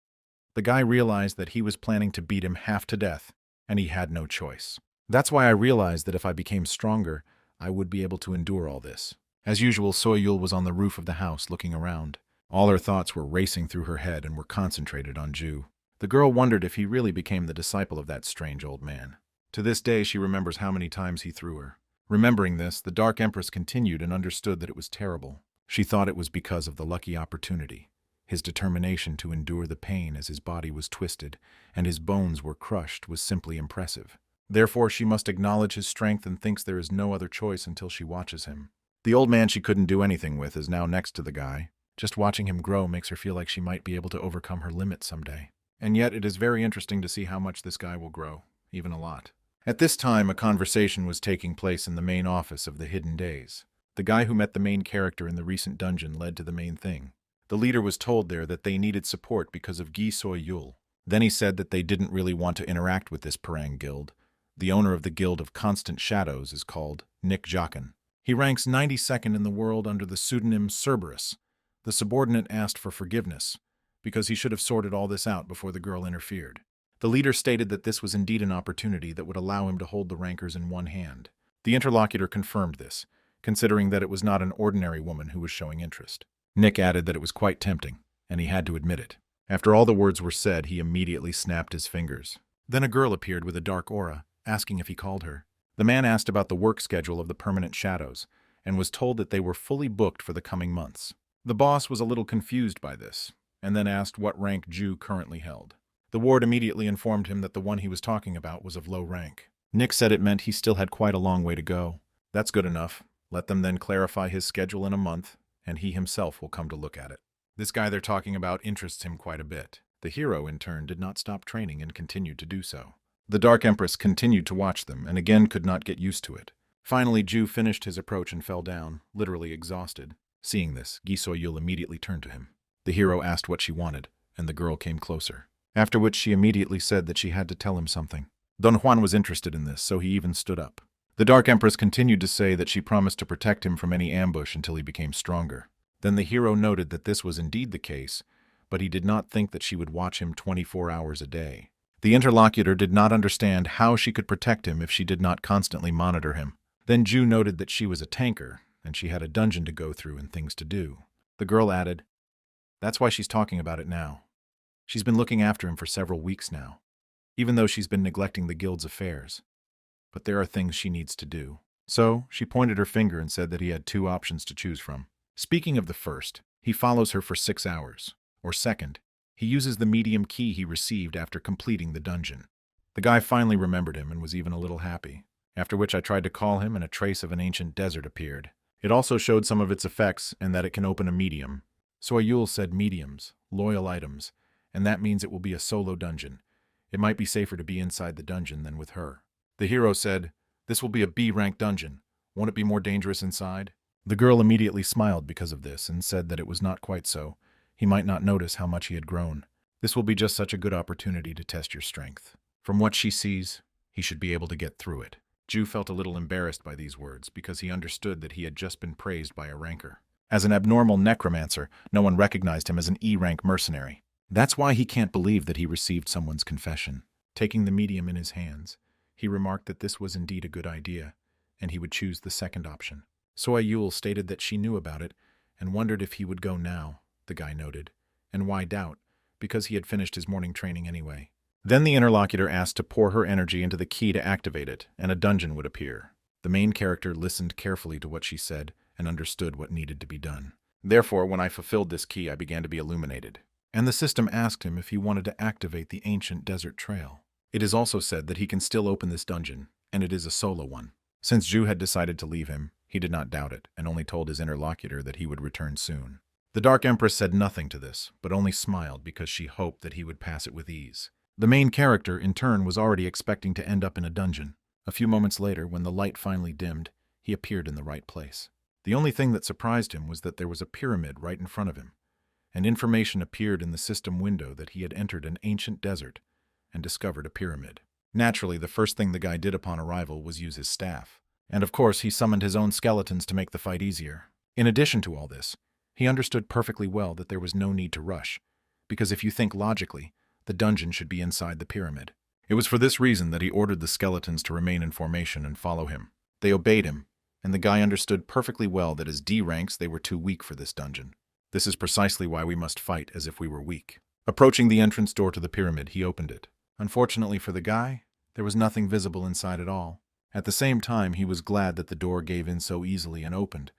The guy realized that he was planning to beat him half to death, and he had no choice. That's why I realized that if I became stronger, I would be able to endure all this. As usual, Soyul was on the roof of the house looking around. All her thoughts were racing through her head and were concentrated on Ju. The girl wondered if he really became the disciple of that strange old man. To this day, she remembers how many times he threw her. Remembering this, the Dark Empress continued and understood that it was terrible. She thought it was because of the lucky opportunity. His determination to endure the pain as his body was twisted and his bones were crushed was simply impressive. Therefore, she must acknowledge his strength and thinks there is no other choice until she watches him. The old man she couldn't do anything with is now next to the guy. Just watching him grow makes her feel like she might be able to overcome her limits someday. And yet, it is very interesting to see how much this guy will grow, even a lot. At this time, a conversation was taking place in the main office of the Hidden Days. The guy who met the main character in the recent dungeon led to the main thing. The leader was told there that they needed support because of Giso Yu. Then he said that they didn't really want to interact with this Parang guild. The owner of the Guild of Constant Shadows is called Nick Jochen. He ranks 92nd in the world under the pseudonym Cerberus. The subordinate asked for forgiveness, because he should have sorted all this out before the girl interfered. The leader stated that this was indeed an opportunity that would allow him to hold the rankers in one hand. The interlocutor confirmed this, considering that it was not an ordinary woman who was showing interest. Nick added that it was quite tempting, and he had to admit it. After all the words were said, he immediately snapped his fingers. Then a girl appeared with a dark aura, asking if he called her. The man asked about the work schedule of the permanent shadows, and was told that they were fully booked for the coming months. The boss was a little confused by this, and then asked what rank Ju currently held. The ward immediately informed him that the one he was talking about was of low rank. Nick said it meant he still had quite a long way to go. That's good enough. Let them then clarify his schedule in a month, and he himself will come to look at it. This guy they're talking about interests him quite a bit. The hero, in turn, did not stop training and continued to do so. The Dark Empress continued to watch them, and again could not get used to it. Finally, Ju finished his approach and fell down, literally exhausted. Seeing this, Giso Yu immediately turned to him. The hero asked what she wanted, and the girl came closer. After which she immediately said that she had to tell him something. Dong-hoon was interested in this, so he even stood up. The Dark Empress continued to say that she promised to protect him from any ambush until he became stronger. Then the hero noted that this was indeed the case, but he did not think that she would watch him 24 hours a day. The interlocutor did not understand how she could protect him if she did not constantly monitor him. Then Ju noted that she was a tanker, and she had a dungeon to go through and things to do. The girl added, "That's why she's talking about it now. She's been looking after him for several weeks now, even though she's been neglecting the guild's affairs. But there are things she needs to do." So, she pointed her finger and said that he had two options to choose from. Speaking of the first, he follows her for 6 hours. Or second, he uses the medium key he received after completing the dungeon. The guy finally remembered him and was even a little happy. After which I tried to call him and a trace of an ancient desert appeared. It also showed some of its effects and that it can open a medium. So Ayul said mediums, loyal items, and that means it will be a solo dungeon. It might be safer to be inside the dungeon than with her. The hero said, "This will be a B-rank dungeon. Won't it be more dangerous inside?" The girl immediately smiled because of this and said that it was not quite so. He might not notice how much he had grown. This will be just such a good opportunity to test your strength. From what she sees, he should be able to get through it. Ju felt a little embarrassed by these words because he understood that he had just been praised by a ranker. As an abnormal necromancer, no one recognized him as an E-rank mercenary. That's why he can't believe that he received someone's confession. Taking the medium in his hands, he remarked that this was indeed a good idea, and he would choose the second option. Soyul stated that she knew about it and wondered if he would go now, the guy noted. And why doubt? Because he had finished his morning training anyway. Then the interlocutor asked to pour her energy into the key to activate it, and a dungeon would appear. The main character listened carefully to what she said and understood what needed to be done. Therefore, when I fulfilled this key, I began to be illuminated. And the system asked him if he wanted to activate the ancient desert trail. It is also said that he can still open this dungeon, and it is a solo one. Since Ju had decided to leave him, he did not doubt it, and only told his interlocutor that he would return soon. The Dark Empress said nothing to this, but only smiled because she hoped that he would pass it with ease. The main character, in turn, was already expecting to end up in a dungeon. A few moments later, when the light finally dimmed, he appeared in the right place. The only thing that surprised him was that there was a pyramid right in front of him, and information appeared in the system window that he had entered an ancient desert and discovered a pyramid. Naturally, the first thing the guy did upon arrival was use his staff. And of course, he summoned his own skeletons to make the fight easier. In addition to all this, he understood perfectly well that there was no need to rush, because if you think logically, the dungeon should be inside the pyramid. It was for this reason that he ordered the skeletons to remain in formation and follow him. They obeyed him, and the guy understood perfectly well that as D ranks they were too weak for this dungeon. This is precisely why we must fight as if we were weak. Approaching the entrance door to the pyramid, he opened it. Unfortunately for the guy, there was nothing visible inside at all. At the same time, he was glad that the door gave in so easily and opened,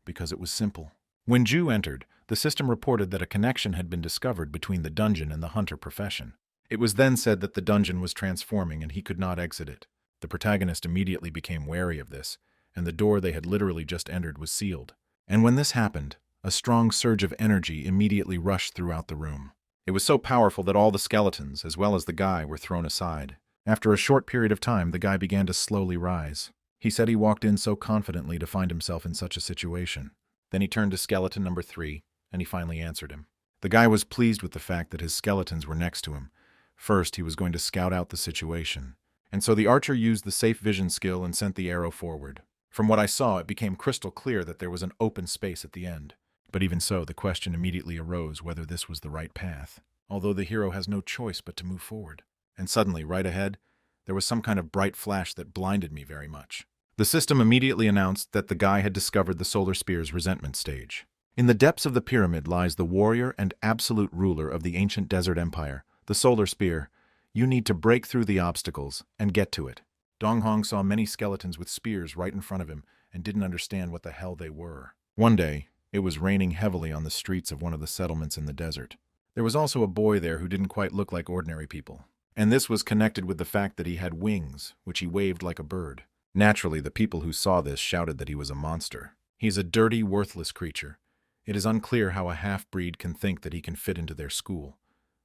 because it was simple. When Ju entered, the system reported that a connection had been discovered between the dungeon and the hunter profession. It was then said that the dungeon was transforming and he could not exit it. The protagonist immediately became wary of this, and the door they had literally just entered was sealed. And when this happened, a strong surge of energy immediately rushed throughout the room. It was so powerful that all the skeletons, as well as the guy, were thrown aside. After a short period of time, the guy began to slowly rise. He said he walked in so confidently to find himself in such a situation. Then he turned to skeleton number 3, and he finally answered him. The guy was pleased with the fact that his skeletons were next to him. First, he was going to scout out the situation. And so the archer used the safe vision skill and sent the arrow forward. From what I saw, it became crystal clear that there was an open space at the end. But even so, the question immediately arose whether this was the right path, although the hero has no choice but to move forward. And suddenly, right ahead, there was some kind of bright flash that blinded me very much. The system immediately announced that the guy had discovered the Solar Spear's resentment stage. In the depths of the pyramid lies the warrior and absolute ruler of the ancient desert empire, the Solar Spear. You need to break through the obstacles and get to it. Dong-hoon saw many skeletons with spears right in front of him and didn't understand what the hell they were. One day, it was raining heavily on the streets of one of the settlements in the desert. There was also a boy there who didn't quite look like ordinary people. And this was connected with the fact that he had wings, which he waved like a bird. Naturally, the people who saw this shouted that he was a monster. He's a dirty, worthless creature. It is unclear how a half-breed can think that he can fit into their school.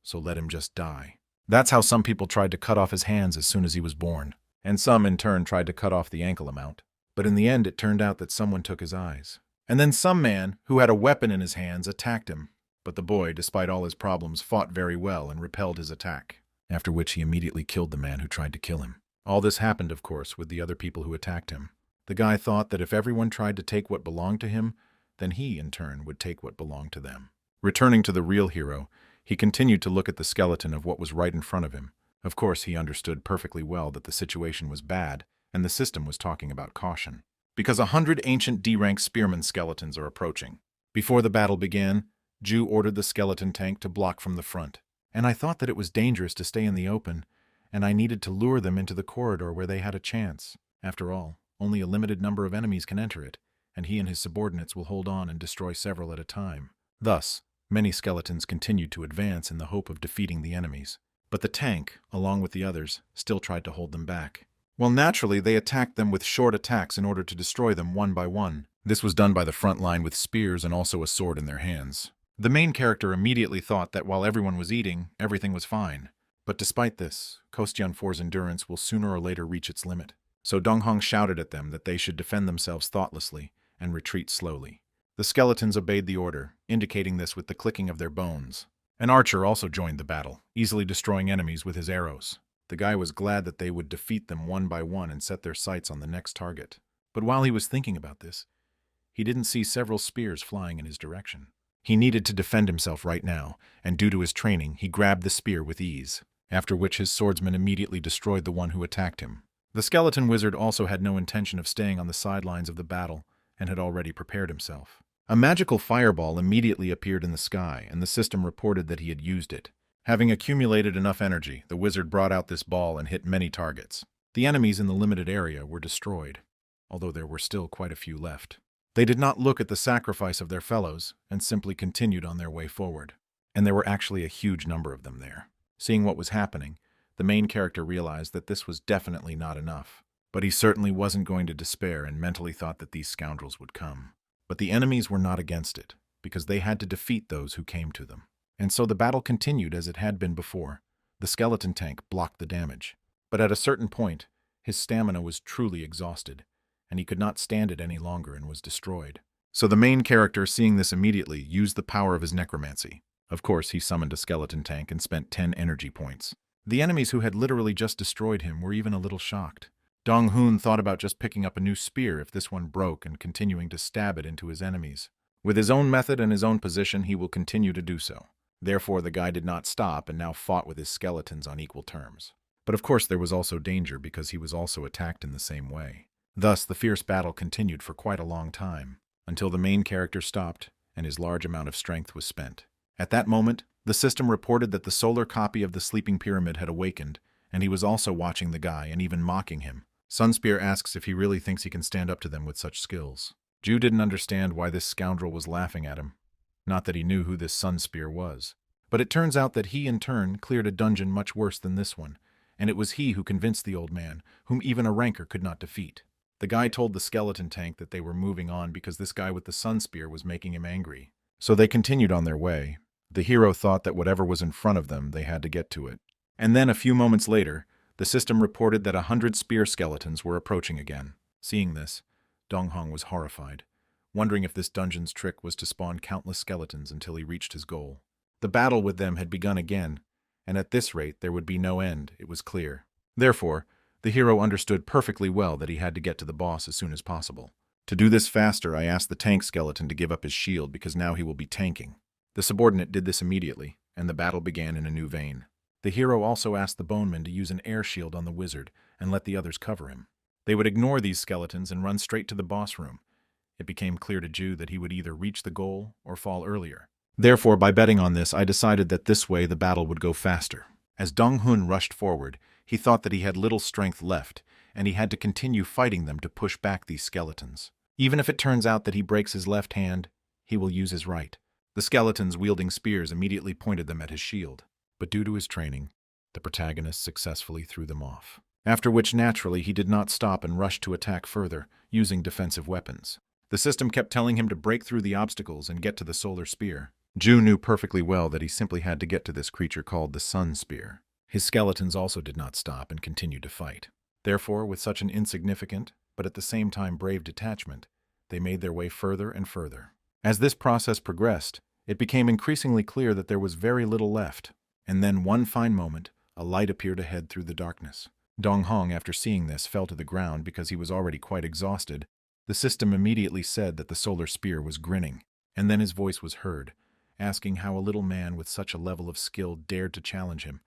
So let him just die. That's how some people tried to cut off his hands as soon as he was born. And some, in turn, tried to cut off the ankle amount. But in the end, it turned out that someone took his eyes. And then some man, who had a weapon in his hands, attacked him. But the boy, despite all his problems, fought very well and repelled his attack. After which he immediately killed the man who tried to kill him. All this happened, of course, with the other people who attacked him. The guy thought that if everyone tried to take what belonged to him, then he, in turn, would take what belonged to them. Returning to the real hero, he continued to look at the skeleton of what was right in front of him. Of course, he understood perfectly well that the situation was bad, and the system was talking about caution. Because 100 ancient D-rank spearman skeletons are approaching. Before the battle began, Ju ordered the skeleton tank to block from the front. And I thought that it was dangerous to stay in the open, and I needed to lure them into the corridor where they had a chance. After all, only a limited number of enemies can enter it, and he and his subordinates will hold on and destroy several at a time. Thus, many skeletons continued to advance in the hope of defeating the enemies. But the tank, along with the others, still tried to hold them back. Well, naturally, they attacked them with short attacks in order to destroy them one by one. This was done by the front line with spears and also a sword in their hands. The main character immediately thought that while everyone was eating, everything was fine. But despite this, Kostyan 4's endurance will sooner or later reach its limit. So Dong-hoon shouted at them that they should defend themselves thoughtlessly and retreat slowly. The skeletons obeyed the order, indicating this with the clicking of their bones. An archer also joined the battle, easily destroying enemies with his arrows. The guy was glad that they would defeat them one by one and set their sights on the next target. But while he was thinking about this, he didn't see several spears flying in his direction. He needed to defend himself right now, and due to his training, he grabbed the spear with ease, after which his swordsman immediately destroyed the one who attacked him. The skeleton wizard also had no intention of staying on the sidelines of the battle, and had already prepared himself. A magical fireball immediately appeared in the sky, and the system reported that he had used it. Having accumulated enough energy, the wizard brought out this ball and hit many targets. The enemies in the limited area were destroyed. although there were still quite a few left. They did not look at the sacrifice of their fellows and simply continued on their way forward. And there were actually a huge number of them there. Seeing what was happening, the main character realized that this was definitely not enough. But he certainly wasn't going to despair and mentally thought that these scoundrels would come. But the enemies were not against it, because they had to defeat those who came to them. And so the battle continued as it had been before. The skeleton tank blocked the damage. But at a certain point, his stamina was truly exhausted, and he could not stand it any longer and was destroyed. So the main character, seeing this immediately, used the power of his necromancy. Of course, he summoned a skeleton tank and spent 10 energy points. The enemies who had literally just destroyed him were even a little shocked. Dong-hoon thought about just picking up a new spear if this one broke and continuing to stab it into his enemies. With his own method and his own position, he will continue to do so. Therefore, the guy did not stop and now fought with his skeletons on equal terms. But of course there was also danger because he was also attacked in the same way. Thus, the fierce battle continued for quite a long time, until the main character stopped and his large amount of strength was spent. At that moment, the system reported that the solar copy of the sleeping pyramid had awakened, and he was also watching the guy and even mocking him. Sunspear asks if he really thinks he can stand up to them with such skills. Ju didn't understand why this scoundrel was laughing at him. Not that he knew who this Sunspear was. But it turns out that he, in turn, cleared a dungeon much worse than this one, and it was he who convinced the old man, whom even a ranker could not defeat. The guy told the skeleton tank that they were moving on because this guy with the Sunspear was making him angry. So they continued on their way. The hero thought that whatever was in front of them, they had to get to it. And then, a few moments later, the system reported that 100 spear skeletons were approaching again. Seeing this, Dong-hoon was horrified, wondering if this dungeon's trick was to spawn countless skeletons until he reached his goal. The battle with them had begun again, and at this rate there would be no end, it was clear. Therefore, the hero understood perfectly well that he had to get to the boss as soon as possible. To do this faster, I asked the tank skeleton to give up his shield because now he will be tanking. The subordinate did this immediately, and the battle began in a new vein. The hero also asked the boneman to use an air shield on the wizard and let the others cover him. They would ignore these skeletons and run straight to the boss room. It became clear to Ju that he would either reach the goal or fall earlier. Therefore, by betting on this, I decided that this way the battle would go faster. As Dong-hoon rushed forward, he thought that he had little strength left, and he had to continue fighting them to push back these skeletons. Even if it turns out that he breaks his left hand, he will use his right. The skeletons wielding spears immediately pointed them at his shield, but due to his training, the protagonist successfully threw them off. After which, naturally, he did not stop and rushed to attack further, using defensive weapons. The system kept telling him to break through the obstacles and get to the solar spear. Ju knew perfectly well that he simply had to get to this creature called the Sun Spear. His skeletons also did not stop and continued to fight. Therefore, with such an insignificant, but at the same time brave detachment, they made their way further and further. As this process progressed, it became increasingly clear that there was very little left. And then, one fine moment, a light appeared ahead through the darkness. Dong-hoon, after seeing this, fell to the ground because he was already quite exhausted. The system immediately said that the solar spear was grinning, and then his voice was heard, asking how a little man with such a level of skill dared to challenge him.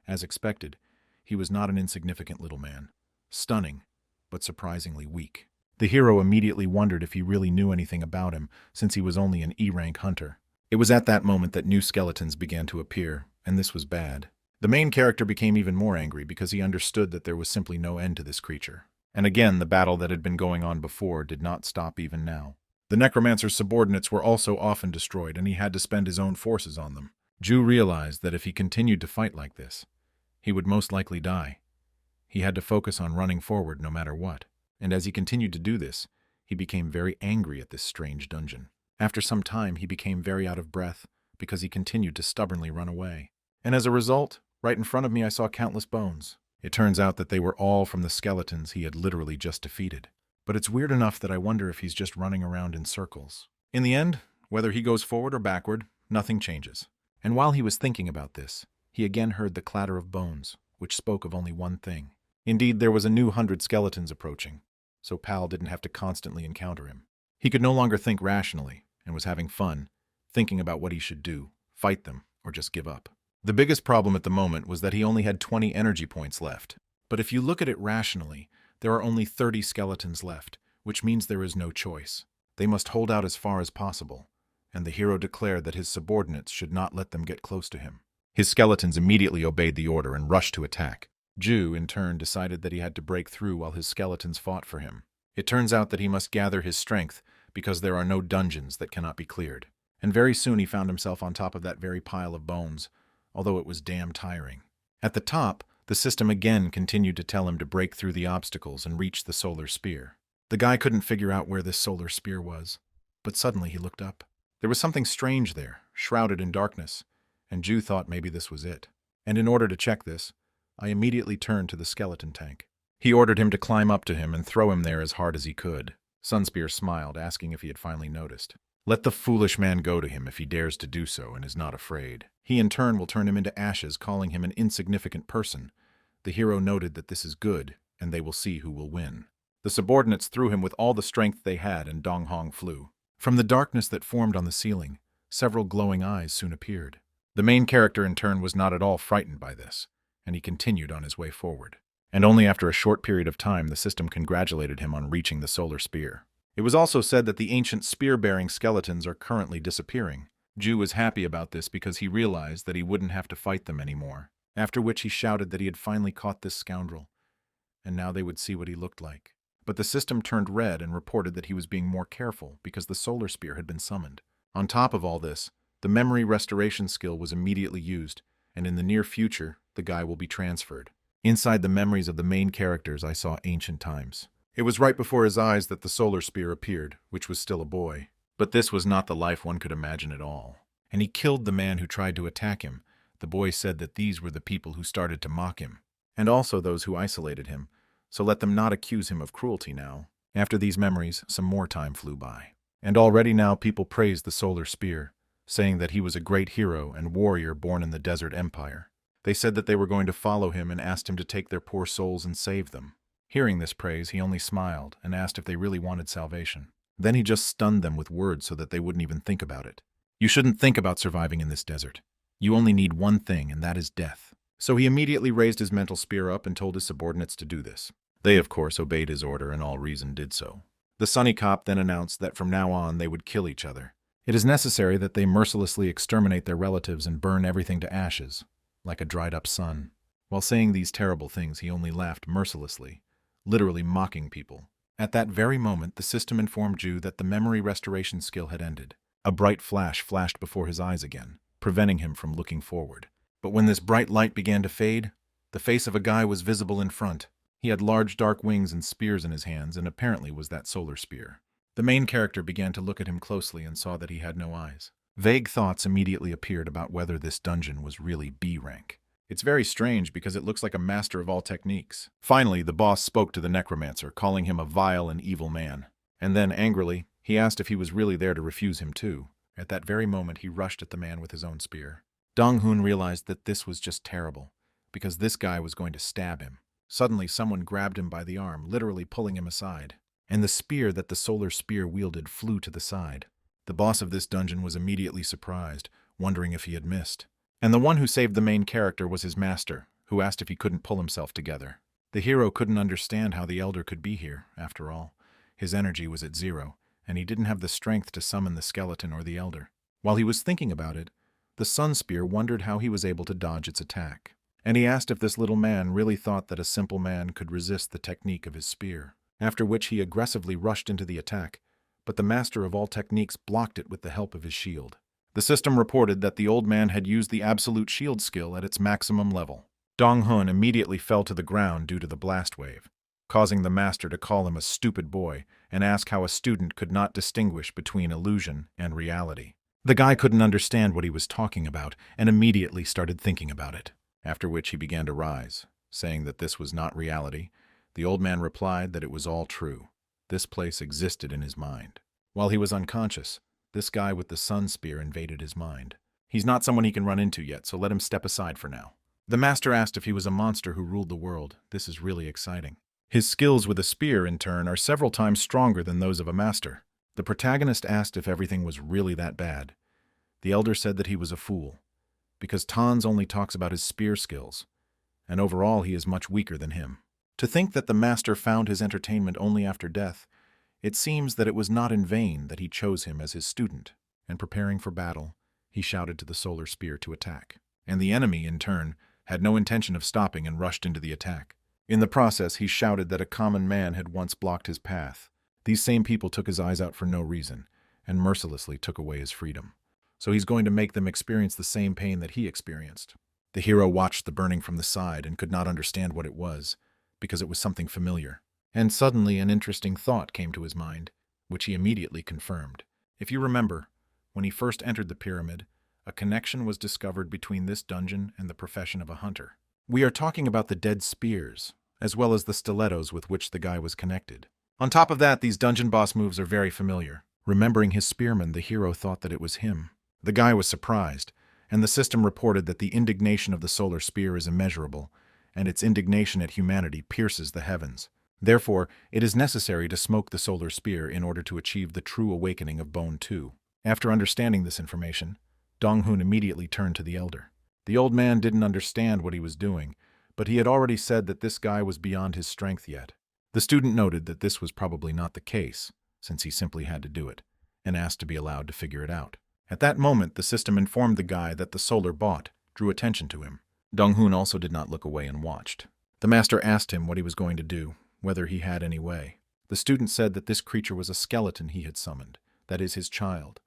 As expected, he was not an insignificant little man. Stunning, but surprisingly weak. The hero immediately wondered if he really knew anything about him, since he was only an E-rank hunter. It was at that moment that new skeletons began to appear, and this was bad. The main character became even more angry because he understood that there was simply no end to this creature. And again, the battle that had been going on before did not stop even now. The Necromancer's subordinates were also often destroyed, and he had to spend his own forces on them. Ju realized that if he continued to fight like this, he would most likely die. He had to focus on running forward no matter what. And as he continued to do this, he became very angry at this strange dungeon. After some time, he became very out of breath because he continued to stubbornly run away. And as a result, right in front of me I saw countless bones. It turns out that they were all from the skeletons he had literally just defeated. But it's weird enough that I wonder if he's just running around in circles. In the end, whether he goes forward or backward, nothing changes. And while he was thinking about this, he again heard the clatter of bones, which spoke of only one thing. Indeed, there was a new 100 skeletons approaching, so Pal didn't have to constantly encounter him. He could no longer think rationally, and was having fun, thinking about what he should do, fight them, or just give up. The biggest problem at the moment was that he only had 20 energy points left. But if you look at it rationally, there are only 30 skeletons left, which means there is no choice. They must hold out as far as possible, and the hero declared that his subordinates should not let them get close to him. His skeletons immediately obeyed the order and rushed to attack. Ju, in turn, decided that he had to break through while his skeletons fought for him. It turns out that he must gather his strength because there are no dungeons that cannot be cleared. And very soon he found himself on top of that very pile of bones, although it was damn tiring. At the top, the system again continued to tell him to break through the obstacles and reach the solar spear. The guy couldn't figure out where this solar spear was, but suddenly he looked up. There was something strange there, shrouded in darkness, and Ju thought maybe this was it. And in order to check this, I immediately turned to the skeleton tank. He ordered him to climb up to him and throw him there as hard as he could. Sunspear smiled, asking if he had finally noticed. Let the foolish man go to him if he dares to do so and is not afraid. He in turn will turn him into ashes, calling him an insignificant person. The hero noted that this is good, and they will see who will win. The subordinates threw him with all the strength they had, and Dong-hoon flew. From the darkness that formed on the ceiling, several glowing eyes soon appeared. The main character in turn was not at all frightened by this, and he continued on his way forward. And only after a short period of time the system congratulated him on reaching the solar spear. It was also said that the ancient spear-bearing skeletons are currently disappearing. Ju was happy about this because he realized that he wouldn't have to fight them anymore, after which he shouted that he had finally caught this scoundrel, and now they would see what he looked like. But the system turned red and reported that he was being more careful because the solar spear had been summoned. On top of all this, the memory restoration skill was immediately used, and in the near future, the guy will be transferred. Inside the memories of the main characters, I saw ancient times. It was right before his eyes that the solar spear appeared, which was still a boy. But this was not the life one could imagine at all. And he killed the man who tried to attack him. The boy said that these were the people who started to mock him, and also those who isolated him, so let them not accuse him of cruelty now. After these memories, some more time flew by. And already now people praised the solar spear, saying that he was a great hero and warrior born in the desert empire. They said that they were going to follow him and asked him to take their poor souls and save them. Hearing this praise, he only smiled and asked if they really wanted salvation. Then he just stunned them with words so that they wouldn't even think about it. You shouldn't think about surviving in this desert. You only need one thing, and that is death. So he immediately raised his mental spear up and told his subordinates to do this. They, of course, obeyed his order and all reason did so. The Sunny Cop then announced that from now on they would kill each other. It is necessary that they mercilessly exterminate their relatives and burn everything to ashes, like a dried-up sun. While saying these terrible things, he only laughed mercilessly, literally mocking people. At that very moment, the system informed Ju that the memory restoration skill had ended. A bright flash flashed before his eyes again, preventing him from looking forward. But when this bright light began to fade, the face of a guy was visible in front. He had large dark wings and spears in his hands, and apparently was that solar spear. The main character began to look at him closely and saw that he had no eyes. Vague thoughts immediately appeared about whether this dungeon was really B rank. It's very strange because it looks like a master of all techniques. Finally, the boss spoke to the Necromancer, calling him a vile and evil man. And then, angrily, he asked if he was really there to refuse him too. At that very moment, he rushed at the man with his own spear. Dong-hoon realized that this was just terrible, because this guy was going to stab him. Suddenly, someone grabbed him by the arm, literally pulling him aside, and the spear that the solar spear wielded flew to the side. The boss of this dungeon was immediately surprised, wondering if he had missed. And the one who saved the main character was his master, who asked if he couldn't pull himself together. The hero couldn't understand how the elder could be here, after all. His energy was at 0, and he didn't have the strength to summon the skeleton or the elder. While he was thinking about it, the sun spear wondered how he was able to dodge its attack. And he asked if this little man really thought that a simple man could resist the technique of his spear. After which he aggressively rushed into the attack, but the master of all techniques blocked it with the help of his shield. The system reported that the old man had used the absolute shield skill at its maximum level. Dong-hoon immediately fell to the ground due to the blast wave, causing the master to call him a stupid boy and ask how a student could not distinguish between illusion and reality. The guy couldn't understand what he was talking about and immediately started thinking about it, after which he began to rise, saying that this was not reality. The old man replied that it was all true. This place existed in his mind. While he was unconscious, this guy with the sun spear invaded his mind. He's not someone he can run into yet, so let him step aside for now. The master asked if he was a monster who ruled the world. This is really exciting. His skills with a spear, in turn, are several times stronger than those of a master. The protagonist asked if everything was really that bad. The elder said that he was a fool, because Tons only talks about his spear skills, and overall he is much weaker than him. To think that the master found his entertainment only after death, it seems that it was not in vain that he chose him as his student, and preparing for battle, he shouted to the solar spear to attack. And the enemy, in turn, had no intention of stopping and rushed into the attack. In the process, he shouted that a common man had once blocked his path. These same people took his eyes out for no reason, and mercilessly took away his freedom. So he's going to make them experience the same pain that he experienced. The hero watched the burning from the side and could not understand what it was, because it was something familiar. And suddenly an interesting thought came to his mind, which he immediately confirmed. If you remember, when he first entered the pyramid, a connection was discovered between this dungeon and the profession of a hunter. We are talking about the dead spears, as well as the stilettos with which the guy was connected. On top of that, these dungeon boss moves are very familiar. Remembering his spearman, the hero thought that it was him. The guy was surprised, and the system reported that the indignation of the solar spear is immeasurable, and its indignation at humanity pierces the heavens. Therefore, it is necessary to smoke the solar spear in order to achieve the true awakening of Bone 2. After understanding this information, Dong-hoon immediately turned to the elder. The old man didn't understand what he was doing, but he had already said that this guy was beyond his strength yet. The student noted that this was probably not the case, since he simply had to do it, and asked to be allowed to figure it out. At that moment, the system informed the guy that the solar bot drew attention to him. Dong-hoon also did not look away and watched. The master asked him what he was going to do, whether he had any way. The student said that this creature was a skeleton he had summoned, that is his child,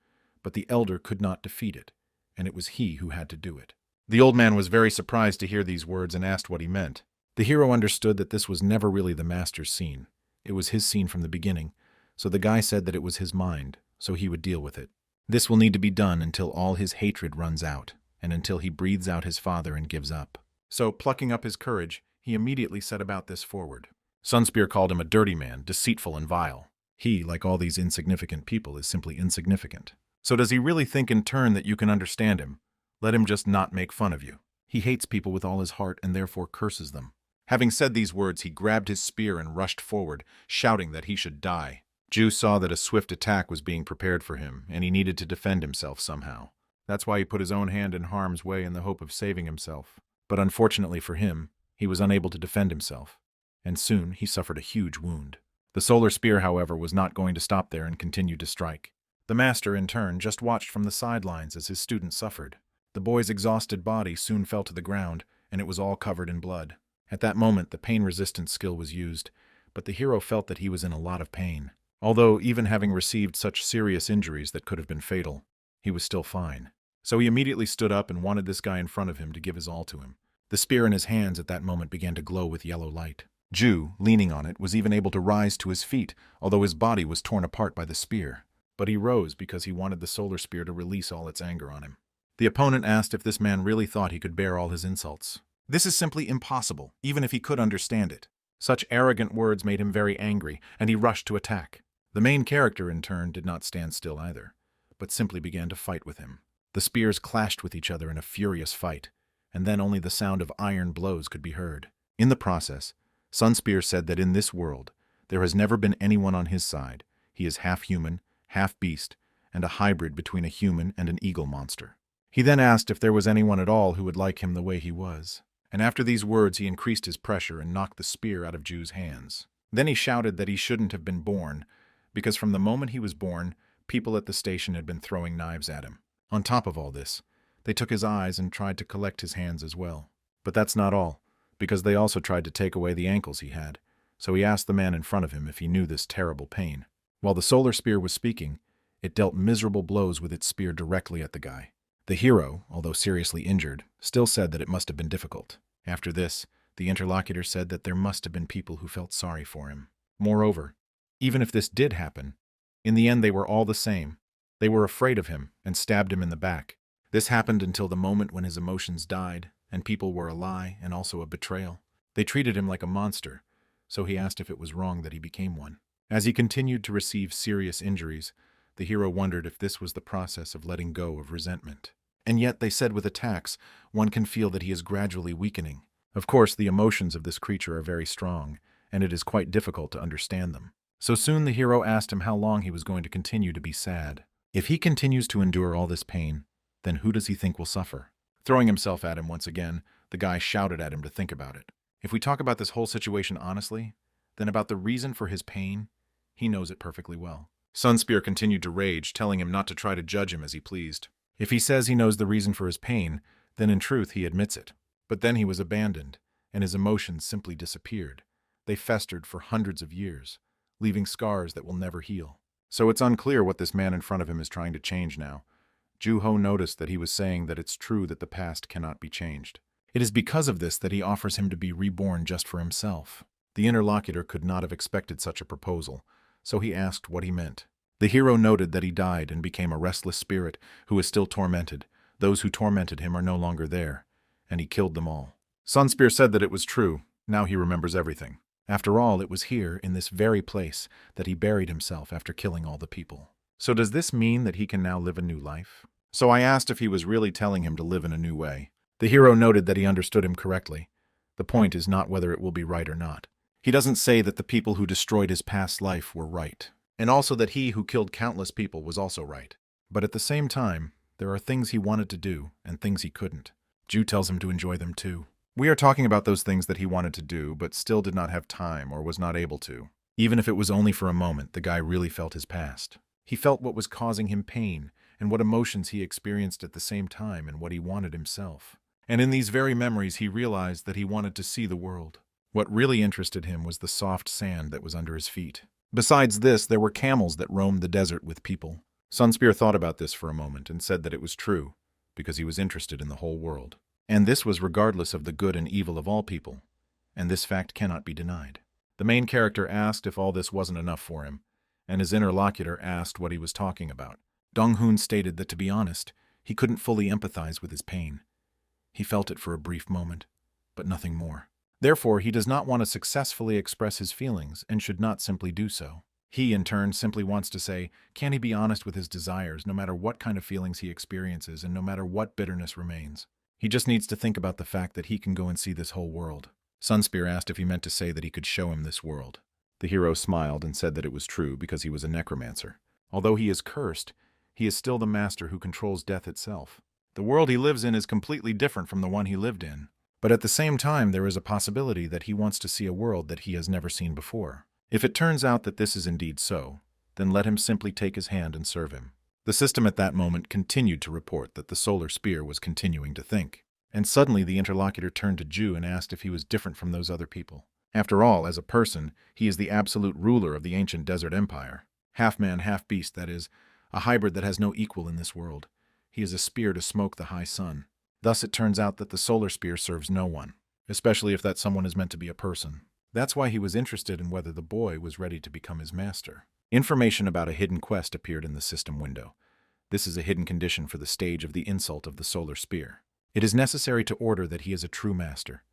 but the elder could not defeat it, and it was he who had to do it. The old man was very surprised to hear these words and asked what he meant. The hero understood that this was never really the master's scene. It was his scene from the beginning, so the guy said that it was his mind, so he would deal with it. This will need to be done until all his hatred runs out, and until he breathes out his father and gives up. So, plucking up his courage, he immediately set about this forward. Sunspear called him a dirty man, deceitful and vile. He, like all these insignificant people, is simply insignificant. So does he really think in turn that you can understand him? Let him just not make fun of you. He hates people with all his heart and therefore curses them. Having said these words, he grabbed his spear and rushed forward, shouting that he should die. Ju saw that a swift attack was being prepared for him, and he needed to defend himself somehow. That's why he put his own hand in harm's way in the hope of saving himself. But unfortunately for him, he was unable to defend himself, and soon he suffered a huge wound. The solar spear, however, was not going to stop there and continued to strike. The master, in turn, just watched from the sidelines as his student suffered. The boy's exhausted body soon fell to the ground, and it was all covered in blood. At that moment, the pain-resistant skill was used, but the hero felt that he was in a lot of pain. Although, even having received such serious injuries that could have been fatal, he was still fine. So he immediately stood up and wanted this guy in front of him to give his all to him. The spear in his hands at that moment began to glow with yellow light. Ju, leaning on it, was even able to rise to his feet, although his body was torn apart by the spear. But he rose because he wanted the solar spear to release all its anger on him. The opponent asked if this man really thought he could bear all his insults. This is simply impossible, even if he could understand it. Such arrogant words made him very angry, and he rushed to attack. The main character, in turn, did not stand still either, but simply began to fight with him. The spears clashed with each other in a furious fight, and then only the sound of iron blows could be heard. In the process, Sunspear said that in this world, there has never been anyone on his side. He is half human, half beast, and a hybrid between a human and an eagle monster. He then asked if there was anyone at all who would like him the way he was. And after these words, he increased his pressure and knocked the spear out of Ju's hands. Then he shouted that he shouldn't have been born, because from the moment he was born, people at the station had been throwing knives at him. On top of all this, they took his eyes and tried to collect his hands as well. But that's not all, because they also tried to take away the ankles he had, so he asked the man in front of him if he knew this terrible pain. While the solar spear was speaking, it dealt miserable blows with its spear directly at the guy. The hero, although seriously injured, still said that it must have been difficult. After this, the interlocutor said that there must have been people who felt sorry for him. Moreover, even if this did happen, in the end they were all the same. They were afraid of him and stabbed him in the back. This happened until the moment when his emotions died, and people were a lie and also a betrayal. They treated him like a monster, so he asked if it was wrong that he became one. As he continued to receive serious injuries, the hero wondered if this was the process of letting go of resentment. And yet, they said with attacks, one can feel that he is gradually weakening. Of course, the emotions of this creature are very strong, and it is quite difficult to understand them. So soon the hero asked him how long he was going to continue to be sad. If he continues to endure all this pain, then who does he think will suffer? Throwing himself at him once again, the guy shouted at him to think about it. If we talk about this whole situation honestly, then about the reason for his pain, he knows it perfectly well. Sunspear continued to rage, telling him not to try to judge him as he pleased. If he says he knows the reason for his pain, then in truth he admits it. But then he was abandoned, and his emotions simply disappeared. They festered for hundreds of years, leaving scars that will never heal. So it's unclear what this man in front of him is trying to change now. Ju-ho noticed that he was saying that it's true that the past cannot be changed. It is because of this that he offers him to be reborn just for himself. The interlocutor could not have expected such a proposal, so he asked what he meant. The hero noted that he died and became a restless spirit who is still tormented. Those who tormented him are no longer there, and he killed them all. Sunspear said that it was true. Now he remembers everything. After all, it was here, in this very place, that he buried himself after killing all the people. So does this mean that he can now live a new life? So I asked if he was really telling him to live in a new way. The hero noted that he understood him correctly. The point is not whether it will be right or not. He doesn't say that the people who destroyed his past life were right, and also that he who killed countless people was also right. But at the same time, there are things he wanted to do and things he couldn't. Ju tells him to enjoy them too. We are talking about those things that he wanted to do, but still did not have time or was not able to. Even if it was only for a moment, the guy really felt his past. He felt what was causing him pain, and what emotions he experienced at the same time, and what he wanted himself. And in these very memories, he realized that he wanted to see the world. What really interested him was the soft sand that was under his feet. Besides this, there were camels that roamed the desert with people. Sunspear thought about this for a moment and said that it was true, because he was interested in the whole world. And this was regardless of the good and evil of all people, and this fact cannot be denied. The main character asked if all this wasn't enough for him, and his interlocutor asked what he was talking about. Dong-hoon stated that, to be honest, he couldn't fully empathize with his pain. He felt it for a brief moment, but nothing more. Therefore, he does not want to successfully express his feelings and should not simply do so. He, in turn, simply wants to say, can he be honest with his desires no matter what kind of feelings he experiences and no matter what bitterness remains? He just needs to think about the fact that he can go and see this whole world. Sunspear asked if he meant to say that he could show him this world. The hero smiled and said that it was true because he was a necromancer. Although he is cursed, he is still the master who controls death itself. The world he lives in is completely different from the one he lived in. But at the same time, there is a possibility that he wants to see a world that he has never seen before. If it turns out that this is indeed so, then let him simply take his hand and serve him. The system at that moment continued to report that the solar spear was continuing to think. And suddenly the interlocutor turned to Ju and asked if he was different from those other people. After all, as a person, he is the absolute ruler of the ancient desert empire. Half man, half beast, that is, a hybrid that has no equal in this world. He is a spear to smoke the high sun. Thus it turns out that the solar spear serves no one, especially if that someone is meant to be a person. That's why he was interested in whether the boy was ready to become his master. Information about a hidden quest appeared in the system window. This is a hidden condition for the stage of the insult of the solar spear. It is necessary to order that he is a true master.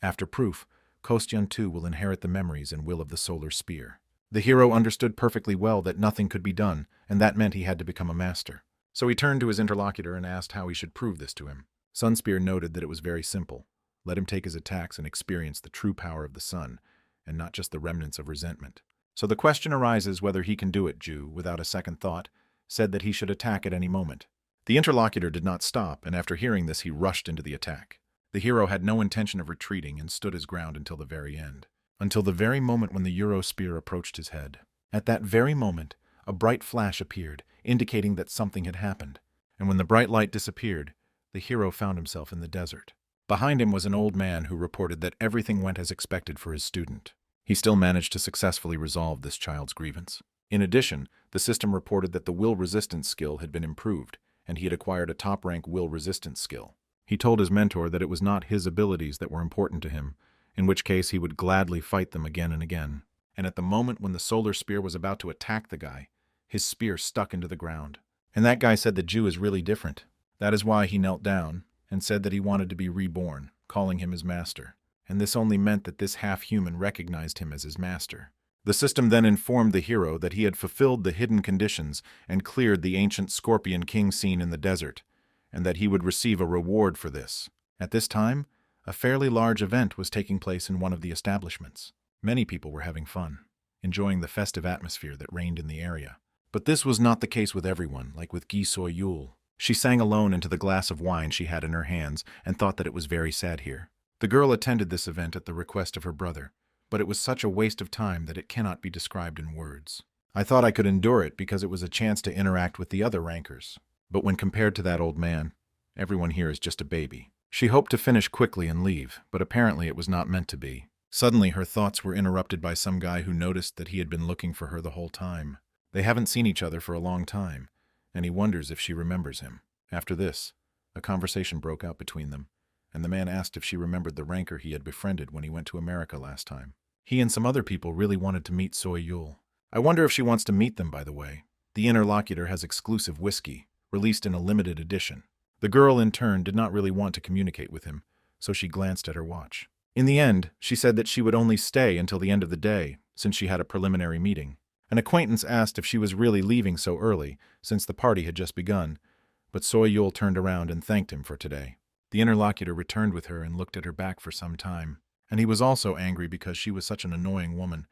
After proof, Kostyan too will inherit the memories and will of the solar spear. The hero understood perfectly well that nothing could be done, and that meant he had to become a master. So he turned to his interlocutor and asked how he should prove this to him. Sunspear noted that it was very simple. Let him take his attacks and experience the true power of the sun, and not just the remnants of resentment. So the question arises whether he can do it. Ju, without a second thought, said that he should attack at any moment. The interlocutor did not stop, and after hearing this he rushed into the attack. The hero had no intention of retreating and stood his ground until the very end. Until the very moment when the Euro spear approached his head. At that very moment, a bright flash appeared, indicating that something had happened. And when the bright light disappeared, the hero found himself in the desert. Behind him was an old man who reported that everything went as expected for his student. He still managed to successfully resolve this child's grievance. In addition, the system reported that the will resistance skill had been improved, and he had acquired a top-rank will resistance skill. He told his mentor that it was not his abilities that were important to him, in which case he would gladly fight them again and again. And at the moment when the solar spear was about to attack the guy, his spear stuck into the ground. And that guy said the Jew is really different. That is why he knelt down and said that he wanted to be reborn, calling him his master. And this only meant that this half-human recognized him as his master. The system then informed the hero that he had fulfilled the hidden conditions and cleared the ancient Scorpion King scene in the desert, and that he would receive a reward for this. At this time, a fairly large event was taking place in one of the establishments. Many people were having fun, enjoying the festive atmosphere that reigned in the area. But this was not the case with everyone, like with Giso Yu. She sang alone into the glass of wine she had in her hands and thought that it was very sad here. The girl attended this event at the request of her brother, but it was such a waste of time that it cannot be described in words. I thought I could endure it because it was a chance to interact with the other rankers. But when compared to that old man, everyone here is just a baby. She hoped to finish quickly and leave, but apparently it was not meant to be. Suddenly, her thoughts were interrupted by some guy who noticed that he had been looking for her the whole time. They haven't seen each other for a long time, and he wonders if she remembers him. After this, a conversation broke out between them, and the man asked if she remembered the ranker he had befriended when he went to America last time. He and some other people really wanted to meet Giso Yu. I wonder if she wants to meet them, by the way. The interlocutor has exclusive whiskey, released in a limited edition. The girl, in turn, did not really want to communicate with him, so she glanced at her watch. In the end, she said that she would only stay until the end of the day, since she had a preliminary meeting. An acquaintance asked if she was really leaving so early, since the party had just begun, but Giso Yu turned around and thanked him for today. The interlocutor returned with her and looked at her back for some time, and he was also angry because she was such an annoying woman.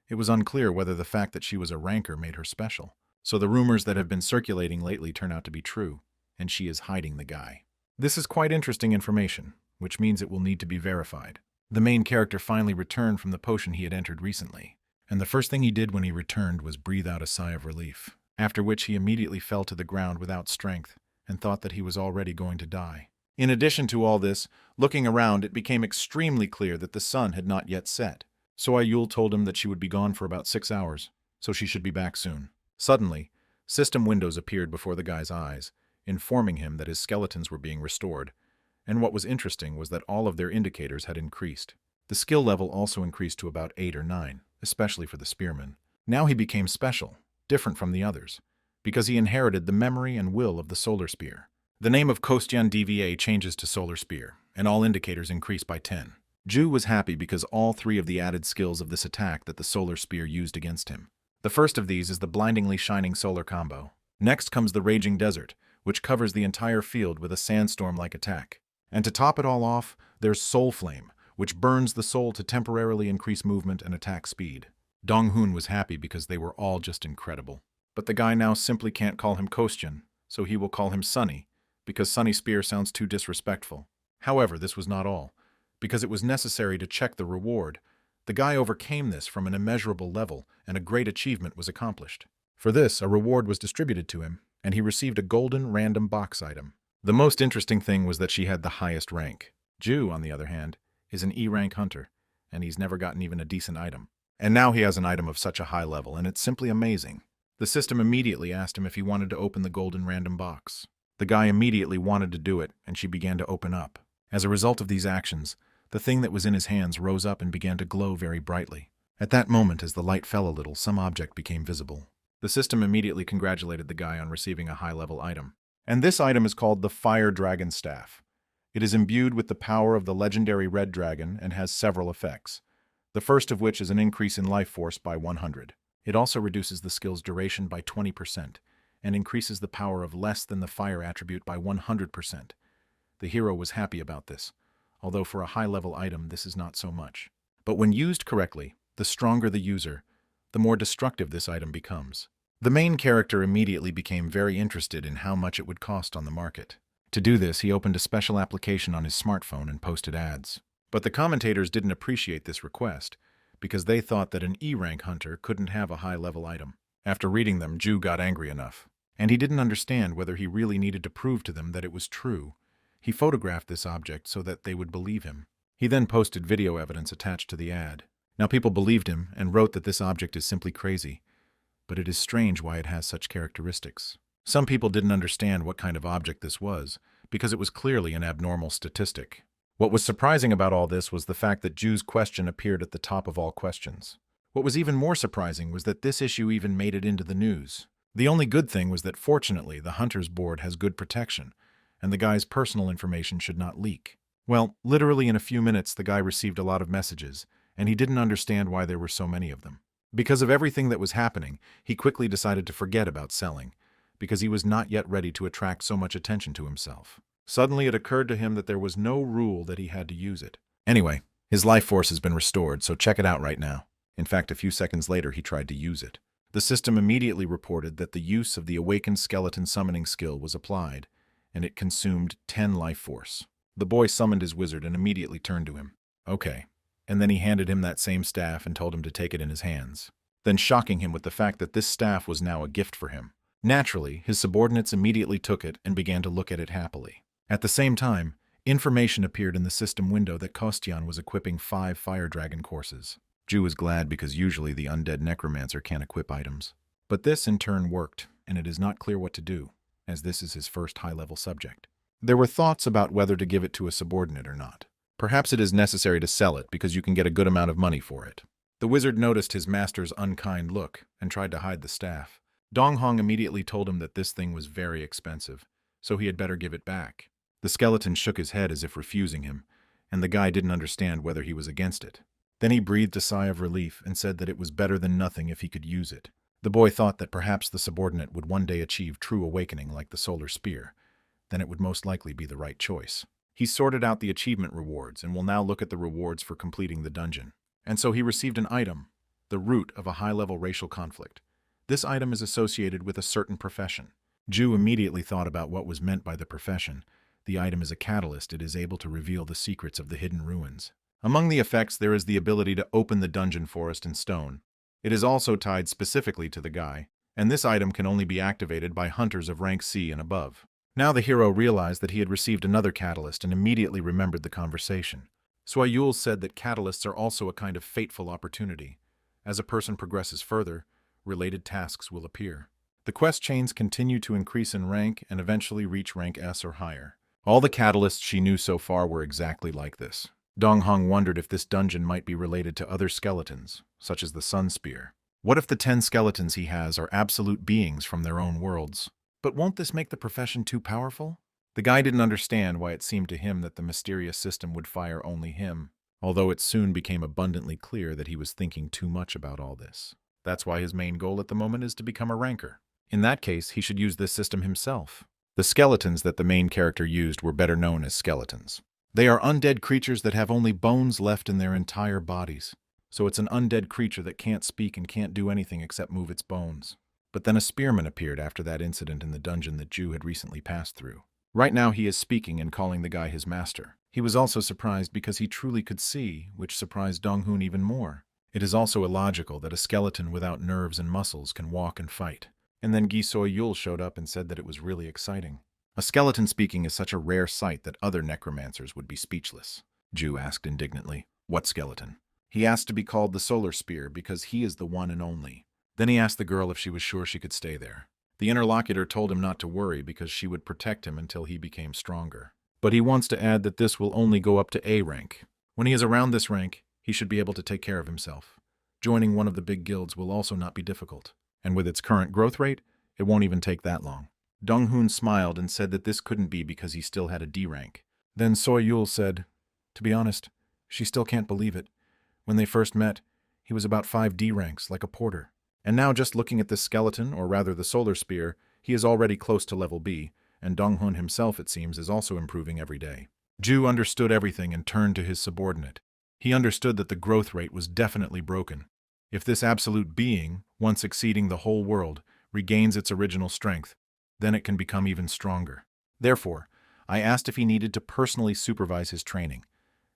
It was unclear whether the fact that she was a ranker made her special. So the rumors that have been circulating lately turn out to be true, and she is hiding the guy. This is quite interesting information, which means it will need to be verified. The main character finally returned from the potion he had entered recently, and the first thing he did when he returned was breathe out a sigh of relief, after which he immediately fell to the ground without strength and thought that he was already going to die. In addition to all this, looking around, it became extremely clear that the sun had not yet set. Giso Yu told him that she would be gone for about 6 hours, so she should be back soon. Suddenly, system windows appeared before the guy's eyes, informing him that his skeletons were being restored, and what was interesting was that all of their indicators had increased. The skill level also increased to about 8 or 9, especially for the spearman. Now he became special, different from the others, because he inherited the memory and will of the solar spear. The name of Kostyan DVA changes to solar spear, and all indicators increase by 10. Ju was happy because all 3 of the added skills of this attack that the solar spear used against him. The first of these is the blindingly shining solar combo. Next comes the raging desert, which covers the entire field with a sandstorm-like attack. And to top it all off, there's Soul Flame, which burns the soul to temporarily increase movement and attack speed. Dong-hoon was happy because they were all just incredible. But the guy now simply can't call him Kostyan, so he will call him Sunny, because Sunny Spear sounds too disrespectful. However, this was not all. Because it was necessary to check the reward, the guy overcame this from an immeasurable level, and a great achievement was accomplished. For this, a reward was distributed to him, and he received a golden random box item. The most interesting thing was that she had the highest rank. Ju, on the other hand, is an E-rank hunter, and he's never gotten even a decent item. And now he has an item of such a high level, and it's simply amazing. The system immediately asked him if he wanted to open the golden random box. The guy immediately wanted to do it, and she began to open up. As a result of these actions, the thing that was in his hands rose up and began to glow very brightly. At that moment, as the light fell a little, some object became visible. The system immediately congratulated the guy on receiving a high-level item. And this item is called the Fire Dragon Staff. It is imbued with the power of the legendary Red Dragon and has several effects, the first of which is an increase in life force by 100. It also reduces the skill's duration by 20% and increases the power of less than the fire attribute by 100%. The hero was happy about this, although for a high-level item this is not so much. But when used correctly, the stronger the user, the more destructive this item becomes. The main character immediately became very interested in how much it would cost on the market. To do this, he opened a special application on his smartphone and posted ads. But the commentators didn't appreciate this request, because they thought that an E-rank hunter couldn't have a high-level item. After reading them, Ju got angry enough, and he didn't understand whether he really needed to prove to them that it was true. He photographed this object so that they would believe him. He then posted video evidence attached to the ad. Now people believed him and wrote that this object is simply crazy, but it is strange why it has such characteristics. Some people didn't understand what kind of object this was, because it was clearly an abnormal statistic. What was surprising about all this was the fact that Ju's question appeared at the top of all questions. What was even more surprising was that this issue even made it into the news. The only good thing was that fortunately the Hunters Board has good protection, and the guy's personal information should not leak. Well, literally in a few minutes the guy received a lot of messages, and he didn't understand why there were so many of them. Because of everything that was happening, he quickly decided to forget about selling, because he was not yet ready to attract so much attention to himself. Suddenly it occurred to him that there was no rule that he had to use it. Anyway, his life force has been restored, so check it out right now. In fact, a few seconds later he tried to use it. The system immediately reported that the use of the Awakened Skeleton Summoning skill was applied, and it consumed 10 life force. The boy summoned his wizard and immediately turned to him. Okay. And then he handed him that same staff and told him to take it in his hands, then shocking him with the fact that this staff was now a gift for him. Naturally, his subordinates immediately took it and began to look at it happily. At the same time, Information appeared in the system window that Kostian was equipping 5 Fire Dragon courses. Ju was glad because usually the undead Necromancer can't equip items. But this in turn worked, and it is not clear what to do, as this is his first high-level subject. There were thoughts about whether to give it to a subordinate or not. Perhaps it is necessary to sell it because you can get a good amount of money for it. The wizard noticed his master's unkind look and tried to hide the staff. Dong-hoon immediately told him that this thing was very expensive, so he had better give it back. The skeleton shook his head as if refusing him, and the guy didn't understand whether he was against it. Then he breathed a sigh of relief and said that it was better than nothing if he could use it. The boy thought that perhaps the subordinate would one day achieve true awakening like the solar spear. Then it would most likely be the right choice. He sorted out the achievement rewards and will now look at the rewards for completing the dungeon. And so he received an item, the root of a high-level racial conflict. This item is associated with a certain profession. Ju immediately thought about what was meant by the profession. The item is a catalyst. It is able to reveal the secrets of the hidden ruins. Among the effects, there is the ability to open the dungeon forest in stone. It is also tied specifically to the guy, and this item can only be activated by hunters of rank C and above. Now the hero realized that he had received another catalyst and immediately remembered the conversation. Soyul said that catalysts are also a kind of fateful opportunity. As a person progresses further, related tasks will appear. The quest chains continue to increase in rank and eventually reach rank S or higher. All the catalysts she knew so far were exactly like this. Dong-hoon wondered if this dungeon might be related to other skeletons, such as the Sun Spear. What if the 10 skeletons he has are absolute beings from their own worlds? But won't this make the profession too powerful? The guy didn't understand why it seemed to him that the mysterious system would fire only him, although it soon became abundantly clear that he was thinking too much about all this. That's why his main goal at the moment is to become a ranker. In that case, he should use this system himself. The skeletons that the main character used were better known as skeletons. They are undead creatures that have only bones left in their entire bodies. So it's an undead creature that can't speak and can't do anything except move its bones. But then a spearman appeared after that incident in the dungeon that Ju had recently passed through. Right now he is speaking and calling the guy his master. He was also surprised because he truly could see, which surprised Dong-hoon even more. It is also illogical that a skeleton without nerves and muscles can walk and fight. And then Giso Yu showed up and said that it was really exciting. A skeleton speaking is such a rare sight that other necromancers would be speechless. Ju asked indignantly, "What skeleton?" He asked to be called the Solar Spear because he is the one and only. Then he asked the girl if she was sure she could stay there. The interlocutor told him not to worry because she would protect him until he became stronger. But he wants to add that this will only go up to A rank. When he is around this rank, he should be able to take care of himself. Joining one of the big guilds will also not be difficult. And with its current growth rate, it won't even take that long. Dong-hoon smiled and said that this couldn't be because he still had a D rank. Then Soyul said, "To be honest, she still can't believe it. When they first met, he was about 5 D ranks, like a porter. And now just looking at this skeleton, or rather the Solar Spear, he is already close to level B, and Dong-hoon himself, it seems, is also improving every day." Ju understood everything and turned to his subordinate. He understood that the growth rate was definitely broken. If this absolute being, once exceeding the whole world, regains its original strength, then it can become even stronger. Therefore, I asked if he needed to personally supervise his training,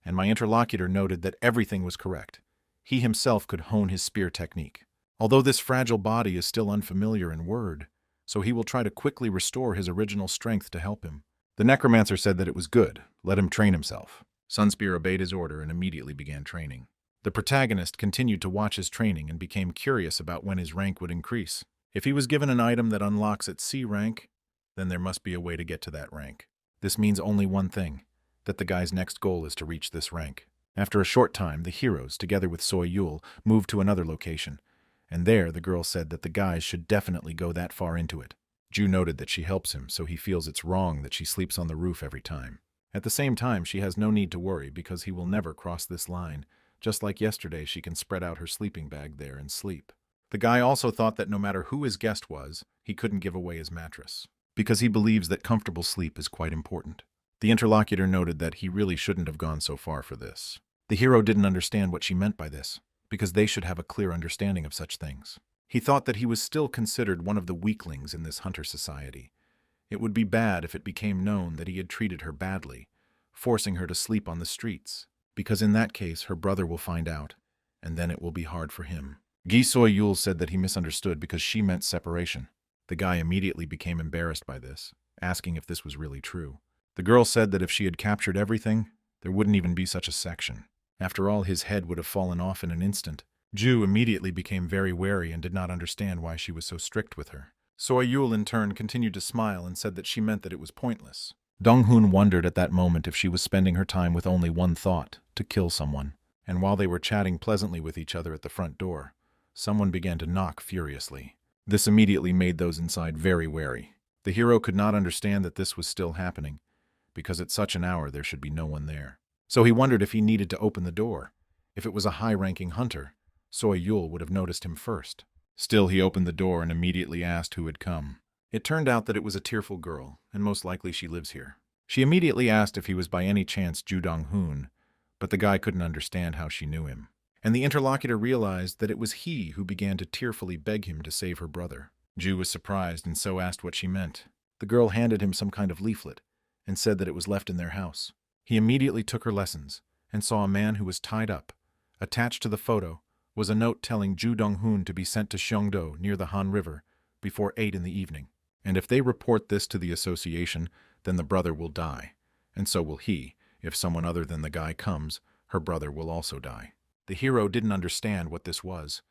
and my interlocutor noted that everything was correct. He himself could hone his spear technique. Although this fragile body is still unfamiliar in word, so he will try to quickly restore his original strength to help him. The Necromancer said that it was good. Let him train himself. Sunspear obeyed his order and immediately began training. The protagonist continued to watch his training and became curious about when his rank would increase. If he was given an item that unlocks at C rank, then there must be a way to get to that rank. This means only one thing, that the guy's next goal is to reach this rank. After a short time, the heroes, together with Soyul, moved to another location, and there the girl said that the guys should definitely go that far into it. Ju noted that she helps him, so he feels it's wrong that she sleeps on the roof every time. At the same time, she has no need to worry because he will never cross this line. Just like yesterday, she can spread out her sleeping bag there and sleep. The guy also thought that no matter who his guest was, he couldn't give away his mattress, because he believes that comfortable sleep is quite important. The interlocutor noted that he really shouldn't have gone so far for this. The hero didn't understand what she meant by this, because they should have a clear understanding of such things. He thought that he was still considered one of the weaklings in this hunter society. It would be bad if it became known that he had treated her badly, forcing her to sleep on the streets, because in that case her brother will find out, and then it will be hard for him. Giso Yu said that he misunderstood because she meant separation. The guy immediately became embarrassed by this, asking if this was really true. The girl said that if she had captured everything, there wouldn't even be such a section. After all, his head would have fallen off in an instant. Ju immediately became very wary and did not understand why she was so strict with her. Soyul in turn continued to smile and said that she meant that it was pointless. Dong-hoon wondered at that moment if she was spending her time with only one thought, to kill someone. And while they were chatting pleasantly with each other at the front door, someone began to knock furiously. This immediately made those inside very wary. The hero could not understand that this was still happening, because at such an hour there should be no one there. So he wondered if he needed to open the door. If it was a high-ranking hunter, Soyul would have noticed him first. Still, he opened the door and immediately asked who had come. It turned out that it was a tearful girl, and most likely she lives here. She immediately asked if he was by any chance Ju Dong-hoon, but the guy couldn't understand how she knew him. And the interlocutor realized that it was he who began to tearfully beg him to save her brother. Ju was surprised and so asked what she meant. The girl handed him some kind of leaflet and said that it was left in their house. He immediately took her lessons and saw a man who was tied up. Attached to the photo was a note telling Ju Dong-hoon to be sent to Cheongdo near the Han River before 8 in the evening. And if they report this to the association, then the brother will die. And so will he. If someone other than the guy comes, her brother will also die. The hero didn't understand what this was.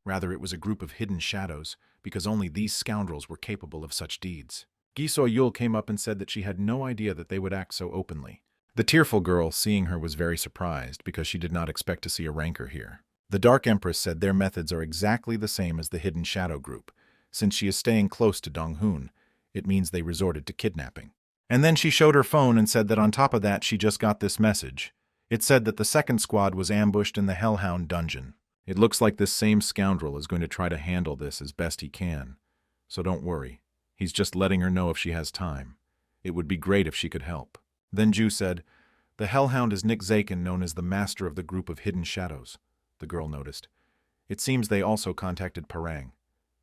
Rather, it was a group of hidden shadows, because only these scoundrels were capable of such deeds. Giso Yu came up and said that she had no idea that they would act so openly. The tearful girl, seeing her, was very surprised, because she did not expect to see a ranker here. The Dark Empress said their methods are exactly the same as the Hidden Shadow Group. Since she is staying close to Dong-hoon, it means they resorted to kidnapping. And then she showed her phone and said that on top of that she just got this message. It said that the second squad was ambushed in the Hellhound dungeon. It looks like this same scoundrel is going to try to handle this as best he can. So don't worry. He's just letting her know if she has time. It would be great if she could help. Then Ju said, "The Hellhound is Nick Zakin, known as the master of the group of hidden shadows." The girl noticed. It seems they also contacted Parang.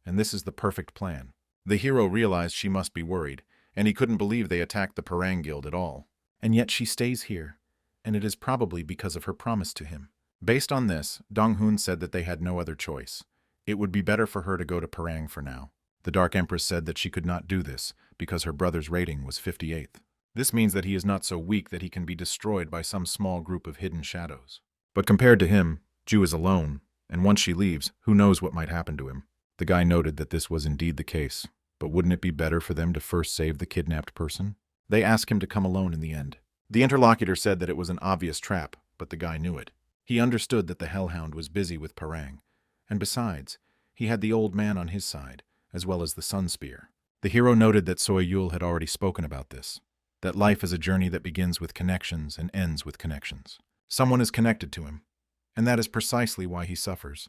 And this is the perfect plan. The hero realized she must be worried, and he couldn't believe they attacked the Parang Guild at all. And yet she stays here, and it is probably because of her promise to him. Based on this, Dong-hoon said that they had no other choice. It would be better for her to go to Parang for now. The Dark Empress said that she could not do this, because her brother's rating was 58th. This means that he is not so weak that he can be destroyed by some small group of hidden shadows. But compared to him, Ju is alone, and once she leaves, who knows what might happen to him. The guy noted that this was indeed the case, but wouldn't it be better for them to first save the kidnapped person? They asked him to come alone in the end. The interlocutor said that it was an obvious trap, but the guy knew it. He understood that the Hellhound was busy with Parang, and besides, he had the old man on his side, as well as the Sun Spear. The hero noted that Soyul had already spoken about this, that life is a journey that begins with connections and ends with connections. Someone is connected to him, and that is precisely why he suffers.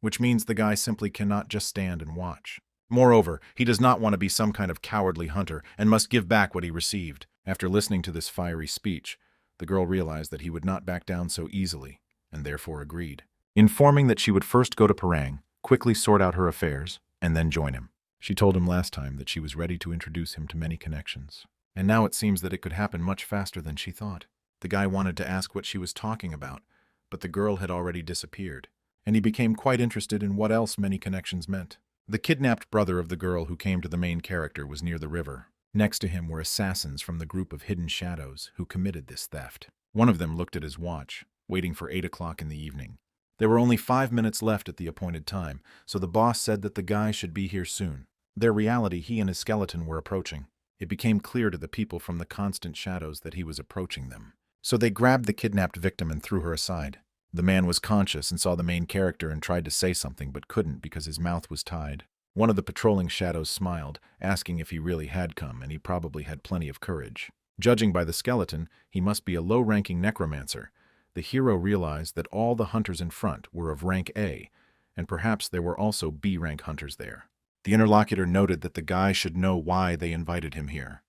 Which means the guy simply cannot just stand and watch. Moreover, he does not want to be some kind of cowardly hunter and must give back what he received. After listening to this fiery speech, the girl realized that he would not back down so easily, and therefore agreed. Informing that she would first go to Parang, quickly sort out her affairs, and then join him. She told him last time that she was ready to introduce him to many connections. And now it seems that it could happen much faster than she thought. The guy wanted to ask what she was talking about, but the girl had already disappeared. And he became quite interested in what else many connections meant. The kidnapped brother of the girl who came to the main character was near the river. Next to him were assassins from the group of hidden shadows who committed this theft. One of them looked at his watch, waiting for 8 o'clock in the evening. There were only 5 minutes left at the appointed time, so the boss said that the guy should be here soon. Their reality, he and his skeleton were approaching. It became clear to the people from the constant shadows that he was approaching them. So they grabbed the kidnapped victim and threw her aside. The man was conscious and saw the main character and tried to say something but couldn't because his mouth was tied. One of the patrolling shadows smiled, asking if he really had come, and he probably had plenty of courage. Judging by the skeleton, he must be a low-ranking necromancer. The hero realized that all the hunters in front were of rank A, and perhaps there were also B-rank hunters there. The interlocutor noted that the guy should know why they invited him here.